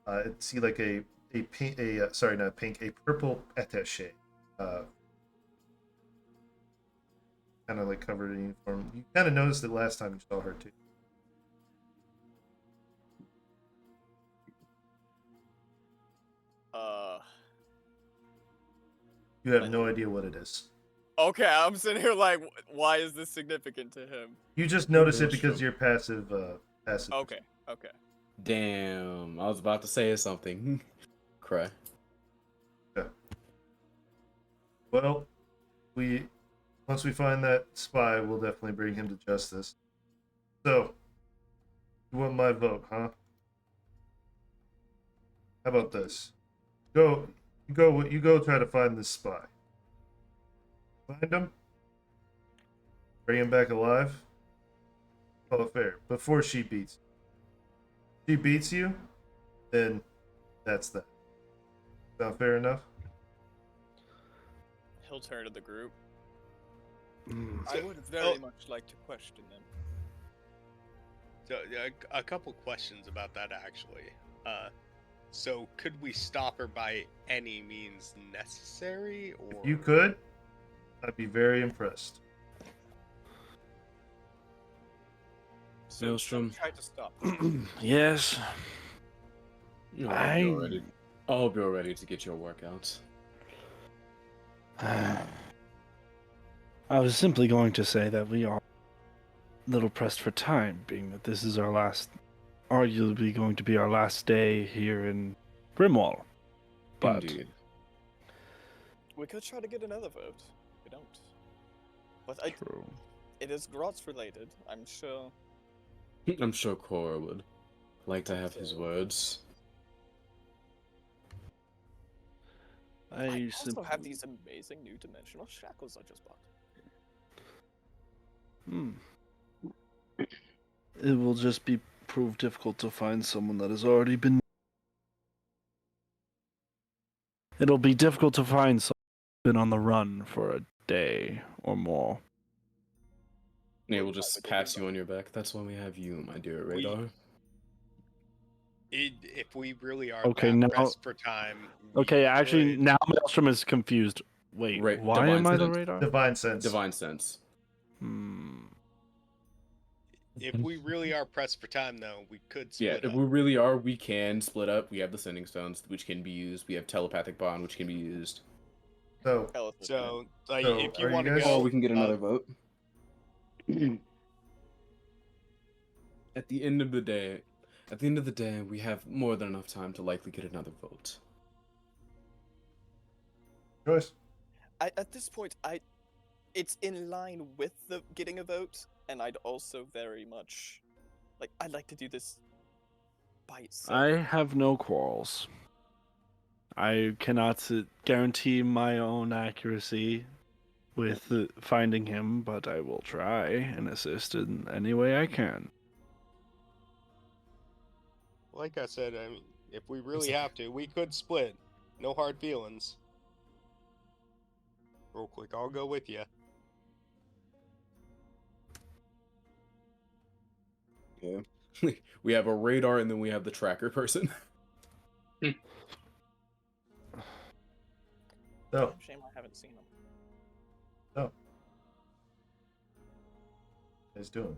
Mhm. See like a pink, sorry, not pink, a purple attaché. Kind of like covered in uniform. You kind of noticed it last time you saw her too. You have no idea what it is. Okay, I'm sitting here like, why is this significant to him? You just notice it That's because true. you're passive. Passive. Okay, okay. Damn, I was about to say something. Cry. Well, once we find that spy, we'll definitely bring him to justice. So, you want my vote, huh? How about this? You go try to find this spy. Find him, bring him back alive. Call it fair. Before she beats you. She beats you, then that's that. Sound fair enough? He'll turn to the group. Mm. I would very much like to question them. So a couple questions about that actually. So could we stop her by any means necessary, or If you could, I'd be very impressed. So Maelstrom. try to stop. Yes. I hope you're ready to get your workout. I was simply going to say that we are a little pressed for time, being that this is arguably going to be our last day here in Brimwall. But Indeed. We could try to get another vote. We don't. But true. it is Grotz related. I'm sure. I'm sure Cora would like to have his words. I also have these amazing new dimensional shackles I just bought. It will just prove difficult to find someone that has already been. It'll be difficult to find someone who's been on the run for a day or more. Yeah, we'll just pass you on your back. That's why we have you, my dear Radar. If we really are Okay, that now- pressed for time? Okay, actually, could- now Maelstrom is confused. Wait, why Divine am I the Sense. radar? Divine sense. Divine sense. If we really are pressed for time, though, we could Yeah, split if up. we really are, we can split up. We have the sending stones, which can be used. We have telepathic bond, which can be used. So, So, like, So, if are you you want to guys- go, we can get another vote. At the end of the day, we have more than enough time to likely get another vote. Joyce. At this point, it's in line with the getting a vote, and I'd also very much I'd like to do this by itself. I have no quarrels. I cannot guarantee my own accuracy with finding him, but I will try and assist in any way I can. like I said, I mean, if we really have to, we could split. No hard feelings. Real quick, I'll go with you. Yeah. We have a radar, and then we have the tracker person. So, Shame I haven't seen him. what are you guys doing?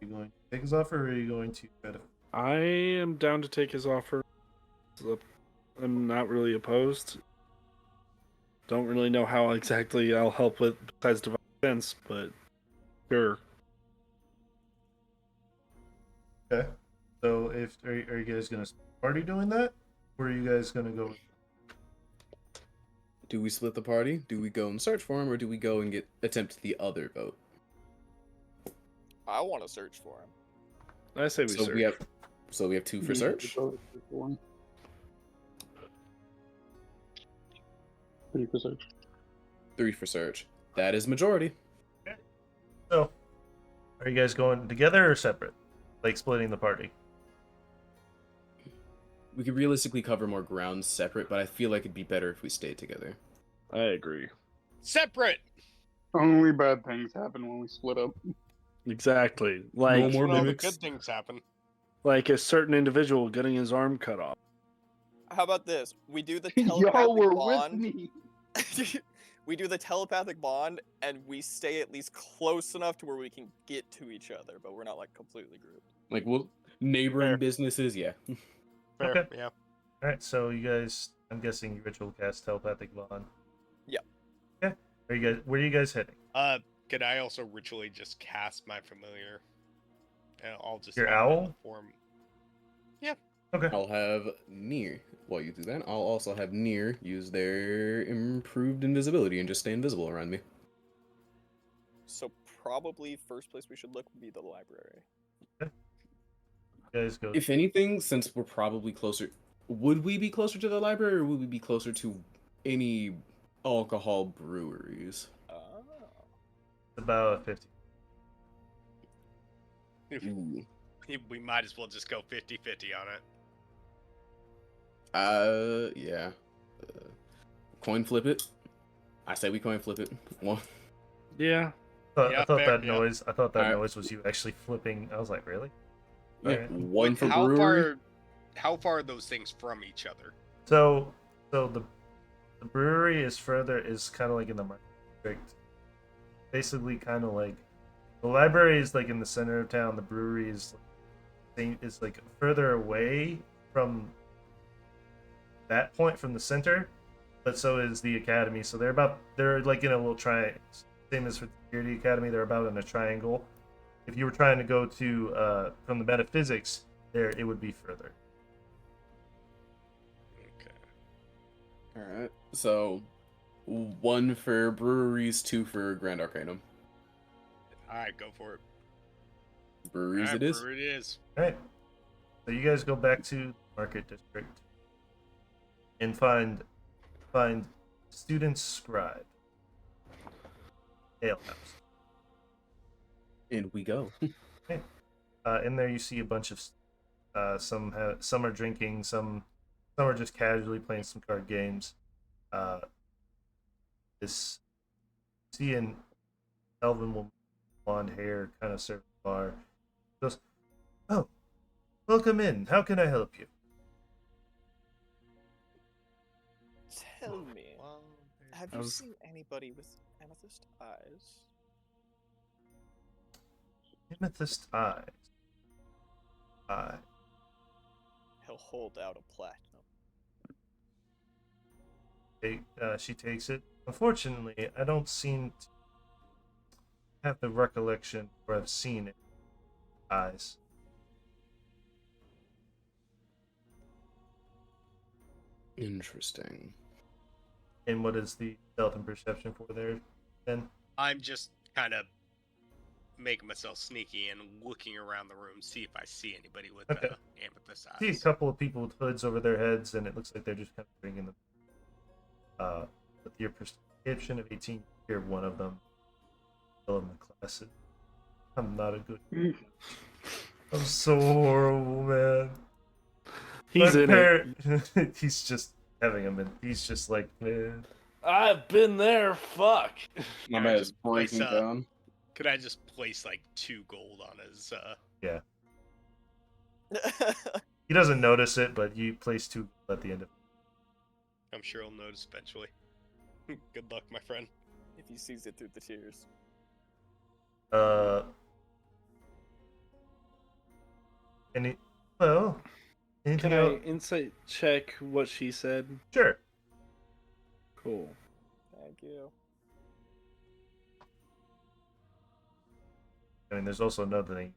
Are you going to take his offer, or are you going to try to? I am down to take his offer. I'm not really opposed. Don't really know how exactly I'll help with besides divine sense, but sure. Okay. So, are you guys gonna party doing that, or are you guys gonna go? Do we split the party? Do we go and search for him, or do we go and attempt the other vote? I want to search for him. I say we So search. we have 2 for search. 3 for search. 3 for search. That is majority. So, are you guys going together or separate? Like splitting the party? We could realistically cover more ground separate, but I feel like it'd be better if we stayed together. I agree. Separate. Only bad things happen when we split up. Exactly. No Like more When all the mimics. good things happen. like a certain individual getting his arm cut off. How about this? We do the Y'all telepathic were bond. with me. We do the telepathic bond, and we stay at least close enough to where we can get to each other, but we're not completely grouped. Like, neighboring Fair. businesses, yeah. Fair, Okay. yeah. All right. So you guys, I'm guessing you ritual cast telepathic bond. Yeah. Okay. Where are you guys heading? Could I also ritually just cast my familiar? And I'll just Your have it in owl? the form. Okay. I'll have Near while you do that, I'll also have Nier use their improved invisibility and just stay invisible around me. So probably first place we should look would be the library. You guys go. If anything, since we're probably closer, would we be closer to the library or would we be closer to any alcohol breweries? About 50. Ooh. We might as well just go 50-50 on it. Yeah. Coin flip it. I say we coin flip it. One. Yeah. Yeah, I thought fair, that yeah. noise. I thought that Alright. noise was you actually flipping. I was like, really? Yeah. Alright. One for how brewery. how far are those things from each other? So the brewery is kind of like in the market district. Basically, kind of like the library is like in the center of town. The brewery is like further away from that point from the center, but so is the academy. So they're like in a little triangle. Same as for the security academy, they're about in a triangle. If you were trying to go to from the metaphysics, there it would be further. Okay. Alright. So 1 for breweries, 2 for Grand Arcanum. Alright, go for it. Breweries Alright, it is. brewery it is. All right. So you guys go back to the market district and find student scribe ale house. And we go. In there you see a bunch of some are drinking, some are just casually playing some card games. This see an elven woman, blonde hair, kind of serving the bar. Goes, oh, welcome in. How can I help you? Tell me, have you seen anybody with amethyst eyes? Amethyst eyes. He'll hold out a platinum. She takes it. Unfortunately, I don't seem to have the recollection where I've seen it. Eyes. Interesting. And what is the stealth and perception for there, then? I'm just kind of making myself sneaky and looking around the room, see if I see anybody with Okay. amethyst See a eyes. couple of people with hoods over their heads, and it looks like they're just kind of bringing them. With your perception of 18, you hear one of them tell in the classes, I'm not a good. I'm so horrible, man. He's My in it. He's just having him, and he's just like, man. I've been there. Fuck. My Yeah, man just is breaking place, down. Could I just place like 2 gold on his? Yeah. He doesn't notice it, but you place 2 at the end of it. I'm sure he'll notice eventually. Good luck, my friend. If he sees it through the tears. Anything Can I else? insight check what she said? Sure. Cool. Thank you. I mean, there's also another thing.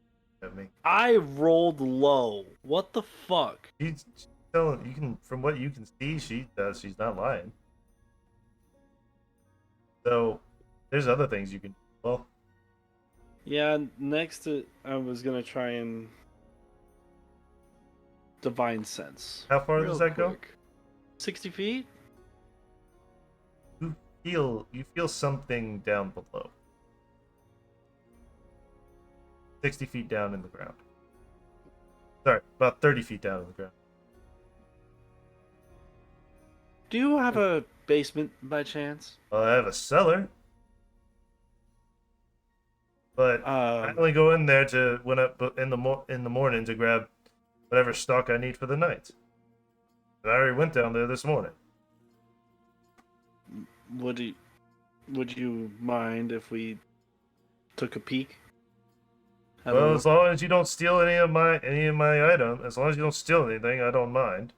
I rolled low. What the fuck? She's telling you can, from what you can see, she's not lying. So, there's other things you can. Well, Yeah, next I was gonna try and divine sense. how far Real does that go? quick. 60 feet? You feel something down below. 60 feet down in the ground. Sorry, about 30 feet down in the ground. Do you have a basement by chance? Well, I have a cellar, but I only go in there to in the morning to grab whatever stock I need for the night. And I already went down there this morning. Would you mind if we took a peek? Have a Well, look? as long as you don't steal any of my item, as long as you don't steal anything, I don't mind.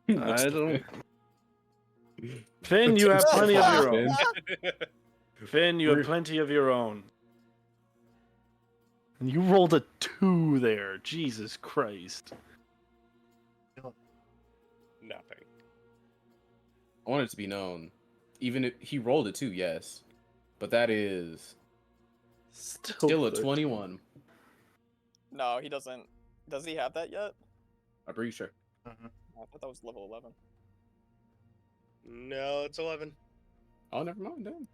I don't. Finn, you have plenty of your own. Finn, you have plenty of your own. And you rolled a 2 there. Jesus Christ. Nothing. I want it to be known. Even if he rolled it too, yes. But that is still a 21. No, he doesn't. Does he have that yet? I'm pretty sure. Mhm. I thought that was level 11. No, it's 11. Oh, never mind. Damn.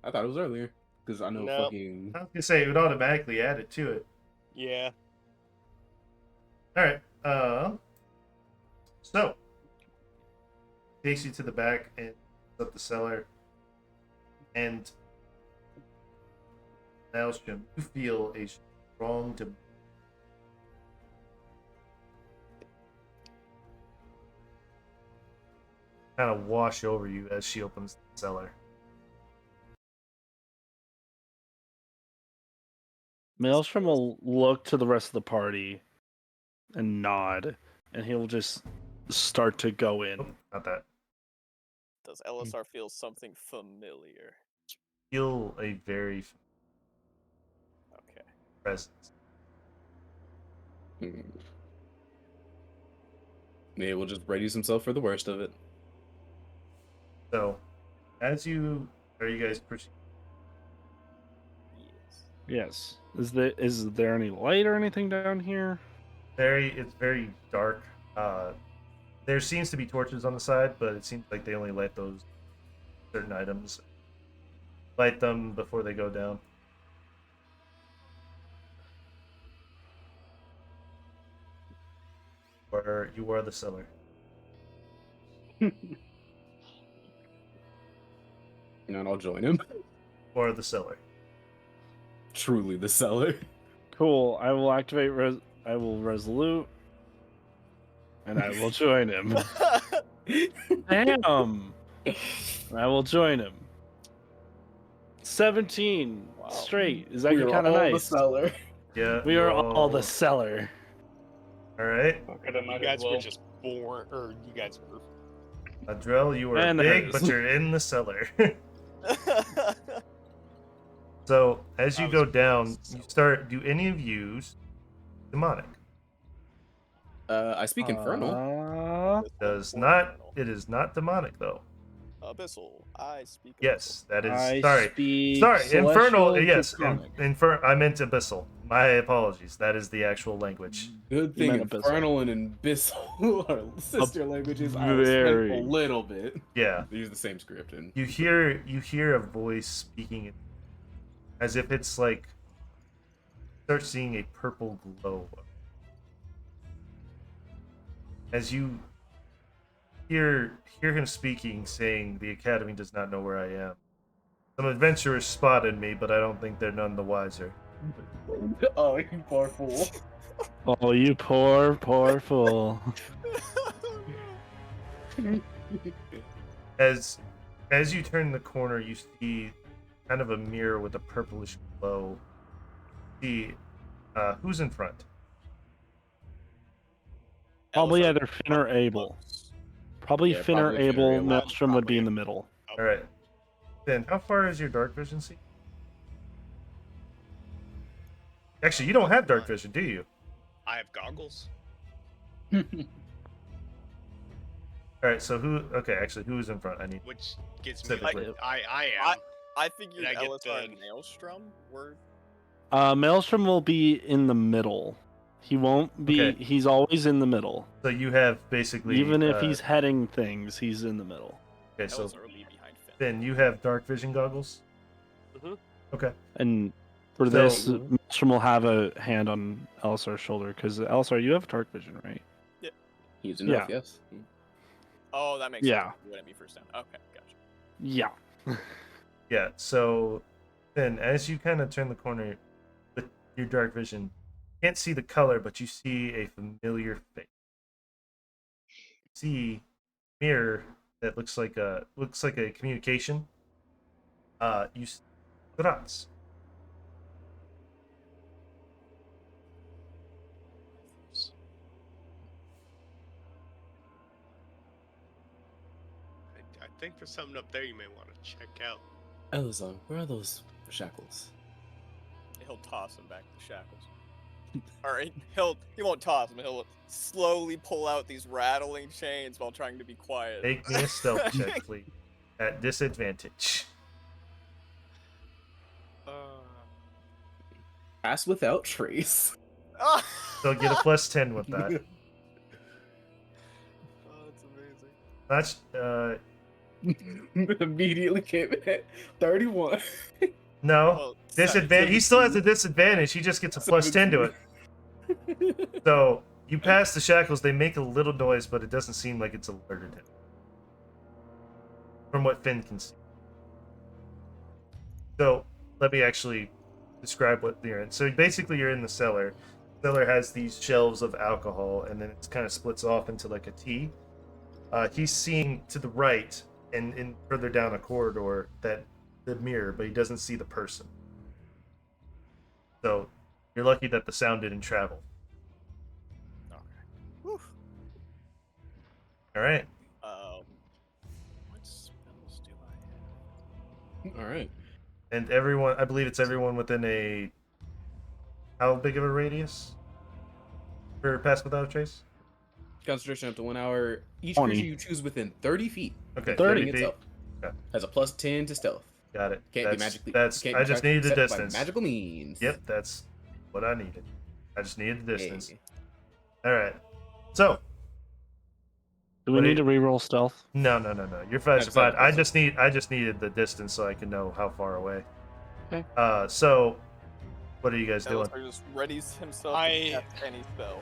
I thought it was earlier. Because I know No. fucking... I was gonna say it would automatically add it to it. Yeah. All right. So takes you to the back and up the cellar, and Maelstrom, you feel a strong kind of wash over you as she opens the cellar. Maelstrom will look to the rest of the party and nod, and he'll just start to go in. Oh, not that. Does LSR feel something familiar? Feel a very Okay. presence. Nate will just readies himself for the worst of it. So, as you are, you guys proceed. Yes. Yes. Is there any light or anything down here? It's very dark. There seems to be torches on the side, but it seems like they only light those certain items. Light them before they go down. Or you are the cellar. And I'll join him. Or the cellar. Truly the seller. Cool. I will activate. I will resolute, and I will join him. Damn. I will join him. 17 Wow. straight. Is that We are kind of all nice? the seller. Yeah. We are all the cellar. All right. You guys were just born, or you guys were. Adrel, you are And big, hers. but you're in the cellar. So, as you I go was down, so- you start. Do any of you use demonic? I speak infernal. Does not. It is not demonic though. Abyssal. I speak. Yes, that is. I Sorry. speak Sorry, infernal. celestial Yes, draconic. I meant abyssal. My apologies. That is the actual language. Good You thing meant abyssal. infernal and abyssal are sister languages. I very- respect a little bit. Yeah, They use the same script and you hear a voice speaking, as if it's like start seeing a purple glow. As you hear him speaking, saying, "The academy does not know where I am. Some adventurers spotted me, but I don't think they're none the wiser." oh, you poor fool. Oh, you poor fool. As you turn the corner, you see kind of a mirror with a purplish glow. See who's in front. Probably LSR either Finn or Abel. Probably Yeah, Finn or probably Finn or Abel. Abel. Maelstrom would be Probably in the middle. All right. Then, how far is your dark vision? See? Actually, you don't have dark vision, do you? I have goggles. All right. So who? Okay, actually, who is in front? I need. Which gets me. Specifically. I am. I figured Did I get LSR and the- Maelstrom were. Maelstrom will be in the middle. He won't be. Okay. He's always in the middle. So you have basically. Even if he's heading things, he's in the middle. Okay, so LSR will be behind Finn. then you have dark vision goggles. Mhm. Okay. And for So- this, Maelstrom will have a hand on Elsar's shoulder because Elsar, you have dark vision, right? He's enough, Yeah. yes. Oh, that makes Yeah. sense. You wouldn't be first down. Okay, gotcha. Yeah. Yeah. So then, as you kind of turn the corner with your dark vision, you can't see the color, but you see a familiar face. You see a mirror that looks like a communication. You see Graz. I think there's something up there you may want to check out. Elazar, where are those shackles? He'll toss him back the shackles. All right, he won't toss them. He'll slowly pull out these rattling chains while trying to be quiet. Make me a stealth check, please. At disadvantage. Pass without trace. So get a plus 10 with that. Oh, that's amazing. That's Immediately came in 31. no Well, disadvantage. He still has a disadvantage. He just gets a plus 10 to it. So you pass the shackles. They make a little noise, but it doesn't seem like it's alerted him. From what Finn can see. So let me actually describe what you're in. So basically, you're in the cellar. The cellar has these shelves of alcohol, and then it kind of splits off into like a T. He's seeing to the right and further down a corridor that the mirror, but he doesn't see the person. So you're lucky that the sound didn't travel. Okay. Whew. All right. What spells do I have? All right. And everyone, I believe it's everyone within a. How big of a radius? For Pass Without a Trace? Concentration up to 1 hour. Each 20. creature you choose within 30 feet. Okay, 30 feet. Itself. Okay. Has a plus 10 to stealth. Got it. Can't be magically. That's. Can't I be just needed the set by distance. Magical means. Yep, that's what I needed. I just needed the distance. Hey. All right. So Do we What do need to reroll stealth? no. You're fine. That's Fine. fine. I just needed the distance so I can know how far away. Okay. So what are you guys doing? Ellsworth just readies himself I- to cast any spell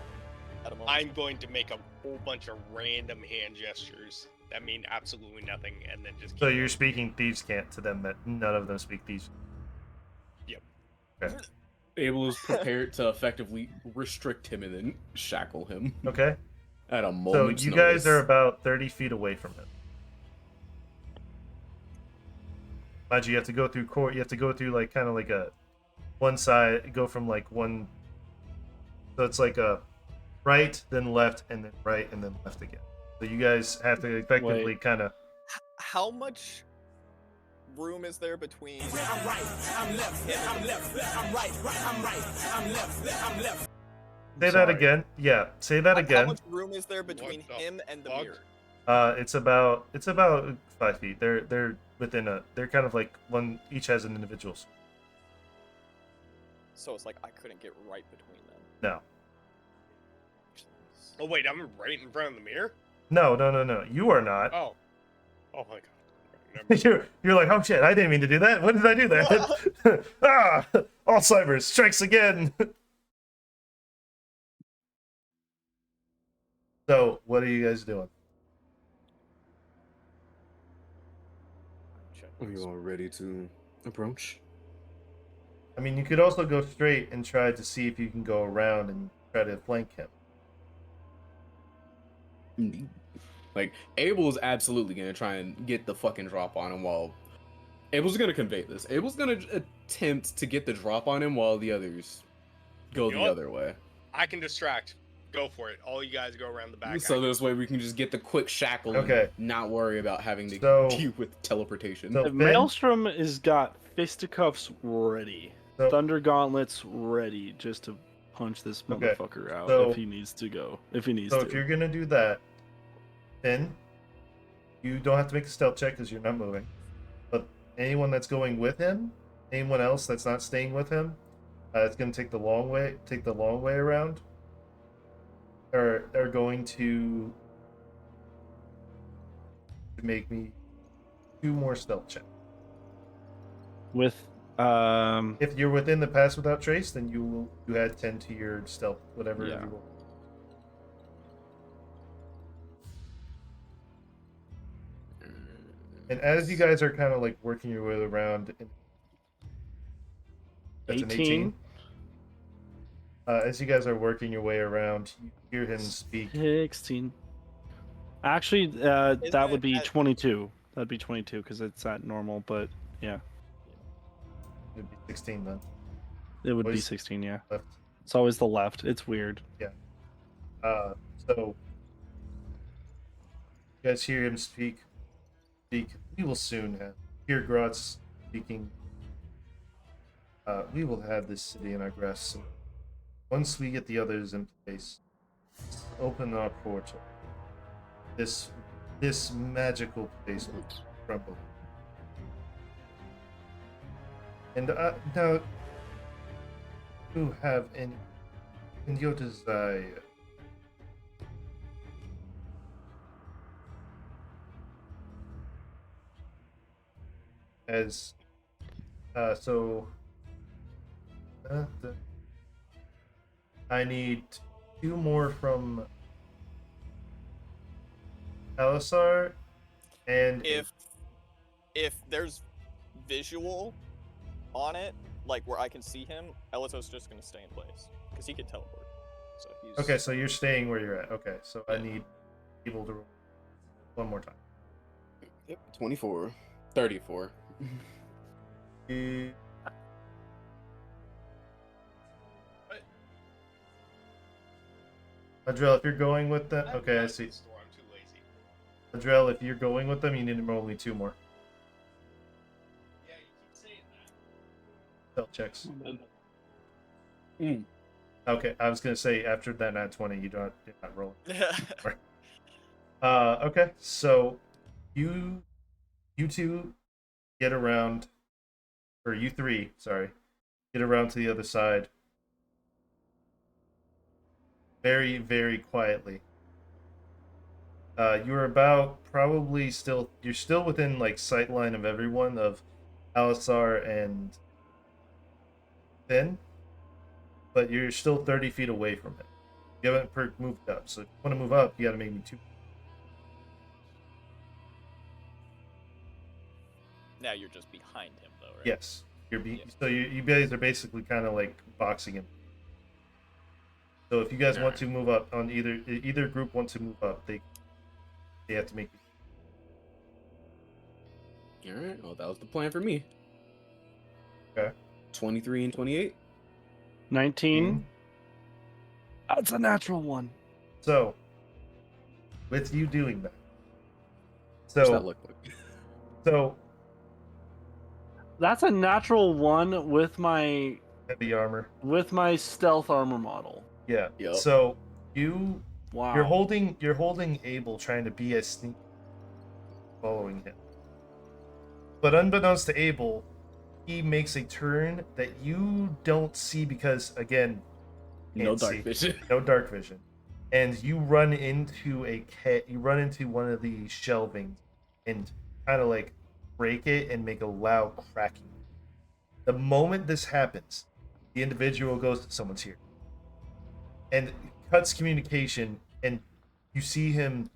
at a moment. I'm going to make a whole bunch of random hand gestures that mean absolutely nothing, and then just. So keep you're going. speaking thieves' cant to them that none of them speak thieves. Yep. Okay. Abel is prepared to effectively restrict him and then shackle him Okay. at a So moment's you notice. guys are about 30 feet away from him. Mind you, you have to go through court. You have to go through like kind of like a one side. Go from like one. So it's like a right, then left, and then right, and then left again. So you guys have to effectively Wait. kind of. How much room is there between? Say that again. Yeah, say that How again. much room is there between What the him and the fuck? mirror? It's about 5 feet. They're within a. They're kind of like one. Each has an individual. So it's like I couldn't get right between them. No. Oh wait, I'm right in front of the mirror. No. You are not. Oh. Oh my god. Never- You're like, oh shit, I didn't mean to do that. When did I do that? Ah, Alzheimer's strikes again. So, what are you guys doing? Are you all ready to approach? I mean, you could also go straight and try to see if you can go around and try to flank him. Like, Abel's absolutely gonna try and get the fucking drop on him while... Abel's gonna convey this. Abel's gonna attempt to get the drop on him while the others go You know the what? other way. I can distract. Go for it. All you guys go around the back. So this way we can just get the quick shackle Okay. and not worry about having to So- deal with teleportation. So- The Finn? Maelstrom has got fisticuffs ready. So- Thunder gauntlets ready just to punch this Okay, motherfucker out so- if he needs to go. If he needs So, to. if you're gonna do that, then you don't have to make a stealth check because you're not moving. But anyone that's going with him, anyone else that's not staying with him, it's gonna take the long way. Take the long way around. Are going to make me 2 more stealth checks. With If you're within the pass without trace, then you add 10 to your stealth, whatever Yeah. you roll. And as you guys are kind of like working your way around, that's an 18. As you guys are working your way around, you hear him speak. 16. Actually, that Isn't would be it at- 22. That'd be 22 because it's at normal, but It'd be 16 then. it would be Always 16, yeah. Left. It's always the left. It's weird. So you guys hear him speak. We will soon have. Hear Grotz speaking. We will have this city in our grasp soon. once we get the others in place, open our portal. This magical place will crumble. And now, you have in your desire. As I need 2 more from Alisar, and If there's visual on it, like where I can see him, Elito's just gonna stay in place because he can teleport. So he's okay, so you're staying where you're at. Okay, so I Yeah. need people to roll one more time. Yep, 24. 34. Adrel, if you're going with them, okay, I see. I'm too lazy. Adrel, if you're going with them, you need to roll me 2 more Yeah, you keep saying that. stealth checks. Mm. Okay, I was gonna say after that nat 20, you're not rolling. Okay, so you 2 get around, or you 3, sorry, get around to the other side very, very quietly. You're about probably you're still within like sight line of everyone, of Alisar and Finn, but you're still 30 feet away from it. You haven't moved up, so if you want to move up, you got to make me 2. Now you're just behind him, though, right? Yes, Yeah. so you guys are basically kind of like boxing him. So if you guys want to move up on either group wants to move up, they have to make. All right. Well, that was the plan for me. Okay. 23 and 28. 19. That's a natural one. So, with you doing that, What's that look like? so That's a natural one with my heavy armor. stealth armor model. Yeah. Yep. So Wow. you're holding Abel, trying to be as sneaky, following him. But unbeknownst to Abel, he makes a turn that you don't see because, again, No can't dark see. vision. No dark vision, and you run into one of the shelving, and kind of like break it and make a loud cracking. The moment this happens, the individual goes, "Someone's here," and cuts communication, and you see him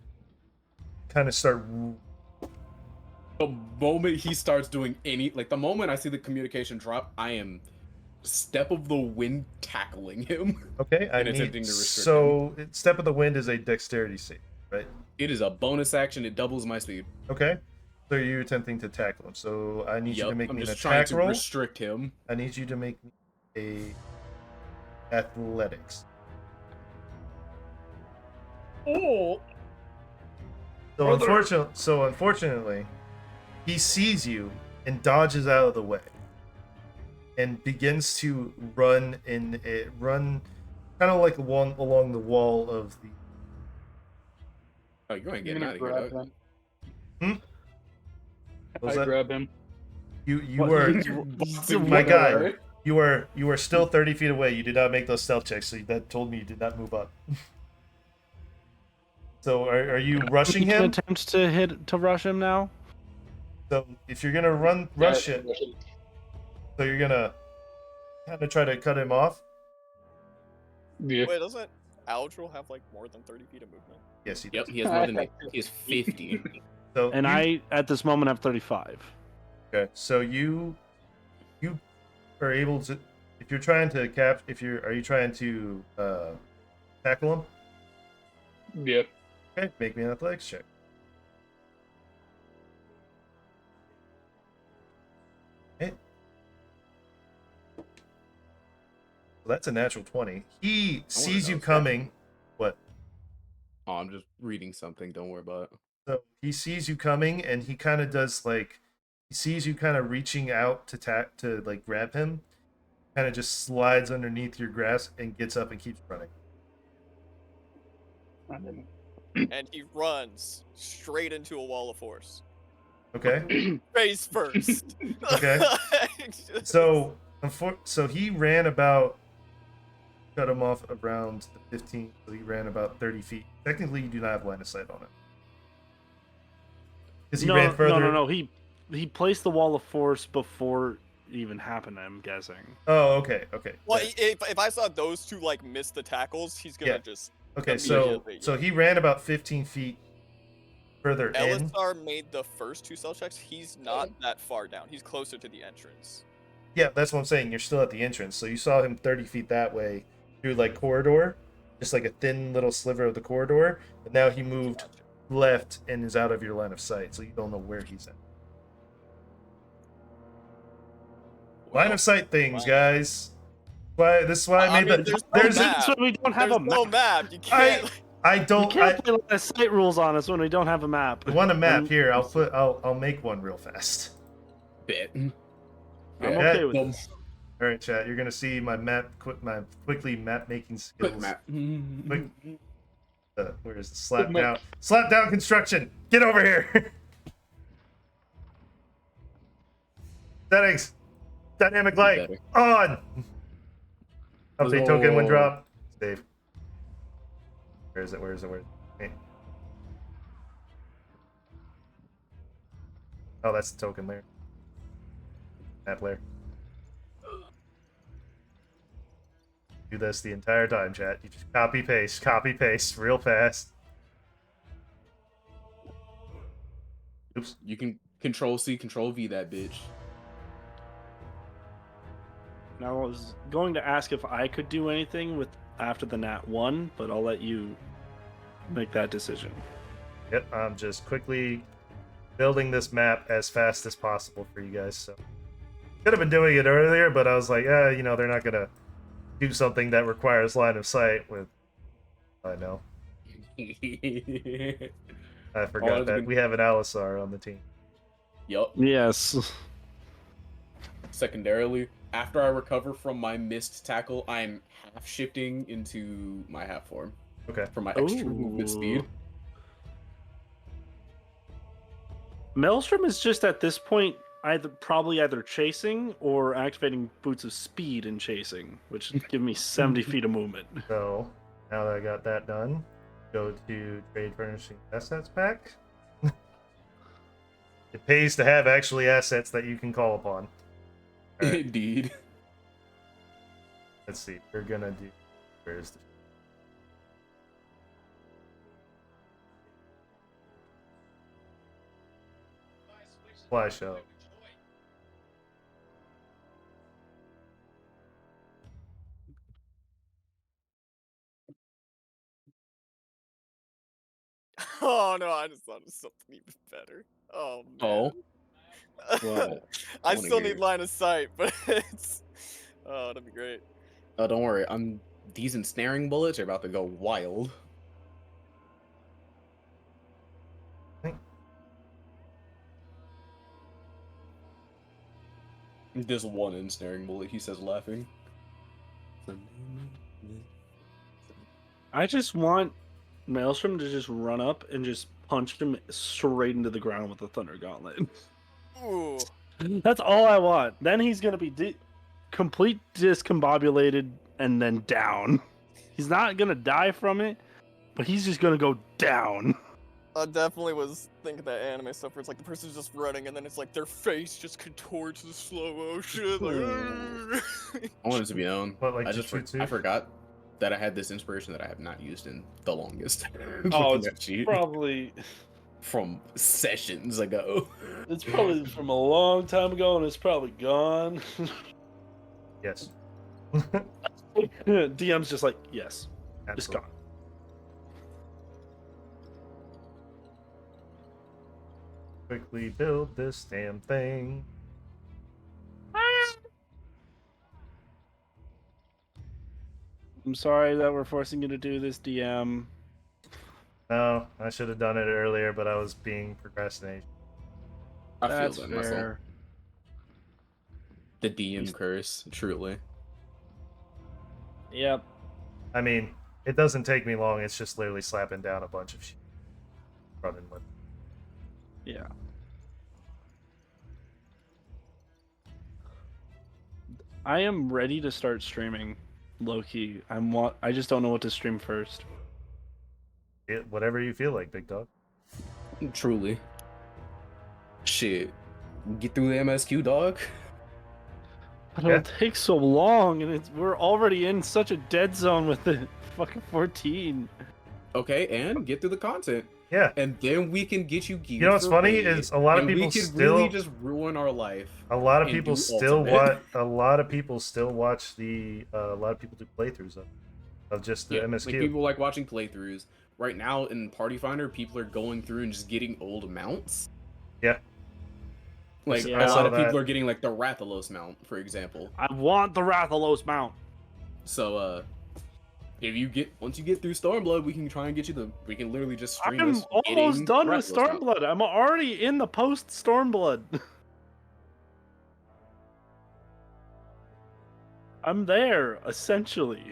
kind of start. The moment he starts doing the moment I see the communication drop, I am step of the wind tackling him. Okay, I And need attempting to restrict so step of the wind is a dexterity save, right? It is a bonus action. It doubles my speed. Okay, so you're attempting to tackle him. So I need you to make I'm me an just trying attack to roll. restrict him. I need you to make me a athletics. Oh, So unfortunately, he sees you and dodges out of the way, and begins to run kind of like along the wall of the. oh, you ain't I'm getting gonna out of here, grab dog. him. What was I that? grab him. You What? were Boxing my him guy. away. You were still 30 feet away. You did not make those stealth checks, so that told me you did not move up. So are you rushing You can him? attempt to rush him now. So if you're gonna rush it, so you're gonna kind of try to cut him off. Yeah. Wait, doesn't Aldril have like more than 30 feet of movement? Yes, he does. Yep, he has more than me. He has 50. So And you- I, at this moment, have 35. okay. So you are able to, if you're trying to are you trying to tackle him? Yeah. Okay, make me an athletics check. Okay. So that's a natural 20. He sees you know. coming. What? Oh, I'm just reading something. Don't worry about it. So he sees you coming, and he kind of does like he sees you kind of reaching out to like grab him, kind of just slides underneath your grasp and gets up and keeps running. And he runs straight into a wall of force. Okay. Face first. Okay. So he ran about, cut him off around the 15. So he ran about 30 feet. Technically, you do not have line of sight on it. Because he ran further. No. He placed the wall of force before it even happened, I'm guessing. Oh, okay. Well, Yeah. if I saw those two like miss the tackles, he's gonna just. Okay, so he ran about 15 feet further in. Elisar made the first 2 stealth checks. He's not that far down. He's closer to the entrance. Yeah, that's what I'm saying. You're still at the entrance. So you saw him 30 feet that way through like corridor, just like a thin little sliver of the corridor. And now he moved left and is out of your line of sight. So you don't know where he's at. Line of sight things, guys. This is why I made mean, This is when we don't have a map. no map. You can't. I don't. You can't play line of sight rules on us when we don't have a map. You want a map here? I'll make one real fast. Bit. I'm okay with this. All right, chat. You're gonna see my quickly map making skills. Quick map. Where's the slap down? Slap down construction. Get over here. Settings. Dynamic light on. Update token when dropped. Save. Where is it? Hey. Oh, that's the token layer. Map layer. Do this the entire time, chat. You just copy paste real fast. Oops. You can Control C, Control V that bitch. Now, I was going to ask if I could do anything with after the Nat 1, but I'll let you make that decision. Yep, I'm just quickly building this map as fast as possible for you guys. So could have been doing it earlier, but I was like, they're not gonna do something that requires line of sight with. I know. I forgot that we have an Alisar on the team. Yup. Yes. Secondarily, after I recover from my missed tackle, I'm half shifting into my half form. Okay. For my extra movement speed. Maelstrom is just at this point probably either chasing or activating Boots of Speed and chasing, which give me 70 feet of movement. So now that I got that done, go to Trade Furnishing Assets pack. It pays to have actually assets that you can call upon. Right. Indeed. Let's see. We're gonna do. Where's the? Flash out. Oh no, I just thought of something even better. Oh man. Well, I still need line of sight, but it's that'd be great. Oh, don't worry. These ensnaring bullets are about to go wild. There's one ensnaring bullet, he says, laughing. I just want Maelstrom to just run up and just punch him straight into the ground with a Thunder Gauntlet. Ooh. That's all I want. Then he's going to be complete discombobulated and then down. He's not going to die from it, but he's just going to go down. I definitely was thinking that anime stuff where it's like the person's just running and then it's like their face just contorts in slow motion. Like, I want it to be known. But like I forgot that I had this inspiration that I have not used in the longest. Oh, it's probably from sessions ago. It's probably from a long time ago and it's probably gone. Yes. DM's just like, yes, Absolutely. it's gone. Quickly build this damn thing. I'm sorry that we're forcing you to do this, DM. No, I should have done it earlier, but I was being procrastinating. I feel That's that myself. fair. The DM curse, truly. Yep. I mean, it doesn't take me long. It's just literally slapping down a bunch of shit. Running with. Yeah. I am ready to start streaming, low-key. I just don't know what to stream first. Whatever you feel like, big dog. Truly. Shit. Get through the MSQ, dog. But Yeah. it'll take so long, and we're already in such a dead zone with the fucking 14. Okay, and get through the content. Yeah. And then we can get you geared. You know what's for funny raid, is a lot of and people we can still really just ruin our life. A lot of and people do still ultimate. watch. A lot of people still watch the. A lot of people do playthroughs of just the MSQ. Like people like watching playthroughs. Right now in Party Finder, people are going through and just getting old mounts. Yeah. Like Yeah. a lot of that. people are getting like the Rathalos mount, for example. I want the Rathalos mount. So once you get through Stormblood, we can try and get you we can literally just stream I'm us almost getting done with Rathalos mount. Stormblood. I'm already in the post Stormblood. I'm there, essentially.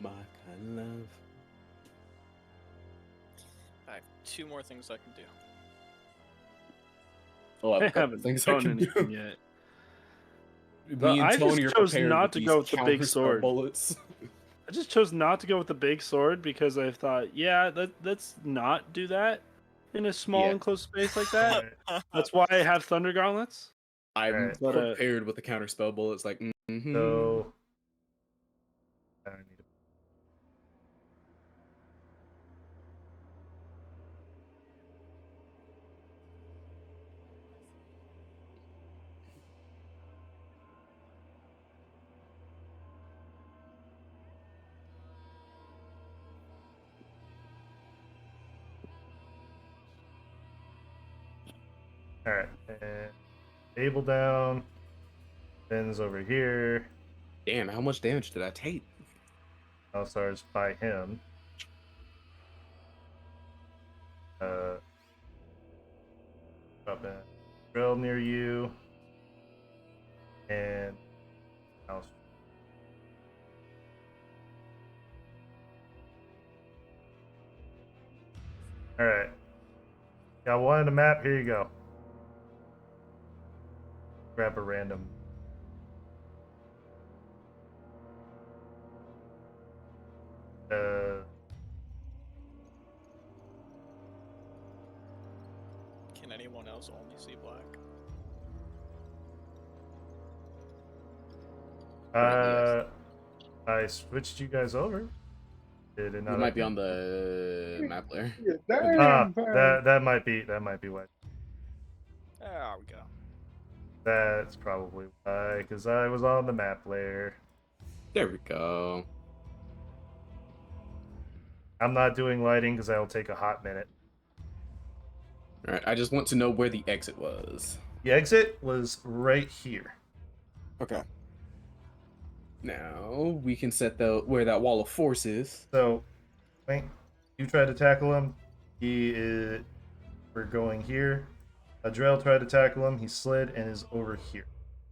My kind of love. I have 2 more things I can do. Oh, I I've got haven't things I done can do. anything yet. Me and I Tony just are chose prepared not with to go these with the big counterspell sword. bullets. I just chose not to go with the big sword because I thought, yeah, let's not do that in a small Yeah. enclosed space like that. That's why I have Thunder Gauntlets. I'm Alright. But, prepared with the counterspell bullets. Like, So. I need to- All right. And table down. Ben's over here. damn, how much damage did I take? Alstar's by him. Drop in drill near you. And house. All right. Got one on the map. Here you go. Grab a random. Can anyone else only see black? I switched you guys over. Did it It not? might be on the map layer. That might be why. There we go. That's probably why, because I was on the map layer. There we go. I'm not doing lighting because that'll take a hot minute. Alright, I just want to know where the exit was. The exit was right here. Okay. Now we can set where that wall of force is. So, Wayne, you tried to tackle him. We're going here. Adrel tried to tackle him. He slid and is over here.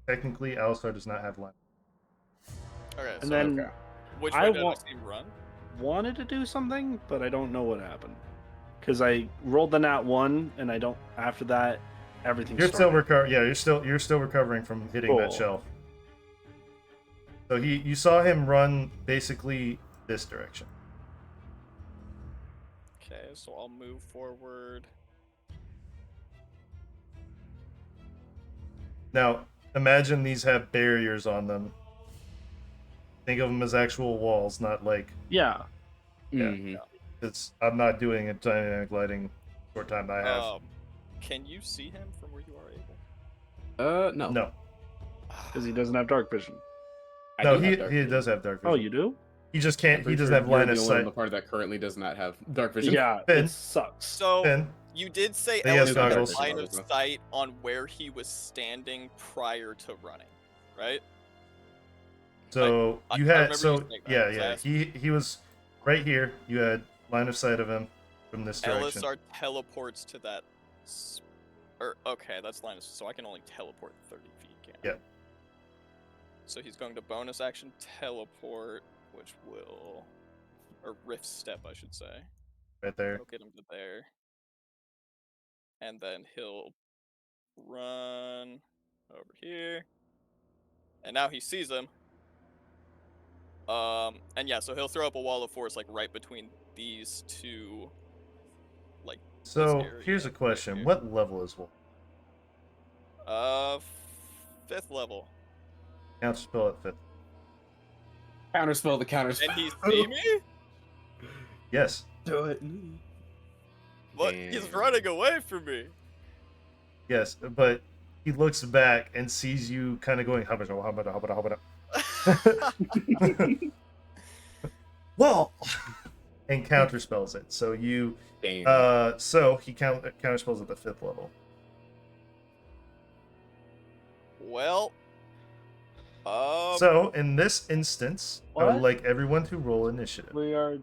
Technically, Alistar does not have line. Okay, And so then which I way did I wa- see him run? wanted to do something, but I don't know what happened. Because I rolled the nat 1, and I don't. After that, everything. You're still started. recovering. Yeah, you're still recovering from hitting that Cool. shelf. So you saw him run basically this direction. Okay, so I'll move forward. Now, imagine these have barriers on them. Think of them as actual walls, not like Yeah. Mhm. I'm not doing a dynamic lighting short time that I have. Can you see him from where you are able? No. No, Because he doesn't have dark vision. I no, do he have dark he vision. does have dark vision. Oh, you do? He just I'm can't. He pretty doesn't sure have you're line the of only one on sight. the party that currently does not have dark vision. Yeah, Ben. it sucks. So Ben, you did say He has Ellis had goggles. line of sight on where he was standing prior to running, right? so I you remember had you so saying that, yeah because I yeah asked- he was right here. You had line of sight of him from this direction. Elisar teleports to that. Okay, that's line of so I can only teleport 30 feet. Can't I? Yeah. So he's going to bonus action teleport, which will, or rift step, I should say. Right there. That'll get him to there. And then he'll run over here. And now he sees him. And yeah, so he'll throw up a wall of force like right between these two. Like. So here's a question: right what level is Wolf? 5th level. Counterspell at 5th. Counterspell the counterspell. And he see me? Yes. Do it. What? He's running away from me. Yes, but he looks back and sees you kind of going habada. Well, and counterspells it. So you so he counterspells at the 5th level. Well, So in this instance, I would What? like everyone to roll initiative. We are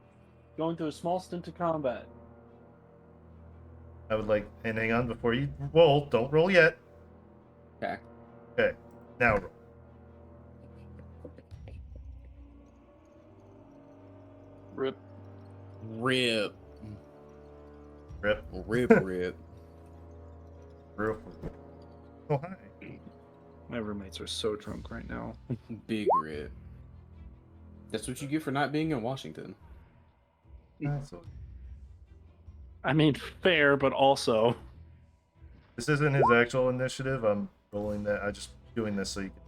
going through a small stint of combat. I would like, and hang on before you roll. Don't roll yet. Okay. Okay, now roll. Rip. Rip. Rip. Rip. Rip. Rip. Oh hi. My roommates are so drunk right now. Big rip. That's what you get for not being in Washington. I mean, fair, but also. This isn't his actual initiative. I'm rolling that. I'm just doing this so you can.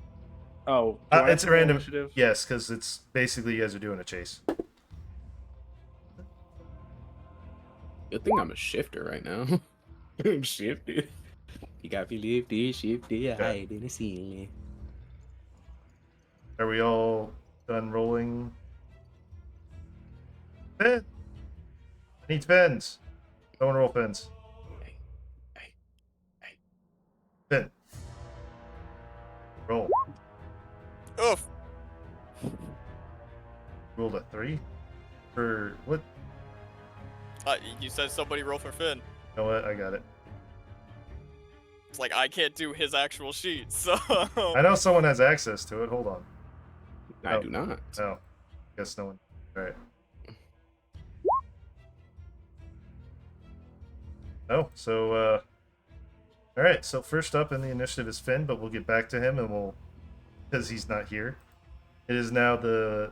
Oh, do I It's have a to roll random. initiative? Yes, because it's basically you guys are doing a chase. Good thing I'm a shifter right now. I'm shifted. You got me lifted, shifted, high in the ceiling. Are we all done rolling? Finn! I need fins. Don't roll fins. Finn. Roll. oof. Rolled a 3? For what? You said somebody roll for Finn. You know what? I got it. It's like I can't do his actual sheet, so. I know someone has access to it. Hold on. I do not. No. Guess no one. Alright. Oh, so, alright, so first up in the initiative is Finn, but we'll get back to him and we'll. Because he's not here. It is now the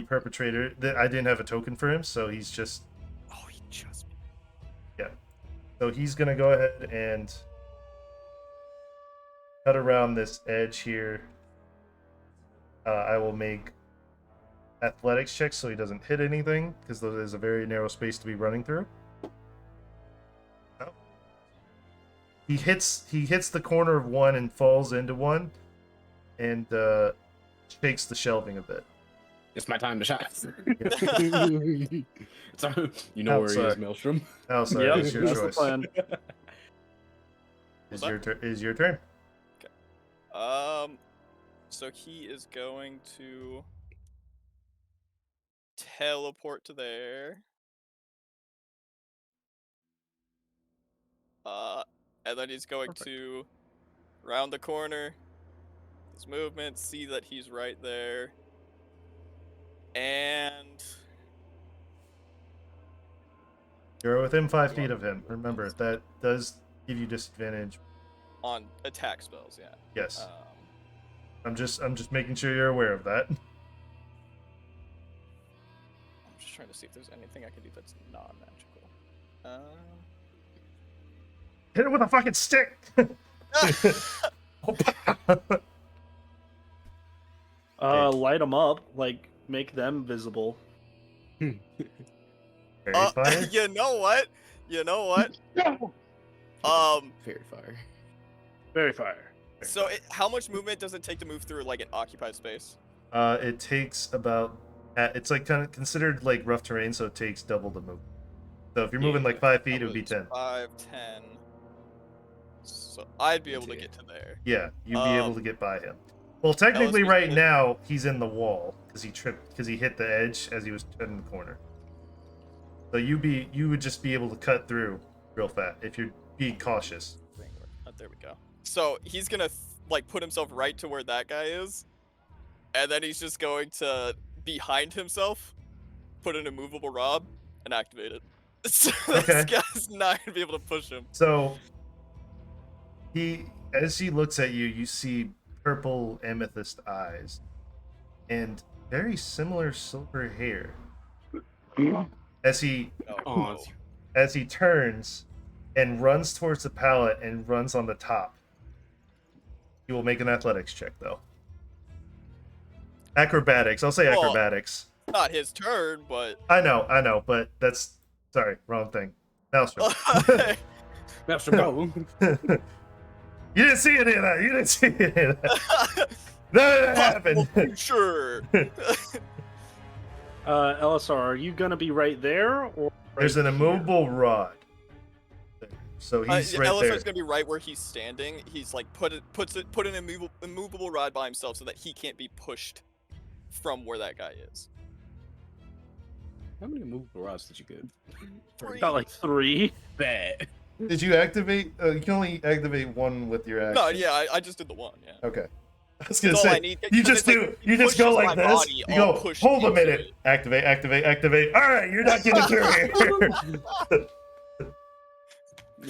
perpetrator. I didn't have a token for him, so he's just. Oh, he just. Yeah. So he's gonna go ahead and cut around this edge here. I will make athletics checks so he doesn't hit anything, because there's a very narrow space to be running through. Oh. He hits the corner of one and falls into one, and shakes the shelving a bit. It's my time to shine. So, you know where he Outside. is, Maelstrom. Oh, sorry, Yep, it's your that's the choice. plan. Is your turn. So he is going to teleport to there. And then he's going to round the corner. His movement, see that he's right there. And You're within 5 feet of him. Remember, that does give you disadvantage. on attack spells, yeah. Yes. I'm just making sure you're aware of that. I'm just trying to see if there's anything I can do that's non-magical. Hit it with a fucking stick. Light them up, like make them visible. Fairy fire? You know what? Fairy fire. Very fire. So how much movement does it take to move through like an occupied space? It takes about. It's like kind of considered like rough terrain, so it takes double the move. So if you're moving like 5 feet, it would be 10. 5, 10. So I'd be able to get to there. Yeah, you'd be able to get by him. Well, technically, right now he's in the wall because he hit the edge as he was turning the corner. So you would just be able to cut through real fast if you're being cautious. There we go. So he's gonna like put himself right to where that guy is, and then he's just going to behind himself, put an immovable rod, and activate it. So Okay. this guy's not gonna be able to push him. So as he looks at you, you see purple amethyst eyes and very similar silver hair. As he Oh, turns and runs towards the pallet and runs on the top. You will make an athletics check though. Acrobatics. I'll say Well, acrobatics. Not his turn, but I know, but that's sorry, wrong thing. Maelstrom. Master, go. You didn't see any of that. You didn't see any of that. None of that happened. Sure. LSR, are you gonna be right there, or There's right an here? immovable rod. So he's right there. Elisar's gonna be right where he's standing. He's like put an immovable rod by himself so that he can't be pushed from where that guy is. How many movable rods did you get? Got like 3. Bad. Did you activate? You can only activate one with your action. No, yeah, I just did the one. Yeah. Okay. I was gonna That's all I say, need, you 'cause just it's do. like, You just go pushes like my this. body, You I'll go. push Hold a into minute. it. Activate. All right, you're not getting through here.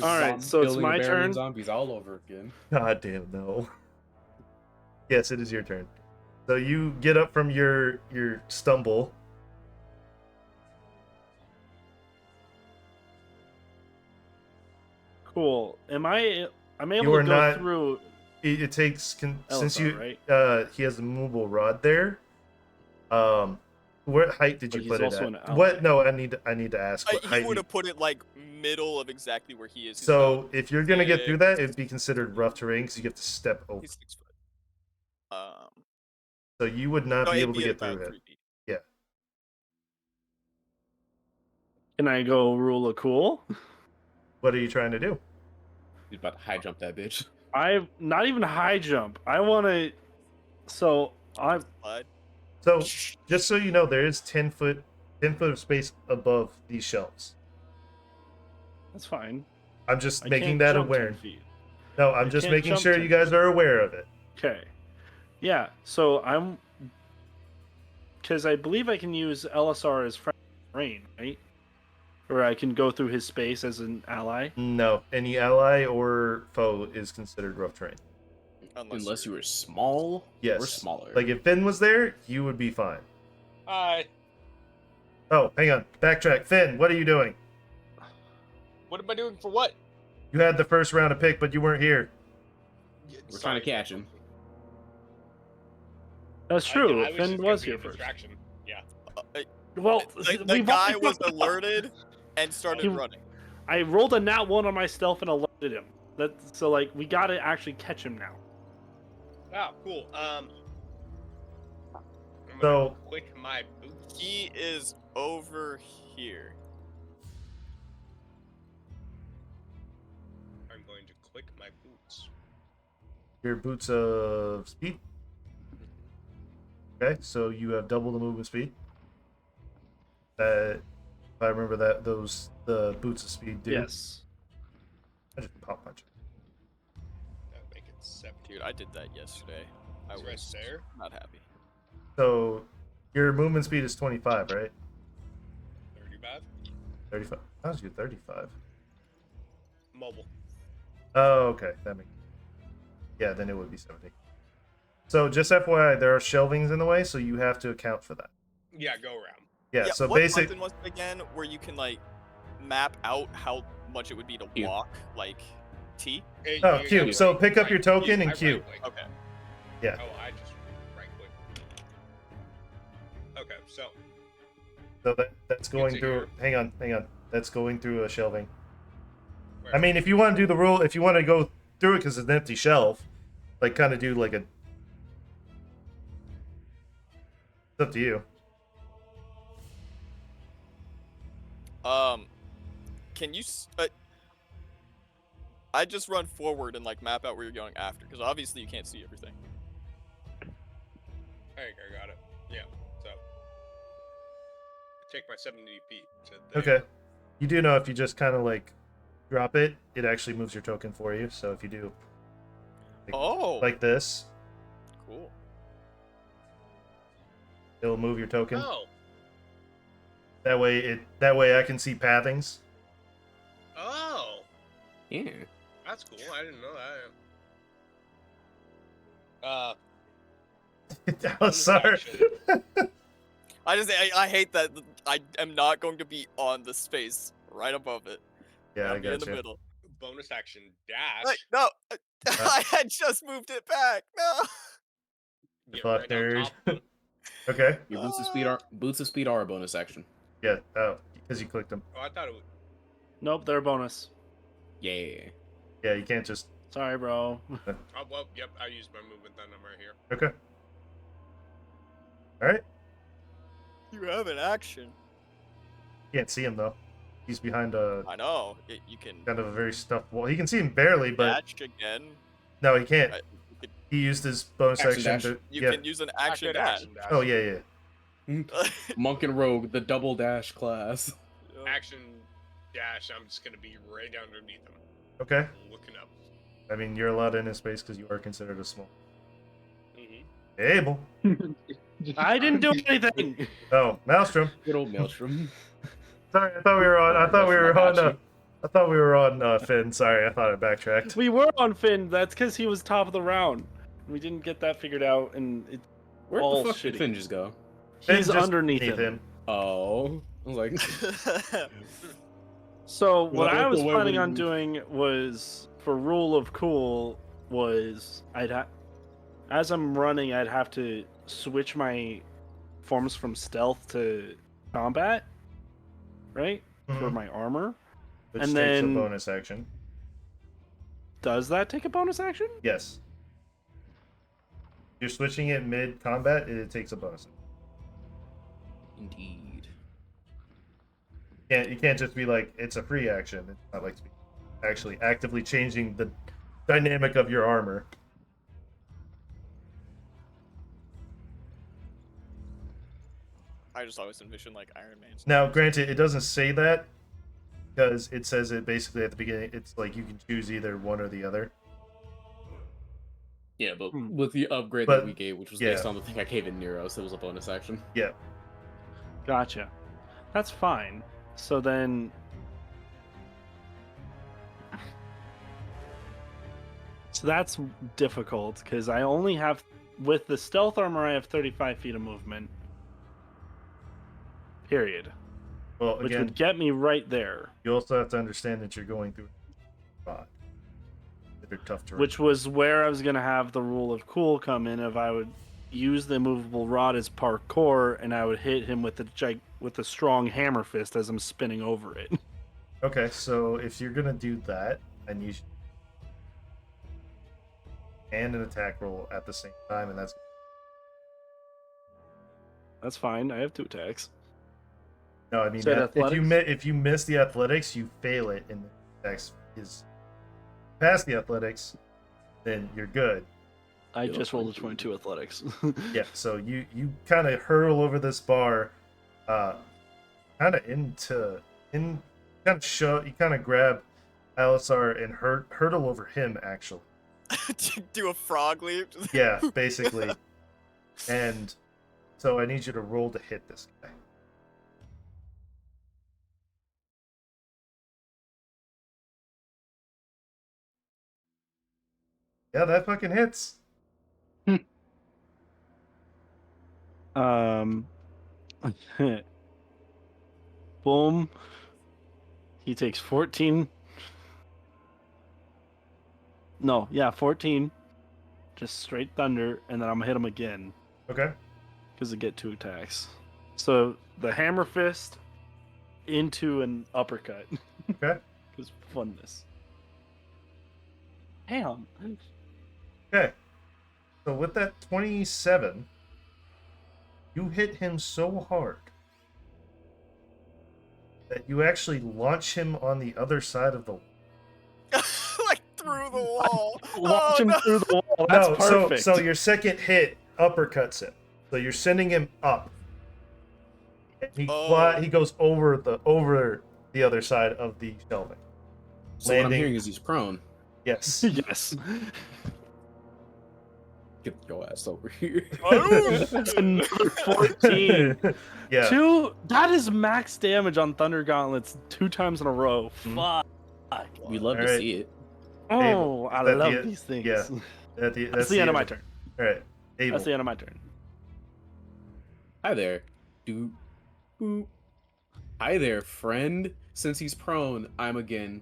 All right, so it's Building my a barrier and turn. Zombies all over again. God damn no. Yes, it is your turn. So you get up from your stumble. Cool. I'm able You are to go not- through. It takes since Elazar, you right? he has a movable rod there. What height did But you he's put it also at? an ally. What? No, I need to ask what He height. would have put it like middle of exactly where he is. He's So about- if you're gonna get through that, it'd be considered rough terrain because you have to step over. he's 6 foot. So you would not No, be it'd able to get about through it. 3 feet. Can I go rule of cool? What are you trying to do? He's about to high jump that bitch. I've not even high jump. I want to. So I'm. Slide. So just so you know, there is 10 foot of space above these shelves. That's fine. I'm just I making can't that jump 10 aware. feet. No, I'm I just can't making jump sure 10 you guys are aware of it. Okay. Yeah. So I'm. Because I believe I can use LSR as friend rain, right? Or I can go through his space as an ally. No, any ally or foe is considered rough terrain. Unless you were small Yes. or smaller. Like if Finn was there, you would be fine. Hi. Oh, hang on. Backtrack. Finn, what are you doing? What am I doing for what? You had the first round of pick, but you weren't here. We're trying to catch him. That's true. I was Finn just was gonna be here a first. distraction. Yeah. Well, The we guy both- was alerted and started He- running. I rolled a nat 1 on my stealth and alerted him. So like we gotta actually catch him now. Wow, cool. I'm gonna So- click my boots. He is over here. I'm going to click my boots. Your boots of speed. Okay, so you have double the movement speed. That, if I remember that, the boots of speed do. Yes. I just pop punch. That'll make it 7. Dude, I did that yesterday. I It's right was there. not happy. So your movement speed is 25, right? 35. 35. How's you 35? Mobile. Oh, okay. That makes. Yeah, then it would be 70. So just FYI, there are shelvings in the way, so you have to account for that. Yeah, go around. Yeah. So what basic. button was it again where you can like map out how much it would be to Q. walk, like T? Hey, Oh, you Q. gotta So right- pick up right- your token I and right Q. click. Okay. Yeah. Oh, I just right click. Okay, so So that's going to through. Hang on. That's going through a shelving. where- I mean, if you want to do the rule, if you want to go through it because it's an empty shelf, like kind of do like a. It's up to you. Can you? I just run forward and like map out where you're going after, because obviously you can't see everything. Hey, I got it. Yeah. So take my 70 feet to there. Okay. You do know if you just kind of like drop it, it actually moves your token for you. So if you do Oh, like this, cool. It'll move your token. Oh. That way I can see pathings. Oh. Yeah. That's cool. I didn't know that. Oh, sorry. I hate that I am not going to be on the space right above it. Yeah, I'll I be in got the you. middle. Bonus action dash. Like, no, I had just moved it back. No. Get Fuck right on nerd. top of them. Okay. Your boots of speed are a bonus action. Yeah. Oh, because you clicked them. Oh, I thought it was. Nope, they're a bonus. Yeah. Yeah, you can't just. Sorry, bro. Oh, well, yep. I used my movement then. I'm right here. Okay. All right. You have an action. Can't see him though. He's behind a I know. You can kind of a very stuffed wall. He can see him barely, but dash again. no, he can't. You can, He used his bonus Action action dash. to. you Yeah. can use an action dash. Oh yeah. Monk and Rogue, the double dash class. Action dash. I'm just gonna be right down underneath him, Okay. looking up. I mean, you're allowed in his space because you are considered a small. Mm-hmm. Abel. I didn't do anything. Oh, Maelstrom. Good old Maelstrom. Sorry, I thought we were on. I thought we were on. I thought we were on Finn. Sorry, I thought I backtracked. We were on Finn. That's because he was top of the round. We didn't get that figured out, and it's Where all the fuck did shitty. Finn just go? Finn's He's just underneath beneath him. Oh. I was like, So what Well, I was the way planning we on move. doing was for rule of cool was as I'm running I'd have to switch my forms from stealth to combat, right? For Mhm. my armor. Which and takes a then- bonus action. Does that take a bonus action? Yes. If you're switching it mid combat, it takes a bonus. indeed. You can't just be like it's a free action. It's not like actually actively changing the dynamic of your armor. I just always envision like Iron Man. Now, granted, it doesn't say that because it says it basically at the beginning. It's like you can choose either one or the other. Yeah, but Hmm. with the upgrade But- that we gave, which was yeah. based on the thing I gave in Nero, so it was a bonus action. Yeah. Gotcha. That's fine. So then So that's difficult because I only have with the stealth armor I have 35 feet of movement. Period. Well, Which again, would get me right there. you also have to understand that you're going through a spot. They're tough to. Which was where I was gonna have the rule of cool come in if I would use the immovable rod as parkour and I would hit him with the strong hammer fist as I'm spinning over it. Okay, so if you're gonna do that, and you and an attack roll at the same time, and that's That's fine. I have 2 attacks. no. I mean, Say athletics? if you miss the athletics, you fail it, and the attacks is pass the athletics, then you're good. I Yeah, just rolled a 22. 22 athletics. Yeah. So you kind of hurl over this bar, kind of kind of shove. You kind of grab Alisar and hurdle over him actually. Do a frog leap. Yeah, basically. And so I need you to roll to hit this guy. Yeah, that fucking hits. Boom. He takes 14. No, yeah, 14. Just straight thunder, and then I'm gonna hit him again Okay. because I get 2 attacks. So the hammer fist into an uppercut. Okay. Because funness. Damn. Okay. So with that 27, you hit him so hard that you actually launch him on the other side of the Like through the wall. Launch Oh, him no. through the wall. That's no, perfect. so your second hit uppercuts him. So you're sending him up. And he goes over the other side of the shelving. So what I'm Landing- hearing is he's prone. Yes. Yes. Get your ass over here. That's another 14. Yeah. That is max damage on Thunder Gauntlets 2 times in a row. Fuck. We love to Alright. see it. Oh, I That love the- these things. yeah. That's the end of my turn. All right. Abel. That's the end of my turn. Hi there. Boop. Hi there, friend. Since he's prone, I'm again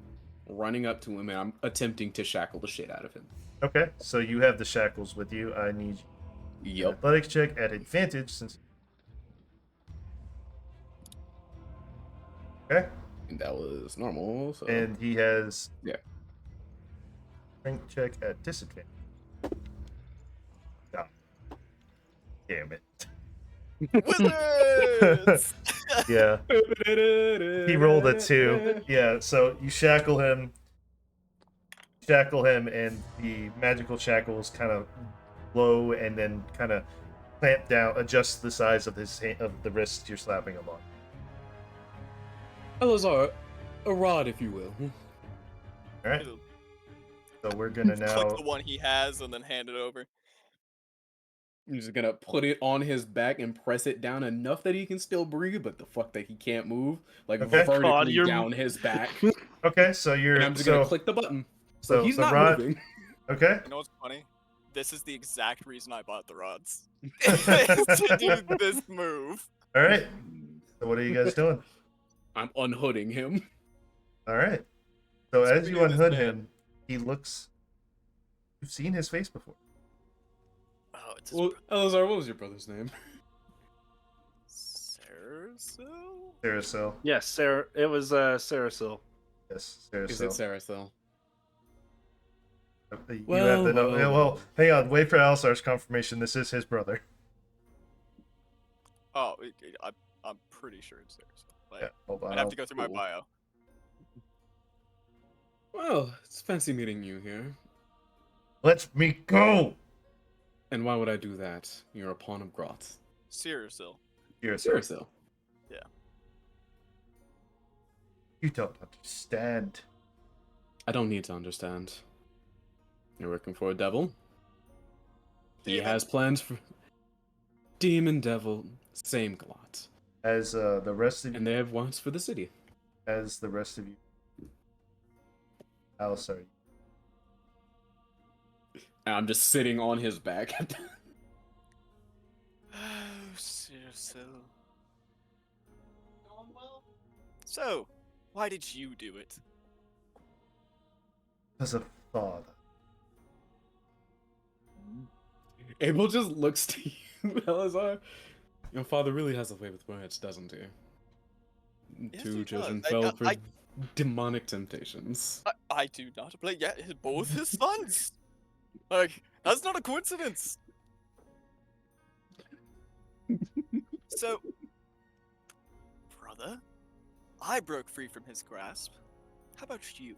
running up to him and I'm attempting to shackle the shit out of him. Okay, so you have the shackles with you. I need you. Yep. Athletics check at advantage since. Okay. And that was normal. So. And he has. Yeah. Strength check at disadvantage. God. Damn it. Wizards! Yeah. He rolled a 2. Yeah, so you shackle him, and the magical shackles kind of glow and then kind of clamp down, adjust the size of of the wrist you're slapping him on. Elazar, a rod, if you will. All right. So we're gonna now. Click the one he has and then hand it over. I'm just gonna put it on his back and press it down enough that he can still breathe, but the fuck that he can't move, like Okay. vertically God, down his back. Okay, so you're. And I'm just gonna click the button. So he's the not rod. moving. Okay. You know what's funny? This is the exact reason I bought the rods. To do this move. All right. So what are you guys doing? I'm unhooding him. All right. So as you Screw this unhood man. him, he looks. You've seen his face before. Oh, it's Well, Elazar, what was your brother's name? Saracel? Saracel. Yes, Sarah. It was Sarasil. Yes, Is it Saracel. Saracel? You Well, have the no- well, yeah, well, hang on. Wait for Alisar's confirmation. This is his brother. Oh, I'm pretty sure it's Saracel. Like, Yeah, hold on. I'd have to go through my cool. bio. Well, it's fancy meeting you here. Let me go. And why would I do that? You're a pawn of Grot. Saracel. Here, Saracel. You don't understand. I don't need to understand. You're working for a devil. He Demon. has plans for demon, devil, same glot, As the rest of and they have wants for the city. as the rest of you, Alisar. And I'm just sitting on his back. Oh, Saracel. So, why did you do it? As a father. Abel just looks to you, Elazar. Your father really has a way with words, doesn't he? Yes, Two he children does. fell for demonic temptations. I do not blame both his sons. Like, that's not a coincidence. So, brother, I broke free from his grasp. How about you?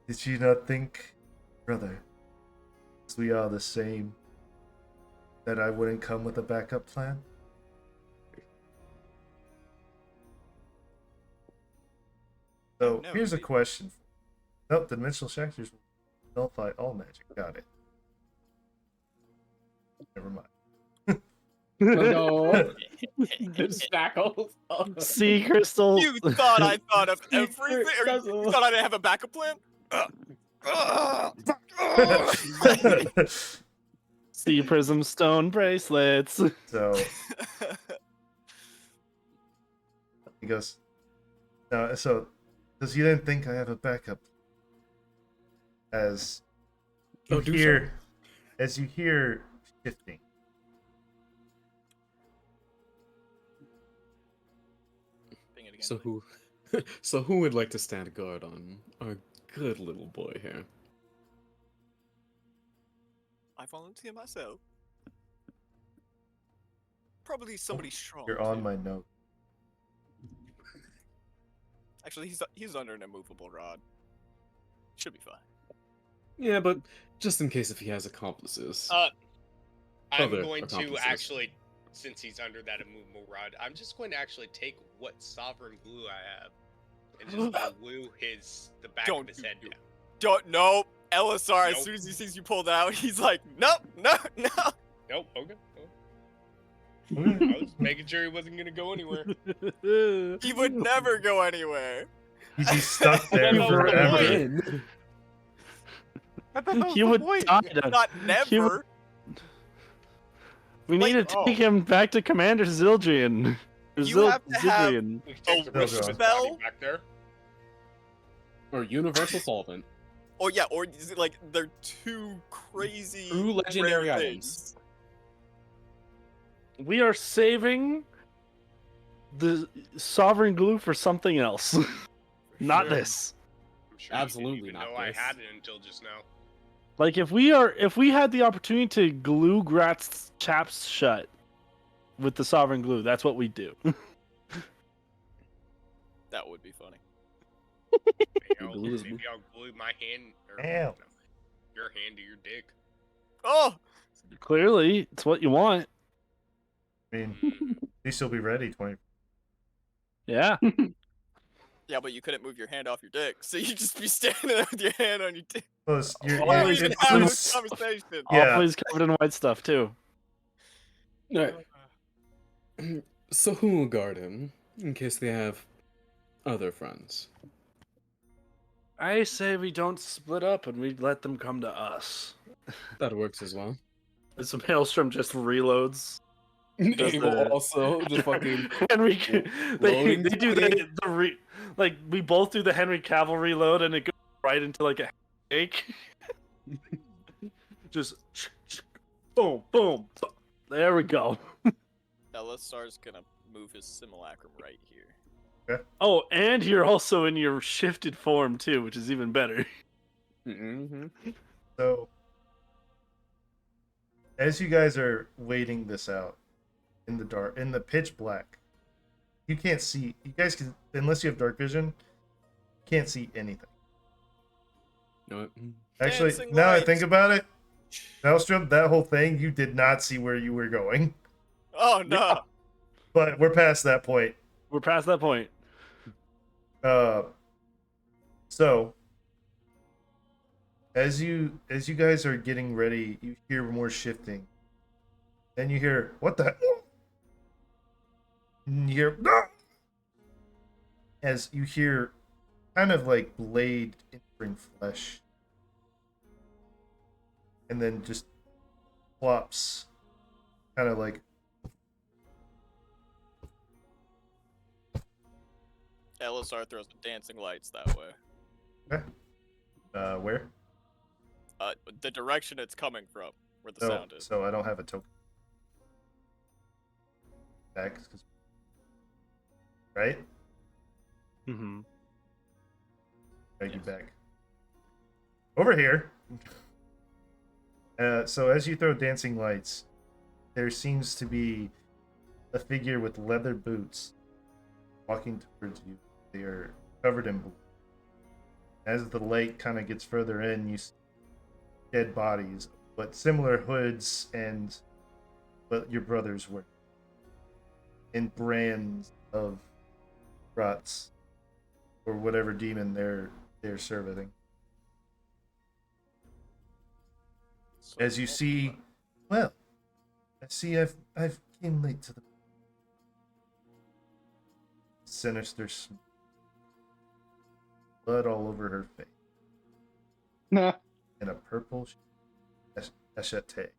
Did you not think, brother, as we are the same, that I wouldn't come with a backup plan? So No, here's a we- question. Nope, the dimensional shackles will nullify all magic. Got it. Never mind. No. Shackles. Sea crystal. You thought I thought of everything? Or you Puzzle. thought I didn't have a backup plan? Sea prism stone bracelets. So he goes, no, so because you didn't think I have a backup. As you Oh, do hear, as you hear shifting. Bring it again, So please. who would like to stand guard on our good little boy here? I volunteer myself. Probably somebody strong. You're on too. my note. Actually, he's under an immovable rod. Should be fine. Yeah, but just in case if he has accomplices. I'm Other going to accomplices. actually since he's under that immovable rod, I'm just going to actually take what sovereign glue I have and just glue the back of his head down. Don't, no. LSR, as Nope. soon as he sees you pull it out, he's like, nope, no. Nope, okay. I was making sure he wasn't gonna go anywhere. He would never go anywhere. He'd be stuck there That was the forever. point. I thought that was He the would point. die. Not He would- never. We need Like, to take him back to Commander Zildjian. You have to have- Zildjian. We can take the rest of his spell? body back there. Or universal solvent. Oh yeah, or is it like they're two crazy True legendary rare items. things. We are saving the sovereign glue for something else. Not Sure. this. I'm sure Absolutely you didn't even not know I this. had it until just now. Like if we had the opportunity to glue Grat's chaps shut with the sovereign glue, that's what we do. That would be funny. Maybe I'll glue my hand or Ow. no, your hand to your dick. Oh, Clearly, it's what you want. I mean, Mm. at least he'll be ready 20. Yeah. yeah, but you couldn't move your hand off your dick, so you just be standing there with your hand on your dick. Plus, you're, Why Always even it have includes- this conversation? Yeah. Always covered in white stuff too. Alright. So who will guard him, in case they have other friends? I say we don't split up and we let them come to us. That works as well. So Maelstrom just reloads. Does Abel the- also just fucking Henry, they loading do screen. like we both do the Henry Cavill reload and it goes right into like a shake. Just boom, boom. There we go. LSR's gonna move his simulacrum right here. Oh, and you're also in your shifted form too, which is even better. Mm-hmm. So, as you guys are waiting this out in the dark, in the pitch black, you can't see. You guys can, unless you have dark vision, can't see anything. No, Actually, Dancing now I lights. think about it, Maelstrom, that whole thing, you did not see where you were going. Oh no! But we're past that point. We're past that point. So as you guys are getting ready, you hear more shifting. Then you hear, what the? And you hear, "No!" As you hear kind of like blade entering flesh. And then just plops, kind of like, LSR throws the dancing lights that way. where? The direction it's coming from, where the sound is. So I don't have a token. Back, 'cause- right? Mm-hmm. Drag you back. Over here. So as you throw dancing lights, there seems to be a figure with leather boots walking towards you. They are covered in blood. As the light kind of gets further in, you see dead bodies, but similar hoods and what your brothers were. And brands of rots or whatever demon they're serving. So- As you see, well, I see I've came late to the sinister blood all over her face Nah. and a purple achete.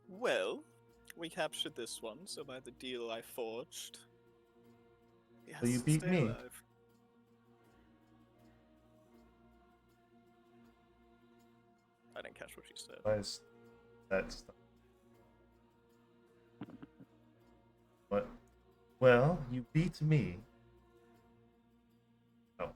Well, we captured this one, so by the deal I forged, he has So you to beat stay me. alive. I didn't catch what you said. Why is that stuff? What? Well, you beat me. Oh.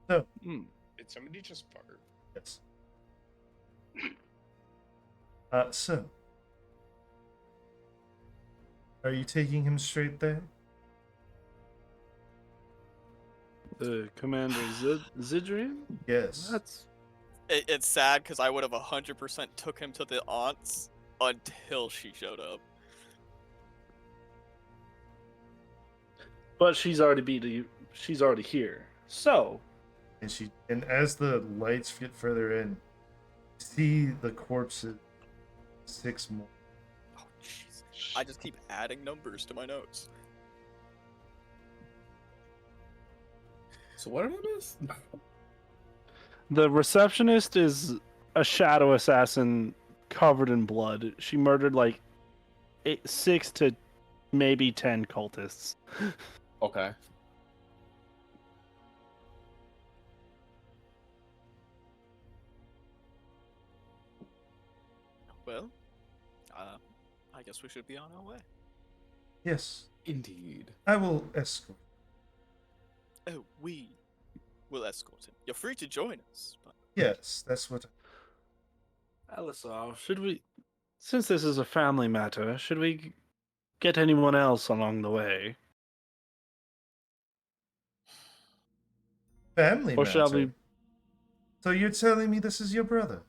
So, Did somebody just fart? yes. So, are you taking him straight there? The Commander Zidrian? Yes. That's It's sad because I would have 100% took him to the aunts until she showed up. but she's already here. So And as the lights get further in, see the corpses, 6 more. Oh, jeez. I just keep adding numbers to my notes. So what did I miss? the receptionist is a shadow assassin covered in blood. She murdered like 6 to maybe 10 cultists. Okay. Well, I guess we should be on our way. Yes, Indeed. I will escort. Oh, we will escort him. You're free to join us, but Yes, that's what. Elisar, since this is a family matter, should we get anyone else along the way? Family Or matter. shall we? So you're telling me this is your brother?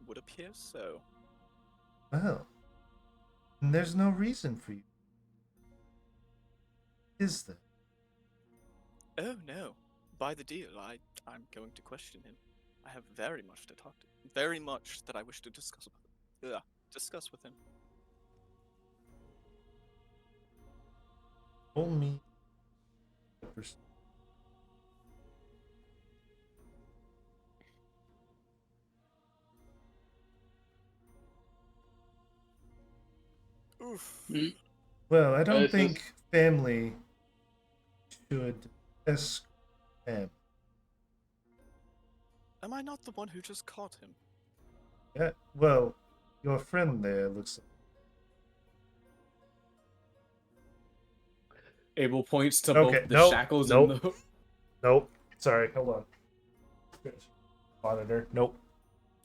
would appear so. Well, then there's no reason for you. Is there? Oh no, by the deal, I'm going to question him. I have very much to talk to, very much that I wish to discuss with him. Roll me. Oof. Well, I don't This is- think family should escort him. Am I not the one who just caught him? Yeah, well, your friend there looks like. Abel points to Okay, both the nope, shackles nope. and the. Nope. Sorry, hold on. Monitor. Nope.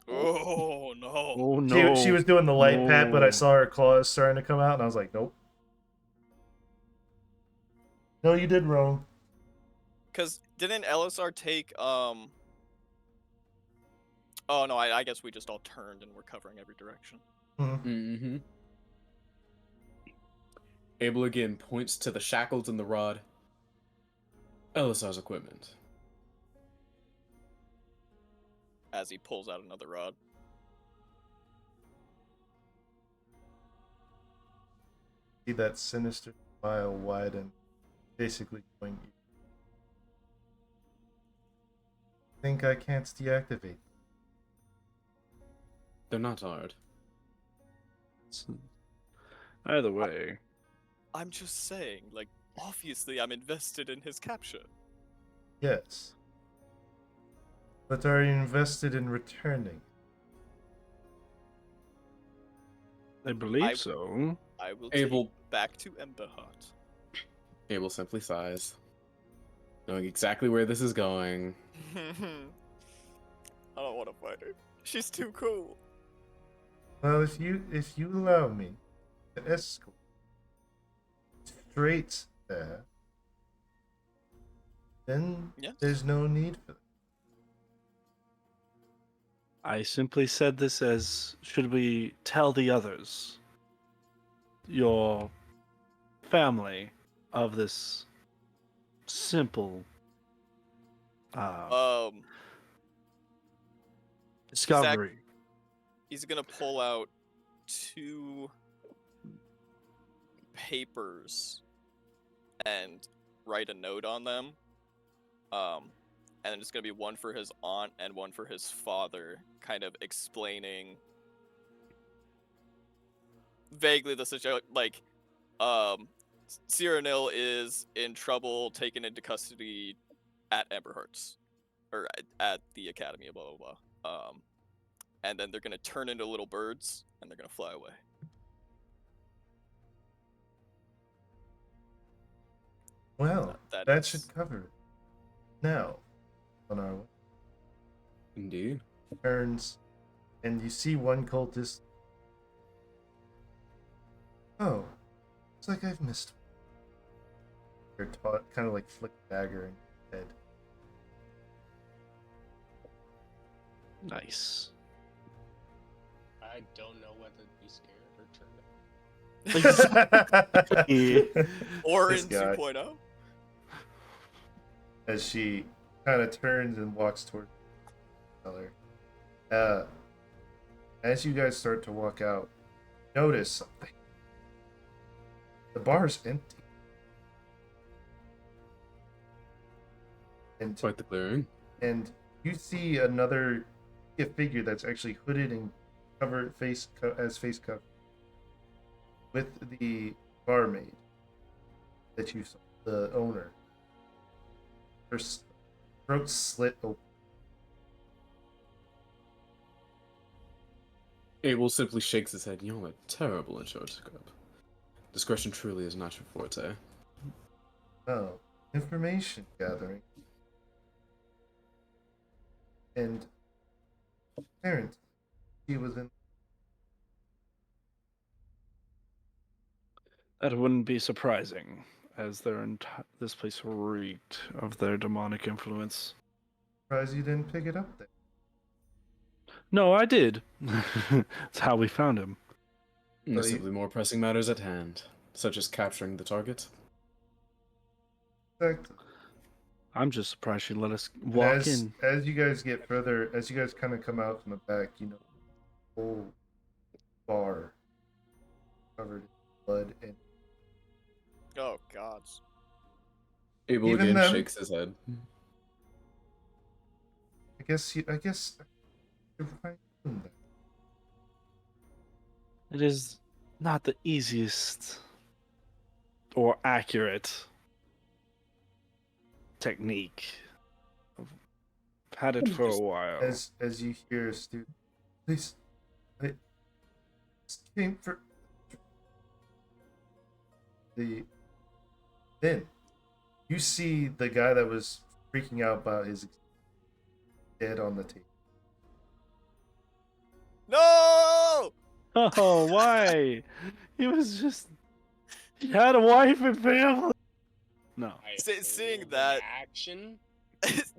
Oh no. Oh no! She was doing the light pat, but I No. saw her claws starting to come out, and I was like, nope. No, you did wrong. Cause didn't Elisar take Oh no, I guess we just all turned and we're covering every direction. Mm-hmm. Abel again points to the shackles and the rod. Elisar's equipment. As he pulls out another rod. See that sinister smile widen, basically going. Think I can't deactivate? They're not hard. Either way, I'm just saying, like, obviously I'm invested in his capture. Yes. But are you invested in returning? I believe I- so. I will Abel- take back to Emberheart. Abel simply sighs, knowing exactly where this is going. I don't want to fight her. She's too cool. Well, if you allow me to escort straight there, then Yes. there's no need for that. I simply said this as should we tell the others, your family, of this simple Um, discovery. he's gonna pull out 2 papers and write a note on them. And then it's gonna be one for his aunt and one for his father, kind of explaining vaguely the situation. Like, Cyrano is in trouble, taken into custody at Emberhearts, or at the academy, blah blah blah. And then they're gonna turn into little birds and they're gonna fly away. Well, that is- should cover it. Now, on our way, Indeed. turns and you see one cultist. Oh, it's like I've missed. You're taught, kind of like flick a dagger in your head. Nice. I don't know whether to be scared or turned. Yeah. Or This in guy. 2.0. As she kind of turns and walks toward the cellar. As you guys start to walk out, notice something. The bar's empty. And Quite the clearing. and you see a figure that's actually hooded and covered face cover with the barmaid that you saw, the owner. Her throat slit open. Abel simply shakes his head. You're a terrible insurance scrub. Discretion truly is not your forte. Oh, information gathering. And apparently, he was in. That wouldn't be surprising, as this place reeked of their demonic influence. Surprised you didn't pick it up there. No, I did. That's how we found him. There's simply more pressing matters at hand, such as capturing the target. Exactly. I'm just surprised she let us walk in. As you guys get further, as you guys kind of come out from the back, you know, whole bar covered in blood and Oh, gods. Abel Even again them- shakes his head. I guess you're right in there. It is not the easiest or accurate technique. I've had it for a while. As you hear a student, please, I just came for the. Then you see the guy that was freaking out about his dead on the table. No! Oh, why? He was just. He had a wife and family. No. Seeing hold that- action.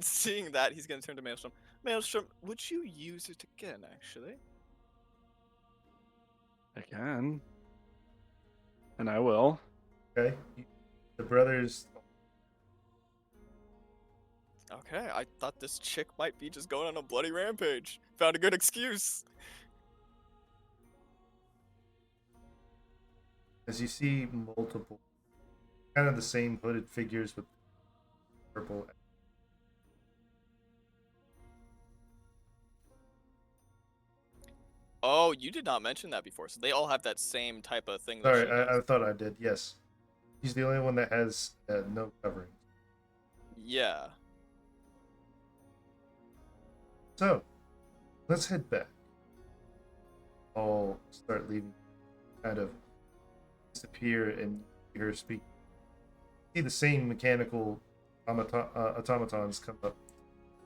Seeing that, he's gonna turn to Maelstrom. Maelstrom, would you use it again, actually? I can. And I will. Okay, the brothers. Okay, I thought this chick might be just going on a bloody rampage. Found a good excuse. As you see multiple, kind of the same hooded figures with purple. Oh, you did not mention that before. So they all have that same type of thing. that Sorry, she I has. thought I did. Yes, he's the only one that has no covering. Yeah. So, let's head back. All start leaving, kind of disappear, and hear her speak. See the same mechanical automatons come up,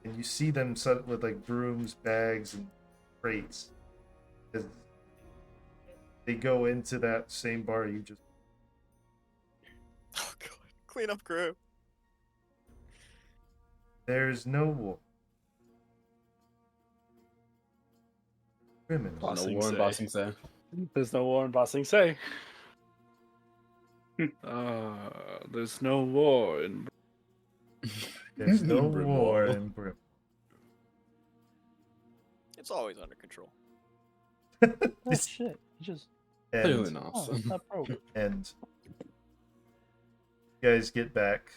and you see them set with like brooms, bags, and crates. As they go into that same bar you just. Oh god. Clean up crew. There's no war. Criminals. No Bossing war say. and bossing say. There's no war in Bossing Say. There's no war in. There's no Brimwall. war in Brim. It's always under control. Oh shit! You just Clearly And, not. oh, it's not broken. and you guys get back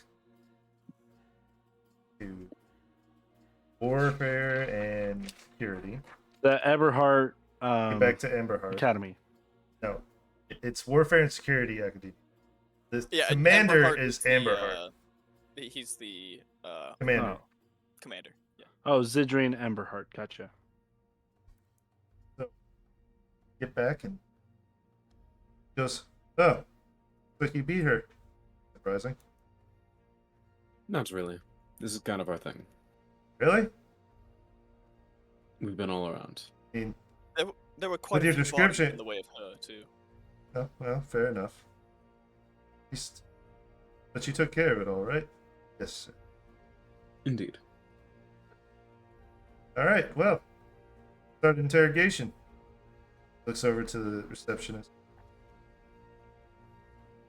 to warfare and security. The Eberhard Get back to Emberheart. Academy. No, it's warfare and security academy. The Yeah, commander Amberheart is the, Amberheart. He's the Commander. Oh. commander. Yeah. Oh, Zidrine Emberhart. Gotcha. Get back and goes. Oh, looks like you beat her. Surprising. Not really. This is kind of our thing. Really? We've been all around. I mean, There were quite With a your few bodies description- in the way of her too. Oh, well, fair enough. At least- But you took care of it all, right? Yes, sir. Indeed. All right, well, start interrogation. Looks over to the receptionist.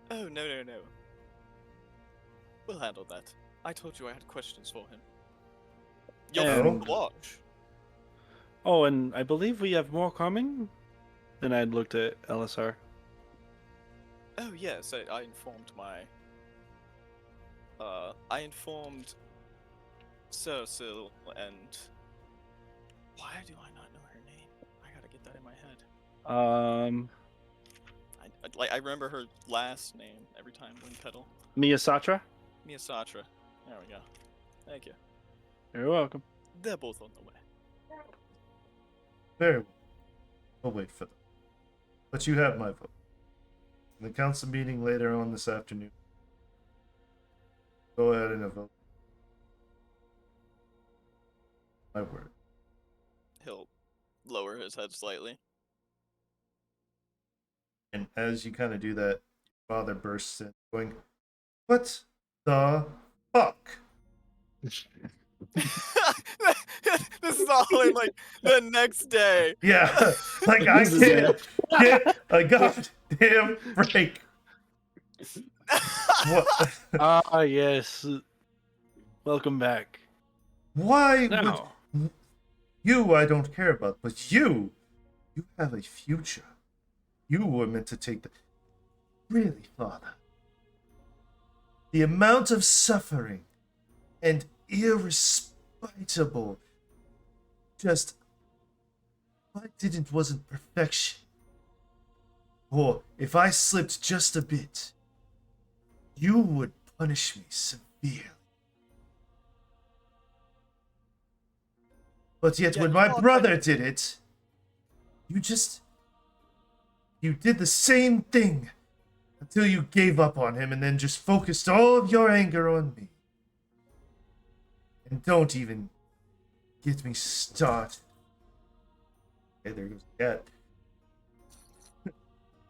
Oh, no. We'll handle that. I told you I had questions for him. You're And- from the watch. Oh, and I believe we have more coming. Then I looked at LSR. Oh, yes, I informed my... I informed Cecil and... Why do I not know her name? I gotta get that in my head. I remember her last name every time, Wind Petal. Miyasatra. Miyasatra. There we go. Thank you. You're welcome. They're both on the way. Very well. We'll wait for them. But you have my vote. In the council meeting later on this afternoon, go ahead and vote. My word. He'll lower his head slightly. And as you kind of do that, your father bursts in, going, "What the fuck?" This is all in like the next day. Yeah, like I can't get a goddamn break. What? Ah, yes. Welcome back. Why Now, would you? I don't care about, but you have a future. You were meant to take the. Really, father. The amount of suffering and irresponsible. Just. Wasn't perfection. Or if I slipped just a bit, you would punish me severely. But yet, Yeah, when you my all brother kind did it, you did the same thing until you gave up on him and then just focused all of your anger on me. And don't even get me started. Okay, there goes the cat.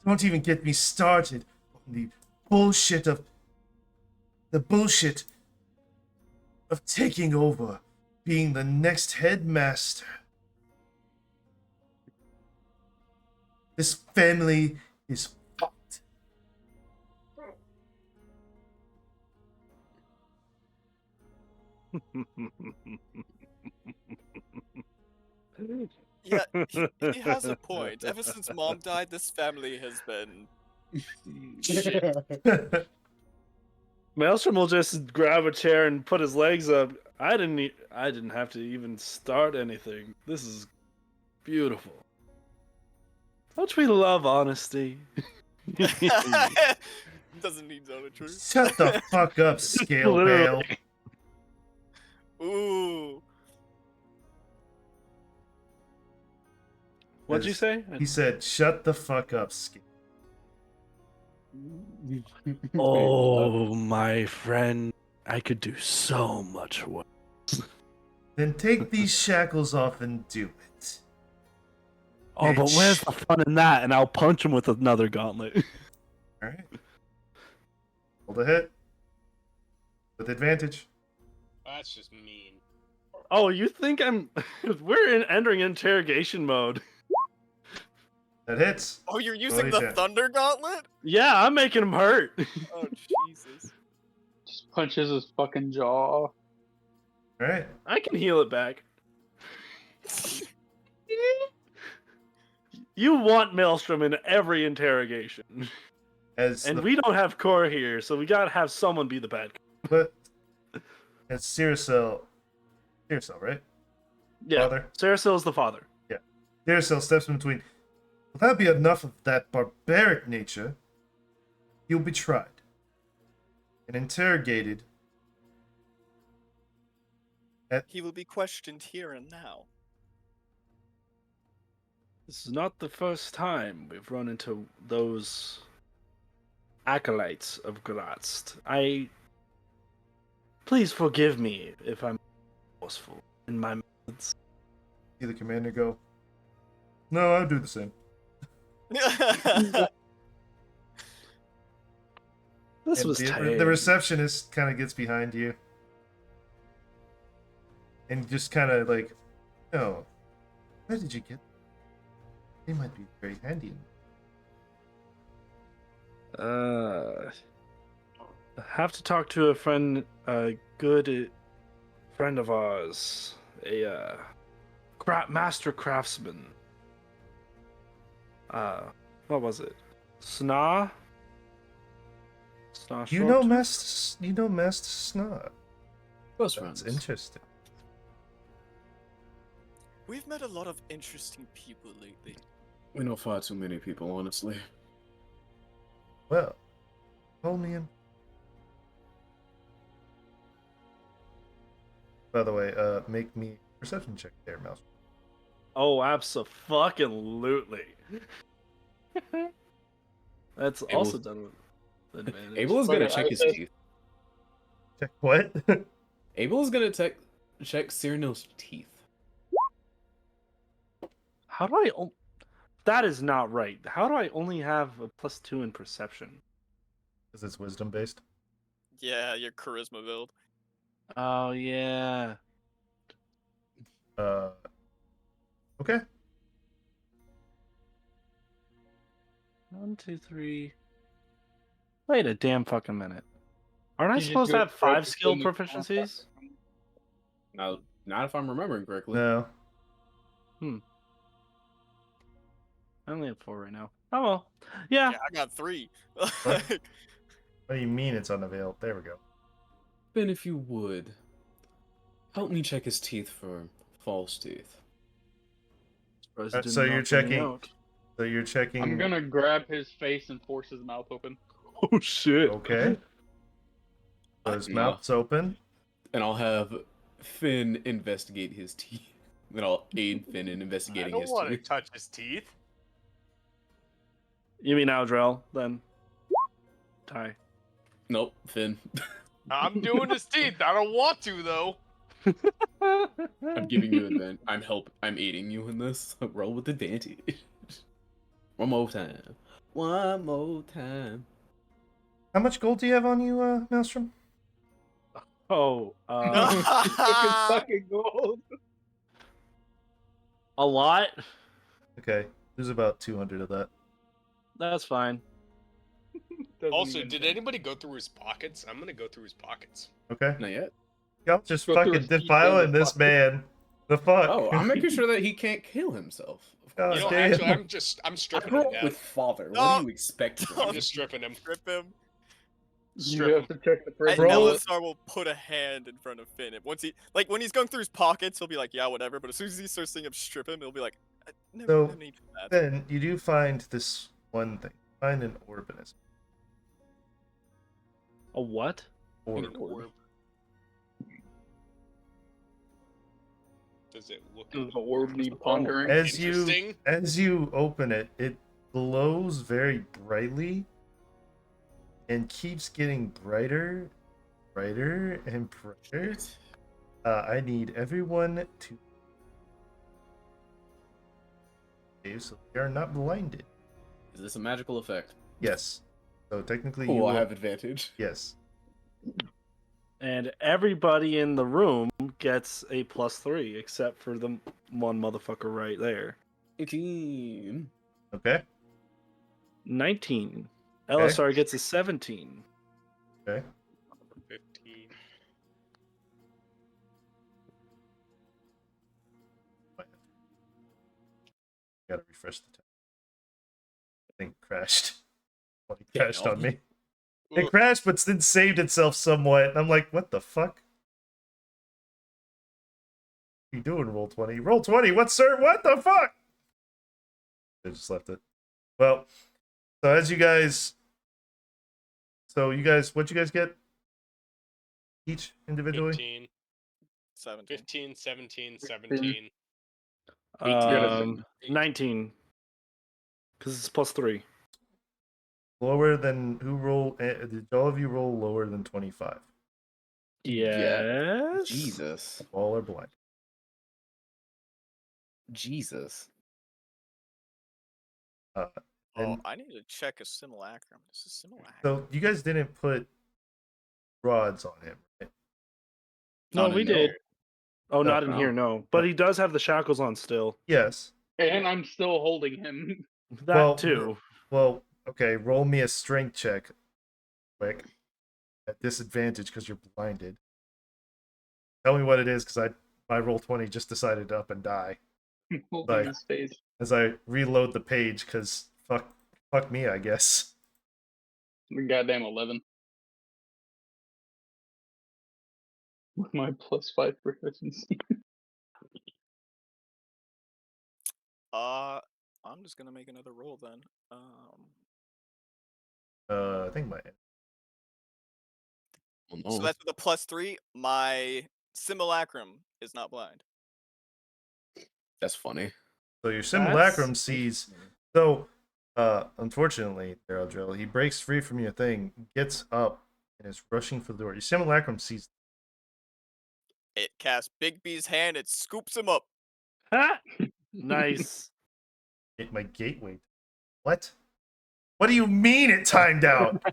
Don't even get me started on the bullshit of taking over, being the next headmaster. This family is fucked. Yeah, he has a point. Ever since Mom died, this family has been shit. Maelstrom will just grab a chair and put his legs up. I didn't have to even start anything. This is beautiful. Don't we love honesty? Doesn't need zone of truth. Shut the fuck up, Scale Bale. Literally. Ooh. What'd you As say? He said, "Shut the fuck up, Scale." Oh, my friend, I could do so much work. Then take these shackles off and do it. Oh, but where's the fun in that? And I'll punch him with another gauntlet. All right. Hold a hit. With advantage. That's just mean. Oh, you think I'm? We're entering interrogation mode. That hits. Oh, you're using Roll the your Thunder Gauntlet? Yeah, I'm making him hurt. Oh, Jesus. Just punches his fucking jaw. All right. I can heal it back. You want Maelstrom in every interrogation. As And the, we don't have Core here, so we gotta have someone be the bad guy. but as Ciricel, right? Yeah, Father. Cerasil's the father. Ciricel steps in between. Will that be enough of that barbaric nature? You'll be tried and interrogated. He will be questioned here and now. This is not the first time we've run into those acolytes of Grazd. Please forgive me if I'm forceful in my methods. See the commander go. No, I'll do the same. This And was the tight. receptionist kind of gets behind you and just kind of like, oh, where did you get? They might be very handy. I have to talk to a friend, a good friend of ours, a master craftsman. What was it? Sna? Sna You know, short? Master Snot. Close That's friends. interesting. We've met a lot of interesting people lately. We know far too many people, honestly. Well, call me in. By the way, make me a perception check there, Mouse. Oh, abso-fucking-lutely. That's Abel- also done with advantage. Abel is gonna check his teeth. Check what? Abel is gonna check Cyrano's teeth. How do I... That is not right. How do I only have a +2 in perception? Because it's wisdom based. Yeah, your charisma build. Oh, yeah. Okay. 1, 2, 3. Wait a damn fucking minute. Aren't I You just supposed to go have 5 right skill between the proficiencies? Now, not if I'm remembering correctly. No. I only have 4 right now. Oh well. Yeah. Yeah, I got 3. What do you mean it's unavailable? There we go. Ben, if you would, help me check his teeth for false teeth. So you're checking. So you're checking. I'm gonna grab his face and force his mouth open. Oh shit. Okay. So his No. mouth's open. And I'll have Finn investigate his teeth. Then I'll aid Finn in I investigating don't his want to teeth. touch his teeth. You mean Aldrel, then? Ty. Nope, Finn. I'm doing his teeth. I don't want to though. I'm giving you advantage. I'm aiding you in this. Roll with advantage. One more time. One more time. How much gold do you have on you, Maelstrom? Oh, Fucking gold. a lot? Okay. There's about 200 of that. That's fine. Doesn't Also, even did matter. anybody go through his pockets? I'm gonna go through his pockets. Okay. Not yet. Y'all just Go through fucking his teeth defiling and his this man. The fuck? Oh, I'm making sure that he can't kill himself. God You know, damn. actually, I'm I stripping grew him up now. with father. What No. do you expect? I'm just stripping him. Strip him. You Strip have him. to check the And privilege. Roll- Elisar will put a hand in front of Finn. And once he, like, when he's going through his pockets, he'll be like, yeah, whatever. But as soon as he starts seeing him strip him, he'll be like, no, So, no need for that. Then you do find this one thing. Find an organism. A what? Orb. An orb. Does it look Does the orb need pondering? interesting? As you open it, it glows very brightly and keeps getting brighter, brighter, and brighter. I need everyone to so they are not blinded. Is this a magical effect? Yes. So technically you Oh, will, I have advantage. yes. And everybody in the room gets a +3, except for the one motherfucker right there. 18. Okay. 19. Elisar gets a 17. Okay. 15. Gotta refresh the tab. I think it crashed. Well, it crashed on me. It Ooh, crashed, but then saved itself somewhat. And I'm like, what the fuck? What are you doing, Roll 20? Roll 20, what, sir? What the fuck? I just left it. Well, so as you guys... So you guys, what'd you guys get? Each individually? 15, 17. 15, 17, 17. 19. Because it's +3. Lower than... Who rolled... Did all of you roll lower than 25? Yes. Jesus. All are blind. Jesus. Oh, And I need to check a simulacrum. This is simulacrum. so you guys didn't put rods on him, right? No, Not we in did. there. Oh, No. not in here, no. But he does have the shackles on still. Yes. And I'm still holding him. That Well, too. Well, okay. Roll me a strength check, quick. At disadvantage because you're blinded. Tell me what it is, because my roll 20 just decided to up and die Holding Like- his face. as I reload the page. Because fuck me, I guess. Goddamn 11. With my +5 proficiency. I'm just gonna make another roll then. I think my Oh, So no. that's with a +3. My simulacrum is not blind. That's funny. so your simulacrum That's- sees. So, unfortunately, Drill, he breaks free from your thing, gets up, and is rushing for the door. Your simulacrum sees. It casts Big B's hand. It scoops him up. Ha! Nice. My gateway. What? What do you mean it timed out?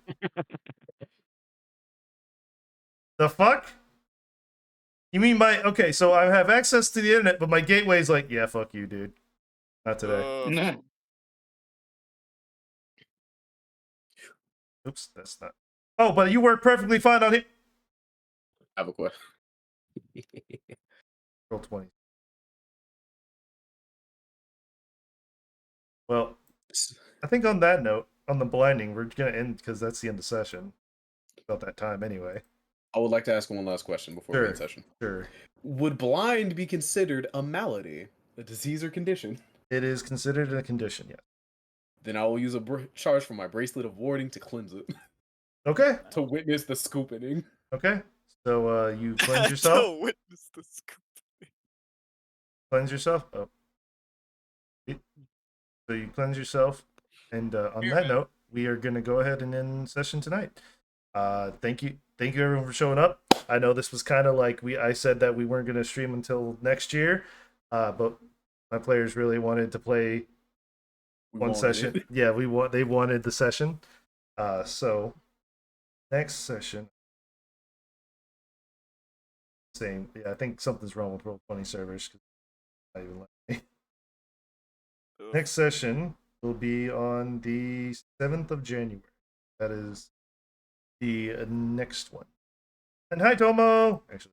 The fuck? You mean okay, so I have access to the internet, but my gateway's like, yeah, fuck you, dude. Not today. Nah. Oops, that's not. Oh, but you work perfectly fine on it. I have a question. Roll 20. Well, I think on that note, on the blinding, we're gonna end because that's the end of session. About that time anyway. I would like to ask one last question before we Sure. end session. Sure. Would blind be considered a malady, a disease or condition? It is considered a condition, yeah. Then I will use a charge from my bracelet of warding to cleanse it, Okay. to witness the scooping. Okay. So you cleanse yourself. To witness the scoop. Cleanse yourself. Oh. So you cleanse yourself, and on that note, we are gonna go ahead and end session tonight. Thank you everyone for showing up. I know this was kind of like I said that we weren't gonna stream until next year, but my players really wanted to play one session. Yeah, they wanted the session. So next session, same. Yeah, I think something's wrong with Roll20 servers. Not even letting me. Next session will be on the 7th of January. That is the next one. And hi, Tomo! Actually.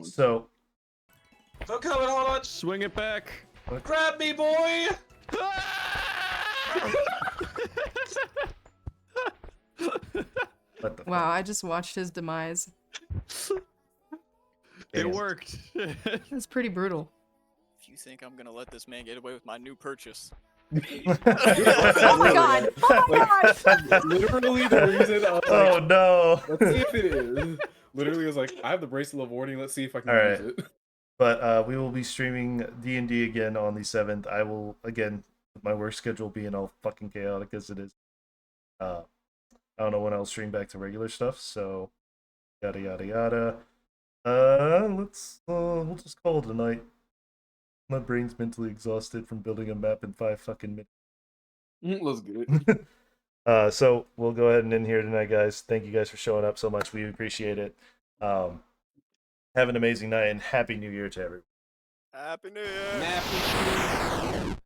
So. So coming, hold on. Swing it back. Grab me, boy. What the Wow, I just watched his demise. It worked. That's pretty brutal. If you think I'm gonna let this man get away with my new purchase. Oh my god! Oh my god! Literally the reason I was Oh like, no! let's see if it is. Literally I was like, I have the bracelet of warding, let's see if I can Alright. use it. But we will be streaming D&D again on the 7th. I will, again, with my work schedule being all fucking chaotic as it is. I don't know when I'll stream back to regular stuff, so yada yada yada. We'll just call it a night. My brain's mentally exhausted from building a map in 5 fucking minutes. Let's get it. So we'll go ahead and end here tonight, guys. Thank you guys for showing up so much. We appreciate it. Have an amazing night and Happy New Year to everyone. Happy New Year! Nappy.